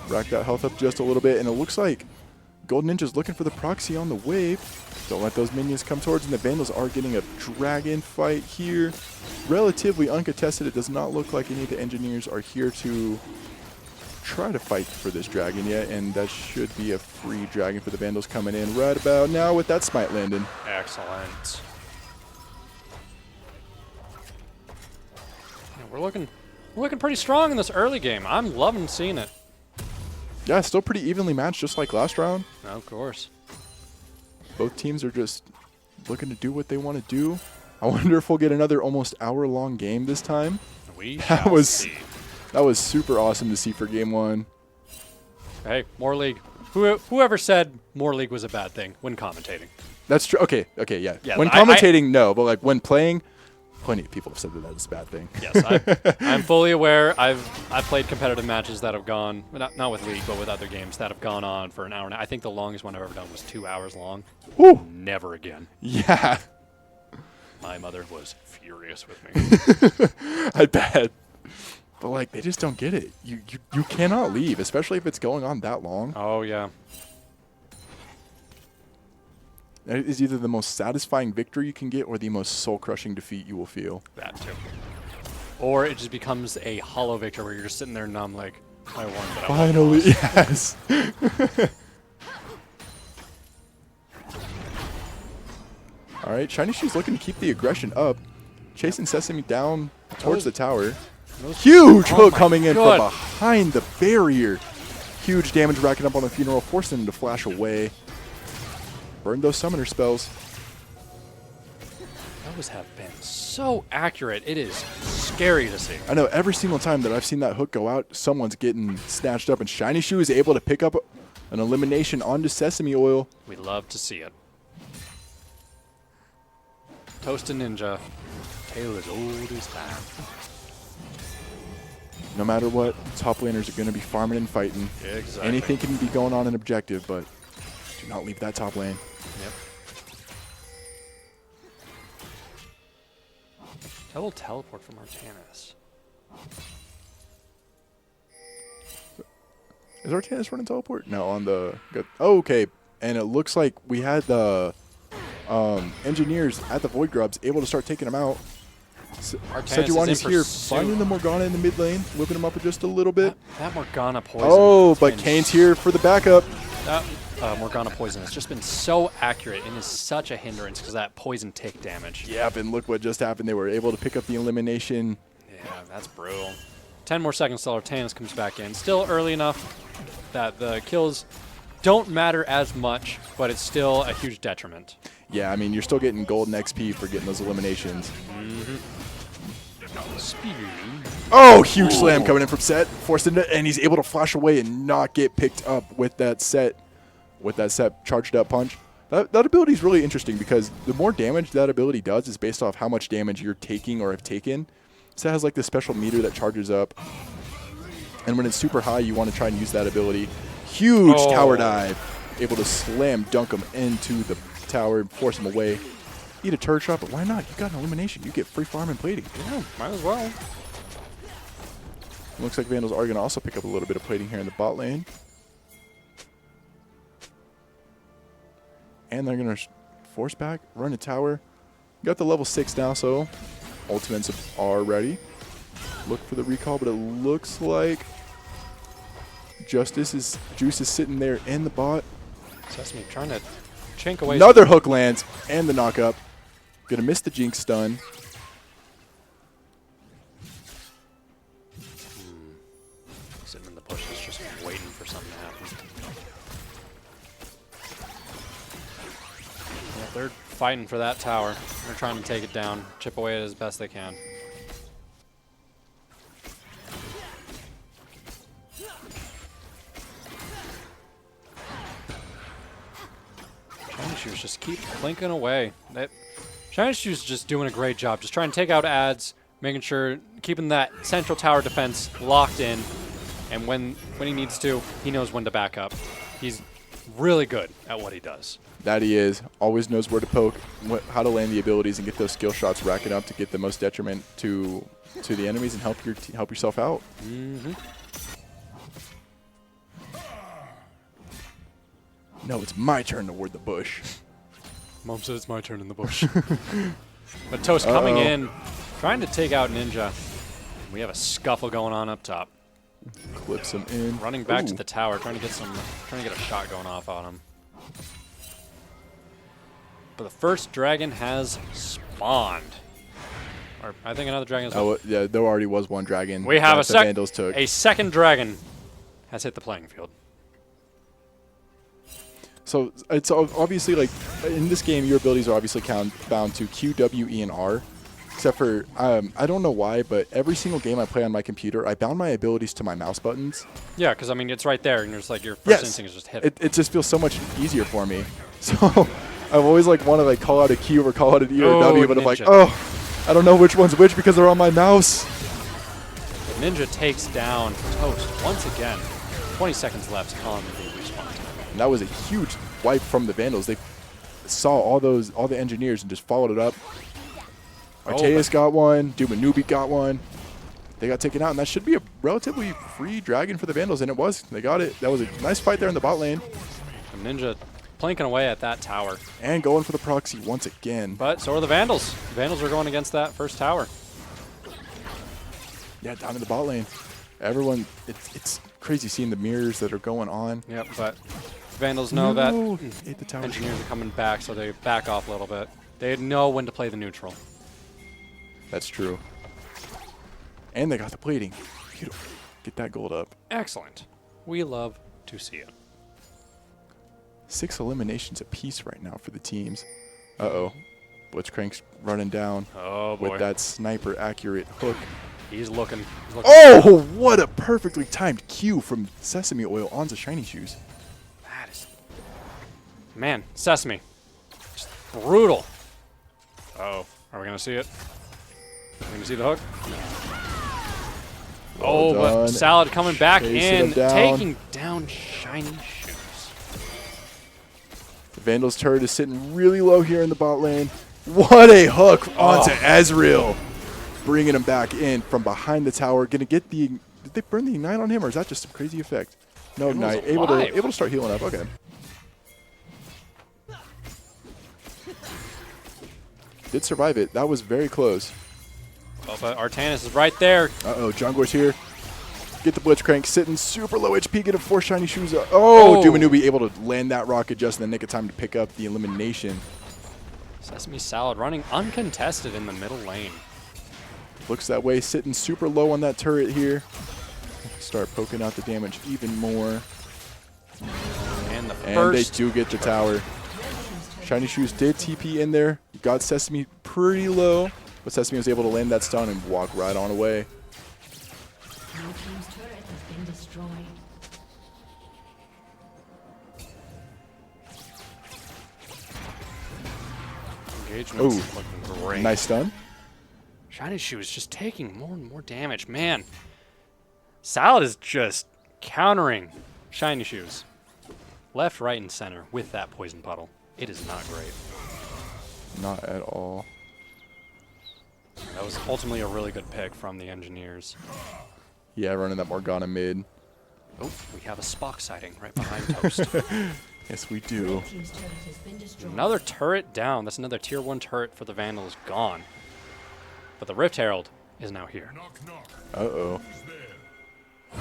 Rack that health up just a little bit, and it looks like Golden Ninja's looking for the proxy on the wave. Don't let those minions come towards, and the Vandals are getting a dragon fight here. Relatively uncontested. It does not look like any of the engineers are here to try to fight for this dragon yet, and that should be a free dragon for the Vandals coming in right about now with that smite landing. Excellent. Yeah, we're looking pretty strong in this early game. I'm loving seeing it. Yeah, still pretty evenly matched, just like last round. Of course. Both teams are just looking to do what they want to do. I wonder if we'll get another almost hour-long game this time. We That shall was see. that was super awesome to see for game 1. Hey, more league. Whoever said more league was a bad thing when commentating? That's true. Okay, yeah. Yeah, When commentating, no, but like when playing, plenty of people have said that that's a bad thing. Yes, I'm fully aware. I've played competitive matches that have gone, not with league, but with other games that have gone on for an hour. I think the longest one I've ever done was 2 hours long. Whew. Never again. Yeah, My mother was furious with me. I bet. But like they just don't get it. You cannot leave, especially if it's going on that long. Oh yeah. It is either the most satisfying victory you can get or the most soul-crushing defeat you will feel. That too. Or it just becomes a hollow victory where you're just sitting there numb like, I won, but I won. Finally, yes. All right, Shiny Shoe's looking to keep the aggression up. Chasing Sesame down towards the tower. Huge hook my coming in God. from behind the barrier. Huge damage racking up on the funeral, forcing him to flash away. Burn those summoner spells. Those have been so accurate. It is scary to see. I know every single time that I've seen that hook go out, someone's getting snatched up, and Shiny Shoe is able to pick up an elimination onto Sesame Oil. We love to see it. Toasted Ninja. Tale as old as time. No matter what, top laners are going to be farming and fighting. Exactly. Anything can be going on in objective, but do not leave that top lane. Yep. Double teleport from Artanis. Is Artanis running teleport? No, on the... Oh, okay. And it looks like we had the engineers at the Void Grubs able to start taking them out. Sejuani's here, finding the Morgana in the mid lane, whipping him up just a little bit. That Morgana poison. Oh, but Kane's here for the backup. That Morgana poison has just been so accurate and is such a hindrance because that poison tick damage. Yep, and look what just happened. They were able to pick up the elimination. Yeah, that's brutal. 10 more seconds till Artanis comes back in. Still early enough that the kills don't matter as much, but it's still a huge detriment. Yeah, I mean, you're still getting golden XP for getting those eliminations. Speed. Oh, huge slam coming in from Set, forced into, and he's able to flash away and not get picked up with that Set charged up punch. That ability is really interesting because the more damage that ability does is based off how much damage you're taking or have taken. Set has like this special meter that charges up, and when it's super high, you want to try and use that ability. Huge tower dive, able to slam dunk him into the tower and force him away. Eat a turret shot, but why not? You got an elimination. You get free farm and plating. Yeah, might as well. Looks like Vandals are going to also pick up a little bit of plating here in the bot lane. And they're going to force back, run a tower. Got the level 6 now, so ultimates are ready. Look for the recall, but it looks like Juice is sitting there in the bot. Sesame trying to chink away. Another hook lands and the knockup. Gonna miss the Jinx stun. Sitting in the bushes, just waiting for something to happen. Yeah, they're fighting for that tower. They're trying to take it down, chip away at it as best they can. Shiny Shoes just keep clinking away. Shiny Shoes just doing a great job. Just trying to take out ads, making sure, keeping that central tower defense locked in. And when he needs to, he knows when to back up. He's really good at what he does. That he is. Always knows where to poke, how to land the abilities, and get those skill shots racking up to get the most detriment to the enemies and help yourself out. Mm-hmm. No, it's my turn to ward the bush. Mom said it's my turn in the bush. But Toast coming in, trying to take out Ninja. We have a scuffle going on up top. Clips him in. Running back to the tower, trying to get a shot going off on him. But the first dragon has spawned. Or I think another dragon has. Oh yeah, there already was one dragon. We have that the Vandals took. a second dragon has hit the playing field. So it's obviously like in this game, your abilities are obviously bound to Q, W, E, and R. Except for I don't know why, but every single game I play on my computer, I bound my abilities to my mouse buttons. Yeah, because I mean it's right there, and it's like your first instinct is just hit it. It just feels so much easier for me. So I've always like wanted to like call out a Q or call out an E or a W, but I'm like, I don't know which one's which because they're on my mouse. Ninja takes down Toast once again. 20 seconds left on the respawn time. And that was a huge wipe from the Vandals. They saw all the engineers and just followed it up. Artaeus got one. Dumanubi got one. They got taken out, and that should be a relatively free dragon for the Vandals, and it was. They got it. That was a nice fight there in the bot lane. And Ninja plinking away at that tower. And going for the proxy once again. But so are the Vandals. The Vandals are going against that first tower. Yeah, down in the bot lane. Everyone, it's crazy seeing the mirrors that are going on. Yep, but Vandals know that Ate the tower. engineers are coming back, so they back off a little bit. They know when to play the neutral. That's true. And they got the plating. Beautiful. Get that gold up. Excellent. We love to see it. 6 eliminations apiece right now for the teams. Uh-oh. Blitzcrank's running down Oh, boy. with that sniper accurate hook. He's looking. Oh, what a perfectly timed cue from Sesame Oil onto Shiny Shoes. That is. Man, Sesame. Just brutal. Uh-oh. Are we going to see it? Are we going to see the hook? Well but done. Salad coming back Chasing in, him down. taking down Shiny Shoes. The Vandal's turret is sitting really low here in the bot lane. What a hook onto Ezreal. Bringing him back in from behind the tower. Gonna get the... Did they burn the Ignite on him, or is that just some crazy effect? No Ignite. Able to start healing up. Okay. Did survive it. That was very close. Oh, but Artanis is right there. Uh-oh. Jungler's here. Get the Blitzcrank sitting super low HP. Get him 4 Shiny Shoes. Oh! Dumanubi able to land that rocket just in the nick of time to pick up the elimination. Sesame Salad running uncontested in the middle lane. Looks that way, sitting super low on that turret here. Start poking out the damage even more. And the And first. they do get the tower. Shiny Shoes did TP in there. Got Sesame pretty low, but Sesame was able to land that stun and walk right on away. Blue team's turret has been destroyed. Engagement's Ooh. looking great. Nice stun. Shiny Shoes just taking more and more damage. Man, Salad is just countering Shiny Shoes. Left, right, and center with that poison puddle. It is not great. Not at all. That was ultimately a really good pick from the engineers. Yeah, running that Morgana mid. Oh, we have a Spock sighting right behind Toast. Yes, we do. Red team's turret has been destroyed. Another turret down. That's another tier 1 turret for the Vandals gone. But the Rift Herald is now here. Uh-oh.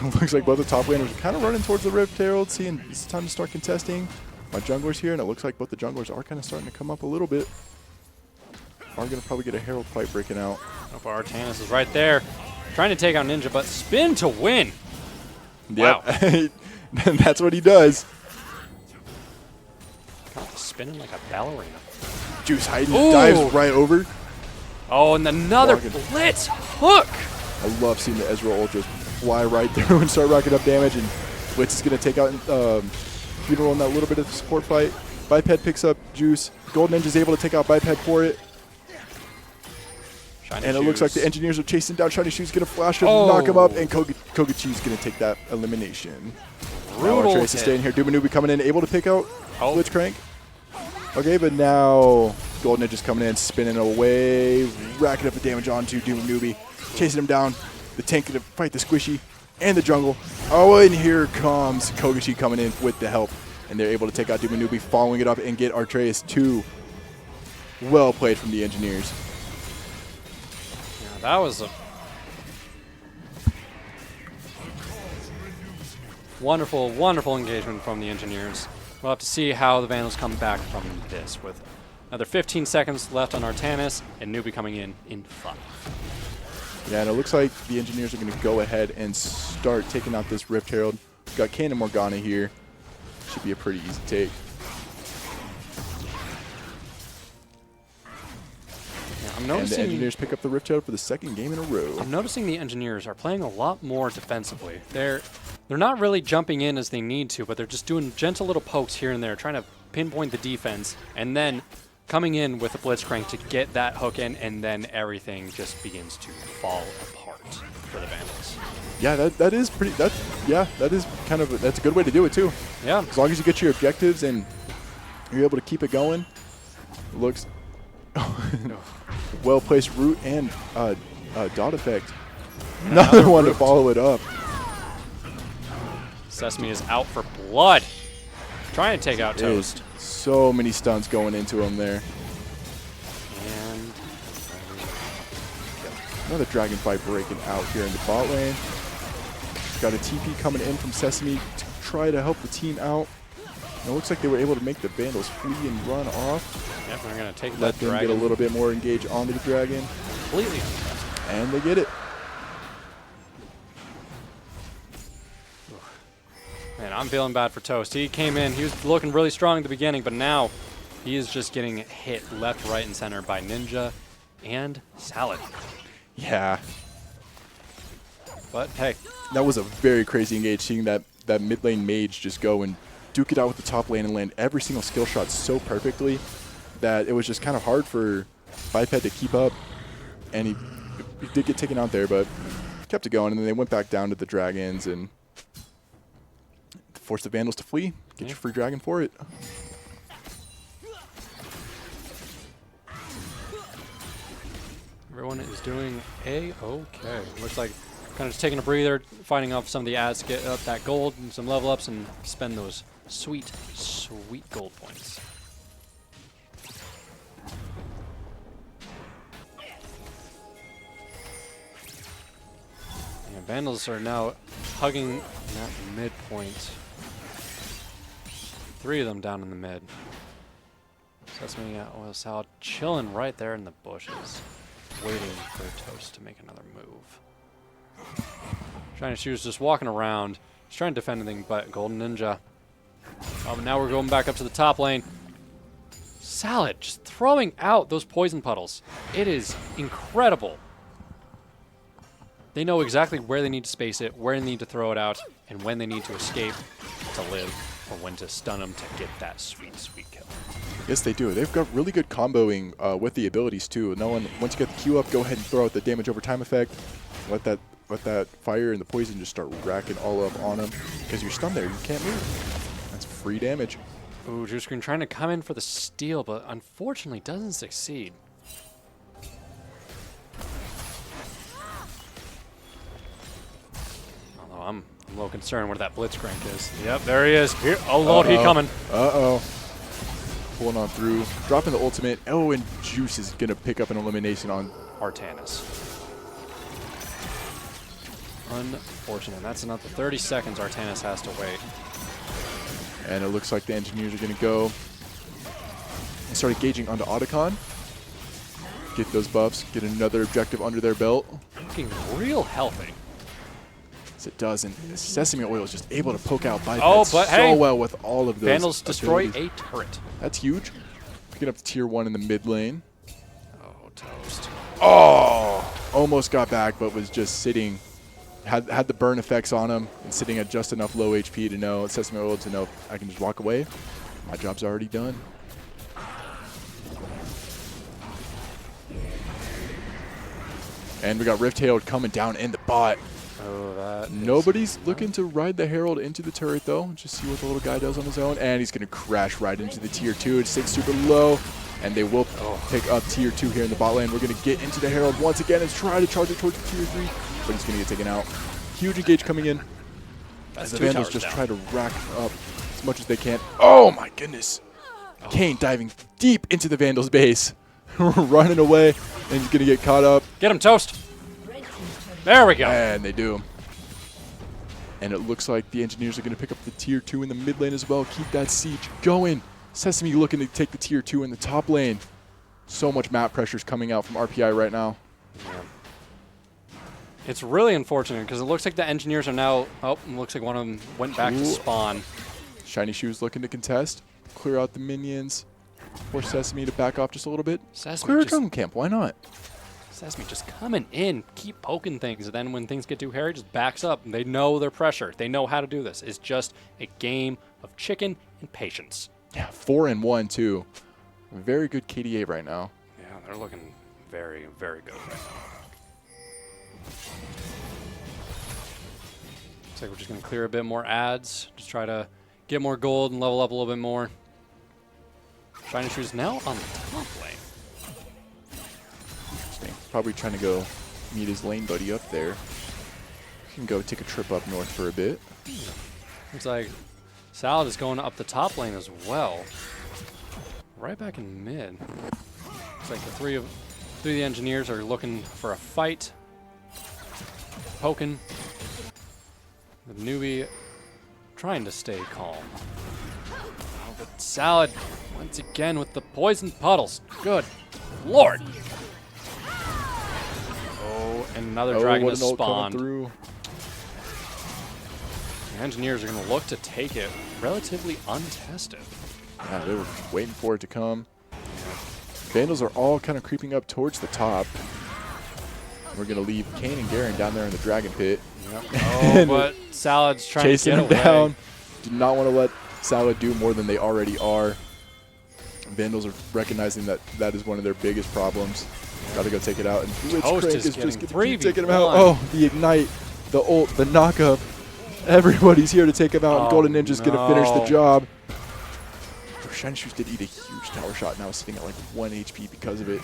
Looks like both the top laners are kind of running towards the Rift Herald, seeing it's time to start contesting. My jungler's here, and it looks like both the junglers are kind of starting to come up a little bit. Are going to probably get a Herald fight breaking out. Oh, Artanis is right there. Trying to take out Ninja, but spin to win. Wow. Yep. That's what he does. God, spinning like a ballerina. Juice hiding, Ooh. dives right over. Oh, and another Walking. blitz hook. I love seeing the Ezreal Ultras fly right through and start racking up damage, and Blitz is going to take out Funeral in that little bit of the support fight. Biped picks up Juice. Golden Edge is able to take out Biped for it. Shiny And it looks like the Shoes. engineers are chasing down Shiny Shoes, going to flash him, Oh. knock him up, and Kogachi is going to take that elimination. Brutal Trace is hit. staying here. Dumanubi coming in, able to pick out Oh. Blitzcrank. Okay, but now Golden Edge is coming in, spinning away, racking up the damage onto Dumanubi, chasing him down. The tank going to fight the Squishy and the jungle. Oh, and here comes Kogashi coming in with the help. And they're able to take out Dumanubi, following it up and get Artreus 2. Well played from the engineers. Yeah, that was a wonderful, wonderful engagement from the engineers. We'll have to see how the Vandals come back from this with another 15 seconds left on Artanis and Newbie coming in 5. Yeah, and it looks like the engineers are going to go ahead and start taking out this Rift Herald. We've got Kayn and Morgana here. Should be a pretty easy take. Yeah, I'm And the noticing engineers pick up the Rift Herald for the second game in a row. I'm noticing the engineers are playing a lot more defensively. They're not really jumping in as they need to, but they're just doing gentle little pokes here and there, trying to pinpoint the defense, and then coming in with a Blitzcrank to get that hook in, and then everything just begins to fall apart for the Vandals. Yeah, that is pretty. That is kind of that's a good way to do it too. Yeah. As long as you get your objectives and you're able to keep it going. Looks well placed root and dot effect. Another one to follow it up. Sesame is out for blood. Trying to take out There's Toast. so many stunts going into him there. And Another dragon fight breaking out here in the bot lane. Got a TP coming in from Sesame to try to help the team out. And it looks like they were able to make the Vandals flee and run off. yep, they're going to take Let that them dragon get a little bit more engaged onto the dragon. completely untested. And they get it. Man, I'm feeling bad for Toast. He came in, he was looking really strong at the beginning, but now he is just getting hit left, right, and center by Ninja and Salad. Yeah. But hey, That was a very crazy engage, seeing that mid lane mage just go and duke it out with the top lane and land every single skill shot so perfectly that it was just kind of hard for Biped to keep up. And he did get taken out there, but kept it going. And then they went back down to the dragons and forced the Vandals to flee. Get your free dragon for it. everyone is doing A-okay. Looks like kind of just taking a breather, fighting off some of the ads to get up that gold and some level ups and spend those sweet, sweet gold points. Yeah, Vandals are now hugging that midpoint. 3 of them down in the mid. Sesame Oil Salad chilling right there in the bushes, waiting for Toast to make another move. Shiny Shoes just walking around. He's trying to defend anything but Golden Ninja. Oh, but now we're going back up to the top lane. Salad just throwing out those poison puddles. It is incredible. They know exactly where they need to space it, where they need to throw it out, and when they need to escape to live, or when to stun them to get that sweet, sweet kill. Yes, they do. They've got really good comboing with the abilities too. Once you get the Q up, go ahead and throw out the damage over time effect. Let that fire and the poison just start racking all up on them. Because you're stunned there, you can't move. That's free damage. Ooh, Juice Green trying to come in for the steal, but unfortunately doesn't succeed. Although I'm a little concerned where that Blitzcrank is. Yep, there he is. Here, oh lord, he coming. Uh-oh. Pulling on through, dropping the ultimate. Oh, and Juice is going to pick up an elimination on Artanis. Unfortunate. That's another 30 seconds Artanis has to wait. And it looks like the engineers are going to go and start engaging onto Otacon. Get those buffs, get another objective under their belt. Looking real healthy. As it does, and Sesame Oil is just able to poke out Biped but so hey, well with all of those Vandals destroy abilities. a turret. That's huge. Picking up to tier 1 in the mid lane. Oh, Toast. Oh! Almost got back, but was just sitting. Had the burn effects on him and sitting at just enough low HP to know, Sesame Oil to know I can just walk away. My job's already done. And we got Rift Herald coming down in the bot. Oh, that Nobody's looking to ride the Herald into the turret, though. Just see what the little guy does on his own. And he's going to crash right into the tier 2. It sits super low. And they will pick up tier 2 here in the bot lane. We're going to get into the Herald once again and try to charge it towards the tier 3. But he's going to get taken out. Huge engage coming in. That's As the 2 Vandals towers just down. try to rack up as much as they can. Oh my goodness. Kane diving deep into the Vandals base. Running away. And he's going to get caught up. Get him, Toast. There we go. And they do. And it looks like the engineers are going to pick up the tier 2 in the mid lane as well. Keep that siege going. Sesame looking to take the tier 2 in the top lane. So much map pressures coming out from RPI right now. Yeah. It's really unfortunate because it looks like the engineers are now. Oh, it looks like one of them went back to spawn. Shiny Shoes looking to contest. Clear out the minions. Force Sesame to back off just a little bit. Sesame Clear a just, Dragon Camp. Why not? Sesame just coming in, keep poking things, and then when things get too hairy, just backs up. They know their pressure. They know how to do this. It's just a game of chicken and patience. Yeah, 4-1 too. Very good KDA right now. Yeah, they're looking very, very good right now. Looks like we're just going to clear a bit more ads. Just try to get more gold and level up a little bit more. Shiny Shoes now on the top lane. Probably trying to go meet his lane buddy up there. Can go take a trip up north for a bit. Looks like Salad is going up the top lane as well. Right back in mid. Looks like the three of the engineers are looking for a fight. Poking. The newbie trying to stay calm. Oh, but Salad once again with the poison puddles. Good Lord. Oh, and another dragon what has an ult coming spawned. through. Engineers are going to look to take it relatively untested. Yeah, they were waiting for it to come. Vandals are all kind of creeping up towards the top. We're going to leave Kane and Garen down there in the Dragon Pit. Yep. Oh, but Salad's trying Chasing to him get away. down. Do not want to let Salad do more than they already are. Vandals are recognizing that that is one of their biggest problems. Got to go take it out. And Toast Blitzcrank is is getting just going to keep 3v1. taking him out. Oh, the Ignite, the ult, the knockup. Everybody's here to take him out. And Golden Ninja's going to finish the job. Shiny Shoes did eat a huge tower shot. Now sitting at like 1 HP because of it.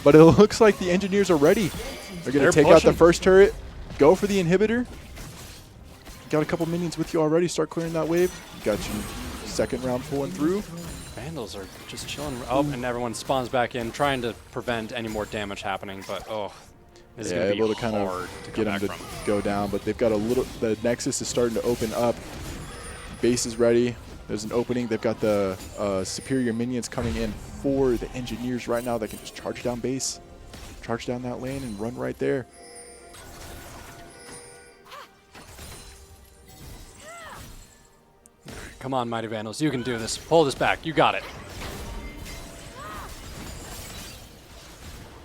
But it looks like the Engineers are ready. They're going to take out the first turret, go for the inhibitor. Got a couple minions with you already. Start clearing that wave. Got you second round pulling through. Vandals are just chilling. Oh, and everyone spawns back in, trying to prevent any more damage happening. But this is going to be able to kind hard of to get them come to back from. go down. But they've got a little. The Nexus is starting to open up. Base is ready. There's an opening. They've got the superior minions coming in for the Engineers right now that can just charge down base, charge down that lane, and run right there. Come on, Mighty Vandals. You can do this. Pull this back. You got it.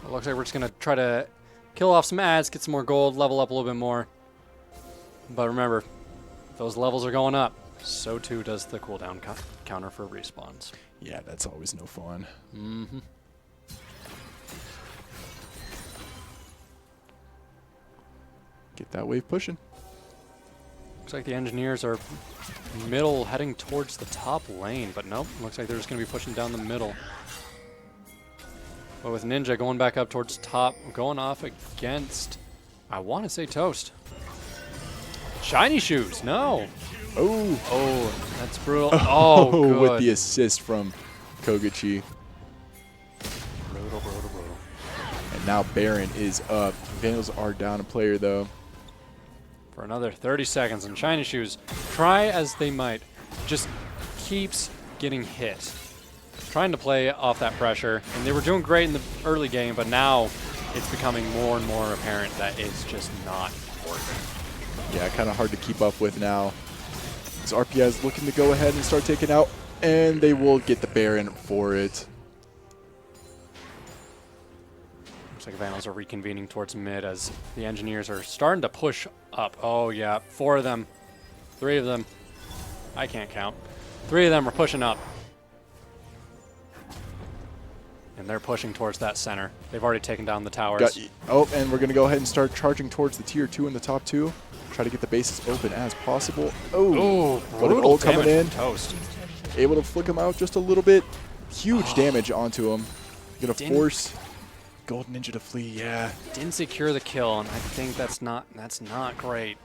It looks like we're just going to try to kill off some ads, get some more gold, level up a little bit more. But remember, those levels are going up. So too does the cooldown counter for respawns. Yeah, that's always no fun. Mm-hmm. Get that wave pushing. Looks like the Engineers are middle heading towards the top lane, but nope. Looks like they're just going to be pushing down the middle. But with Ninja going back up towards top, going off against, I want to say Toast. Shiny Shoes, no. Oh, that's brutal. Oh, good. With the assist from Koguchi. Brutal. And now Baron is up. Vandals are down a player, though. For another 30 seconds, and Shiny Shoes, try as they might, just keeps getting hit. Trying to play off that pressure, and they were doing great in the early game, but now it's becoming more and more apparent that it's just not working. Yeah, kind of hard to keep up with now. As RPI is looking to go ahead and start taking out, and they will get the Baron for it. Looks like Vandals are reconvening towards mid as the Engineers are starting to push up. Oh yeah, 4 of them, 3 of them. I can't count. 3 of them are pushing up. And they're pushing towards that center. They've already taken down the towers. And we're going to go ahead and start charging towards the tier 2 in the top 2. Try to get the bases open as possible. Oh, but an ult coming in. Toast. Able to flick him out just a little bit. Huge damage onto him. Going to force Golden Ninja to flee. Yeah. Didn't secure the kill, and I think that's not great.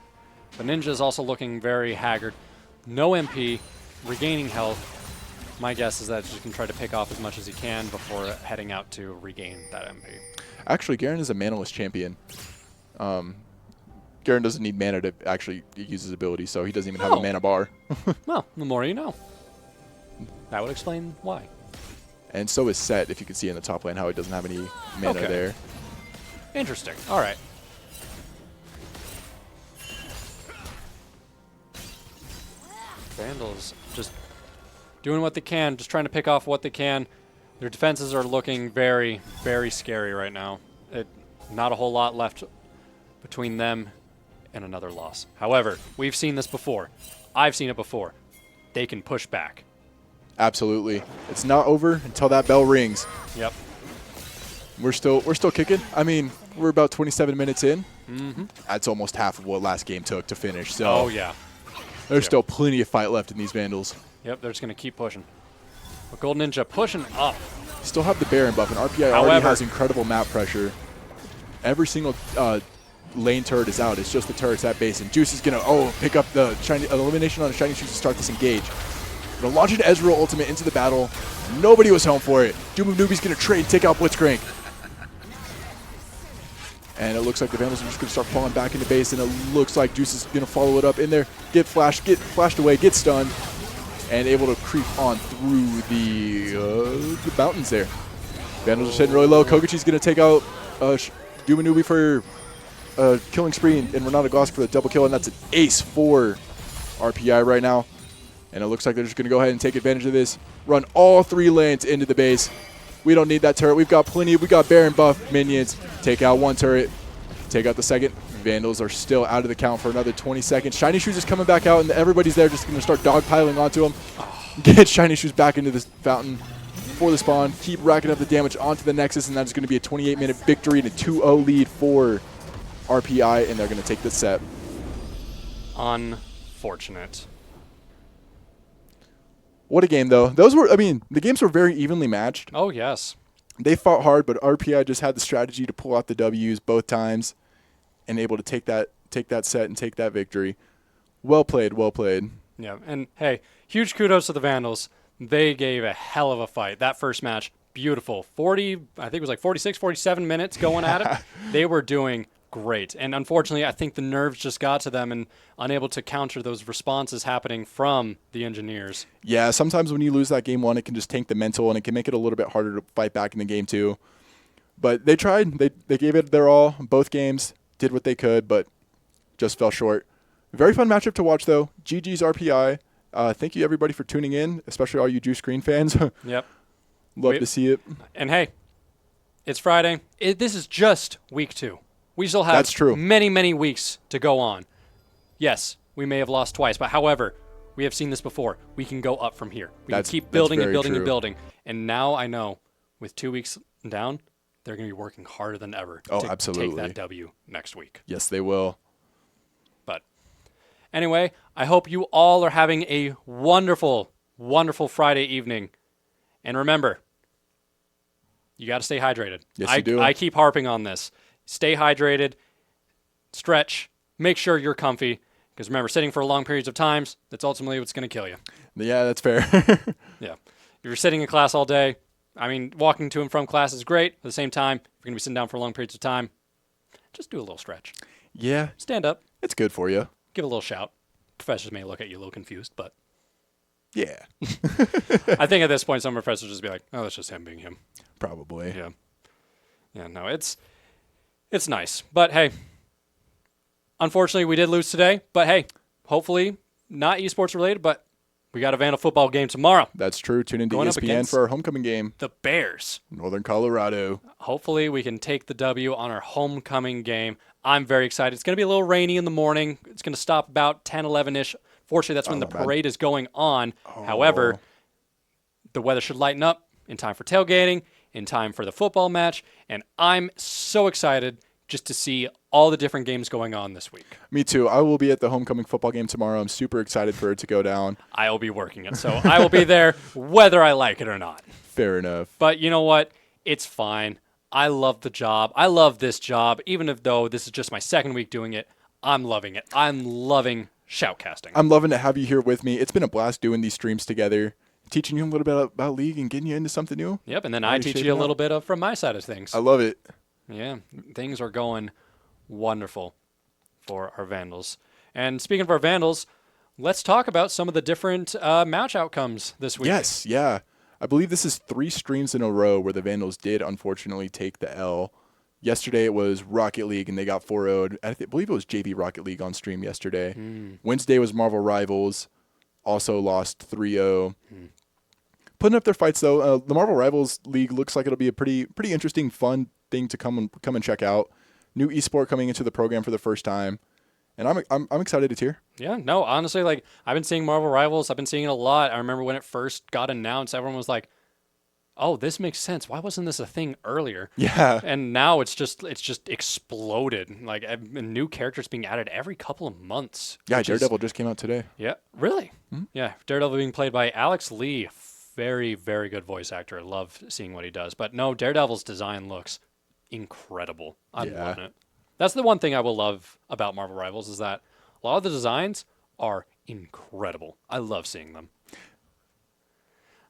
But Ninja's also looking very haggard. No MP, regaining health. My guess is that he can try to pick off as much as he can before heading out to regain that MP. Actually, Garen is a manaless champion. Garen doesn't need mana to actually use his ability, so he doesn't even have a mana bar. Well, the more you know. That would explain why. And so is Set, if you can see in the top lane how he doesn't have any mana there. Interesting. All right. Vandals just doing what they can, just trying to pick off what they can. Their defenses are looking very, very scary right now. Not a whole lot left between them and another loss. However, we've seen this before. I've seen it before. They can push back. Absolutely. It's not over until that bell rings. Yep. We're still kicking. I mean, we're about 27 minutes in. Mm-hmm. That's almost half of what last game took to finish. So yeah. There's still plenty of fight left in these Vandals. Yep, they're just going to keep pushing. But Golden Ninja pushing up. Still have the Baron buff, and RPI already has incredible map pressure. Every single lane turret is out. It's just the turrets at base, and Juice is going to pick up the elimination on the Shiny Shoes to start this engage. Going to launch an Ezreal ultimate into the battle. Nobody was home for it. Doom of Newbie's going to trade, take out Blitzcrank. And it looks like the Vandals are just going to start falling back into base, and it looks like Juice is going to follow it up in there, get flashed away, get stunned, and able to creep on through the mountains there. Vandals are sitting really low. Koguchi's going to take out Doom of Newbie for a killing spree, and Ronaldo Gloss for the double kill, and that's an ace for RPI right now. And it looks like they're just going to go ahead and take advantage of this. Run all 3 lanes into the base. We don't need that turret. We've got plenty. We got Baron buff minions. Take out 1 turret. Take out the second. Vandals are still out of the count for another 20 seconds. Shiny Shoes is coming back out, and everybody's there just going to start dogpiling onto him. Get Shiny Shoes back into this fountain for the spawn. Keep racking up the damage onto the Nexus, and that's going to be a 28-minute victory and a 2-0 lead for RPI, and they're going to take this set. Unfortunate. What a game, though. The games were very evenly matched. Oh, yes. They fought hard, but RPI just had the strategy to pull out the Ws both times and able to take that set and take that victory. Well played, well played. Yeah, and hey, huge kudos to the Vandals. They gave a hell of a fight. That first match, beautiful. I think it was like 46, 47 minutes going at it. They were doing great. And unfortunately, I think the nerves just got to them and unable to counter those responses happening from the engineers. Yeah, sometimes when you lose that game 1, it can just tank the mental, and it can make it a little bit harder to fight back in the game 2. But they tried. They gave it their all. Both games did what they could, but just fell short. Very fun matchup to watch, though. GG's RPI. Thank you, everybody, for tuning in, especially all you Juice Green fans. Yep. Love to see it. And hey, it's Friday. This is just week 2. We still have That's true. many, many weeks to go on. Yes, we may have lost twice, but however, we have seen this before. We can go up from here. We can keep building and building and building. And now I know with 2 weeks down, they're going to be working harder than ever to absolutely. take that W next week. Yes, they will. But anyway, I hope you all are having a wonderful, wonderful Friday evening. And remember, you got to stay hydrated. Yes, you do. I keep harping on this. Stay hydrated, stretch, make sure you're comfy. Because remember, sitting for long periods of times, that's ultimately what's going to kill you. Yeah, that's fair. Yeah. If you're sitting in class all day, walking to and from class is great. At the same time, if you're going to be sitting down for long periods of time, just do a little stretch. Yeah. Stand up. It's good for you. Give a little shout. Professors may look at you a little confused, but Yeah. I think at this point, some professors just be like, oh, that's just him being him. Probably. Yeah. Yeah, no, it's nice. But hey, unfortunately, we did lose today. But hey, hopefully not esports related, but we got a Vandal football game tomorrow. That's true. Tune into Going up ESPN against for our homecoming game. The Bears. Northern Colorado. Hopefully we can take the W on our homecoming game. I'm very excited. It's going to be a little rainy in the morning. It's going to stop about 10, 11-ish. Fortunately, that's when the parade is going on. However, the weather should lighten up in time for tailgating, in time for the football match, and I'm so excited just to see all the different games going on this week. Me too. I will be at the homecoming football game tomorrow. I'm super excited for it to go down. I will be working it, so I will be there whether I like it or not. Fair enough. But you know what? It's fine. I love the job. I love this job. Even though this is just my second week doing it, I'm loving it. I'm loving shoutcasting. I'm loving to have you here with me. It's been a blast doing these streams together, teaching you a little bit about League and getting you into something new. Yep, and then I teach you a little bit from my side of things. I love it. Yeah, things are going wonderful for our Vandals. And speaking of our Vandals, let's talk about some of the different match outcomes this week. Yes, yeah. I believe this is 3 streams in a row where the Vandals did unfortunately take the L. Yesterday it was Rocket League and they got 4-0'd. I believe it was JV Rocket League on stream yesterday. Wednesday was Marvel Rivals, also lost 3-0. Putting up their fights though. The Marvel Rivals League looks like it'll be a pretty interesting, fun thing to come and check out. New esport coming into the program for the first time, and I'm excited to cheer. Yeah, no, honestly, like I've been seeing Marvel Rivals. I've been seeing it a lot. I remember when it first got announced, everyone was like, "Oh, this makes sense. Why wasn't this a thing earlier?" Yeah. And now it's just exploded. Like new characters being added every couple of months. Yeah, Daredevil just came out today. Yeah, really? Yeah, Daredevil being played by Alex Lee. Very, very good voice actor. I love seeing what he does. But no, Daredevil's design looks incredible. I'm loving it. That's the one thing I will love about Marvel Rivals is that a lot of the designs are incredible. I love seeing them.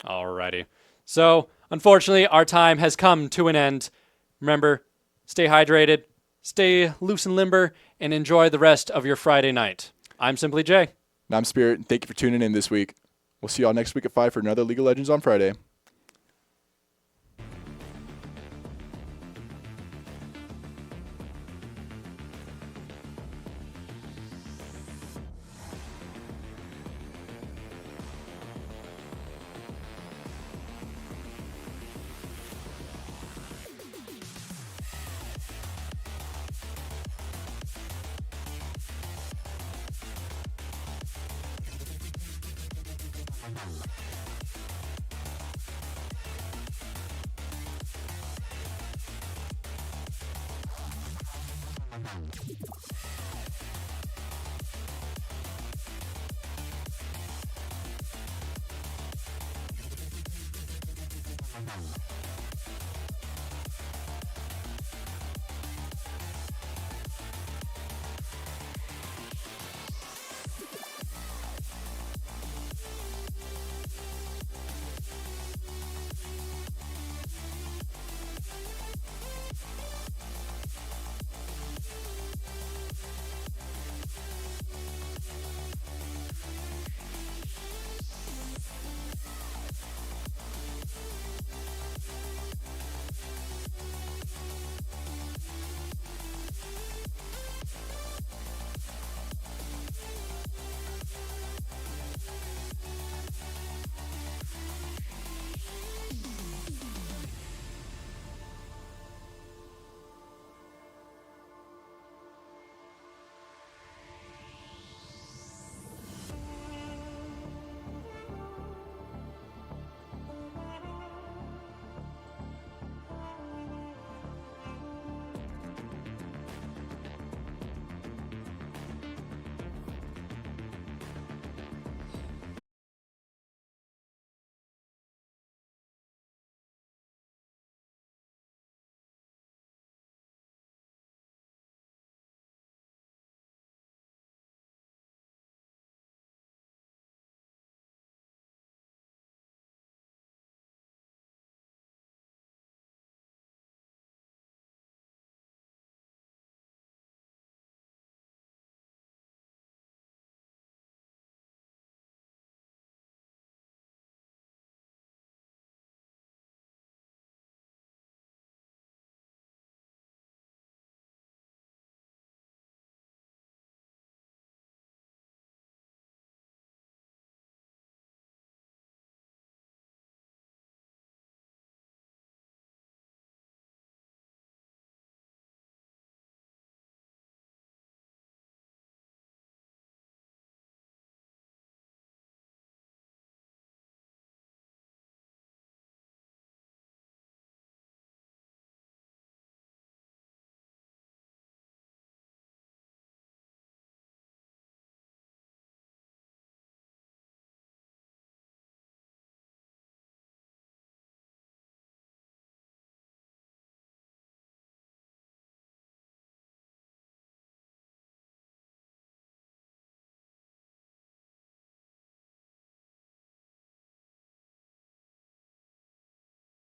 Alrighty. So, unfortunately, our time has come to an end. Remember, stay hydrated, stay loose and limber, and enjoy the rest of your Friday night. I'm Simply Jay. And I'm Spirit, and thank you for tuning in this week. We'll see y'all next week at 5 for another League of Legends on Friday.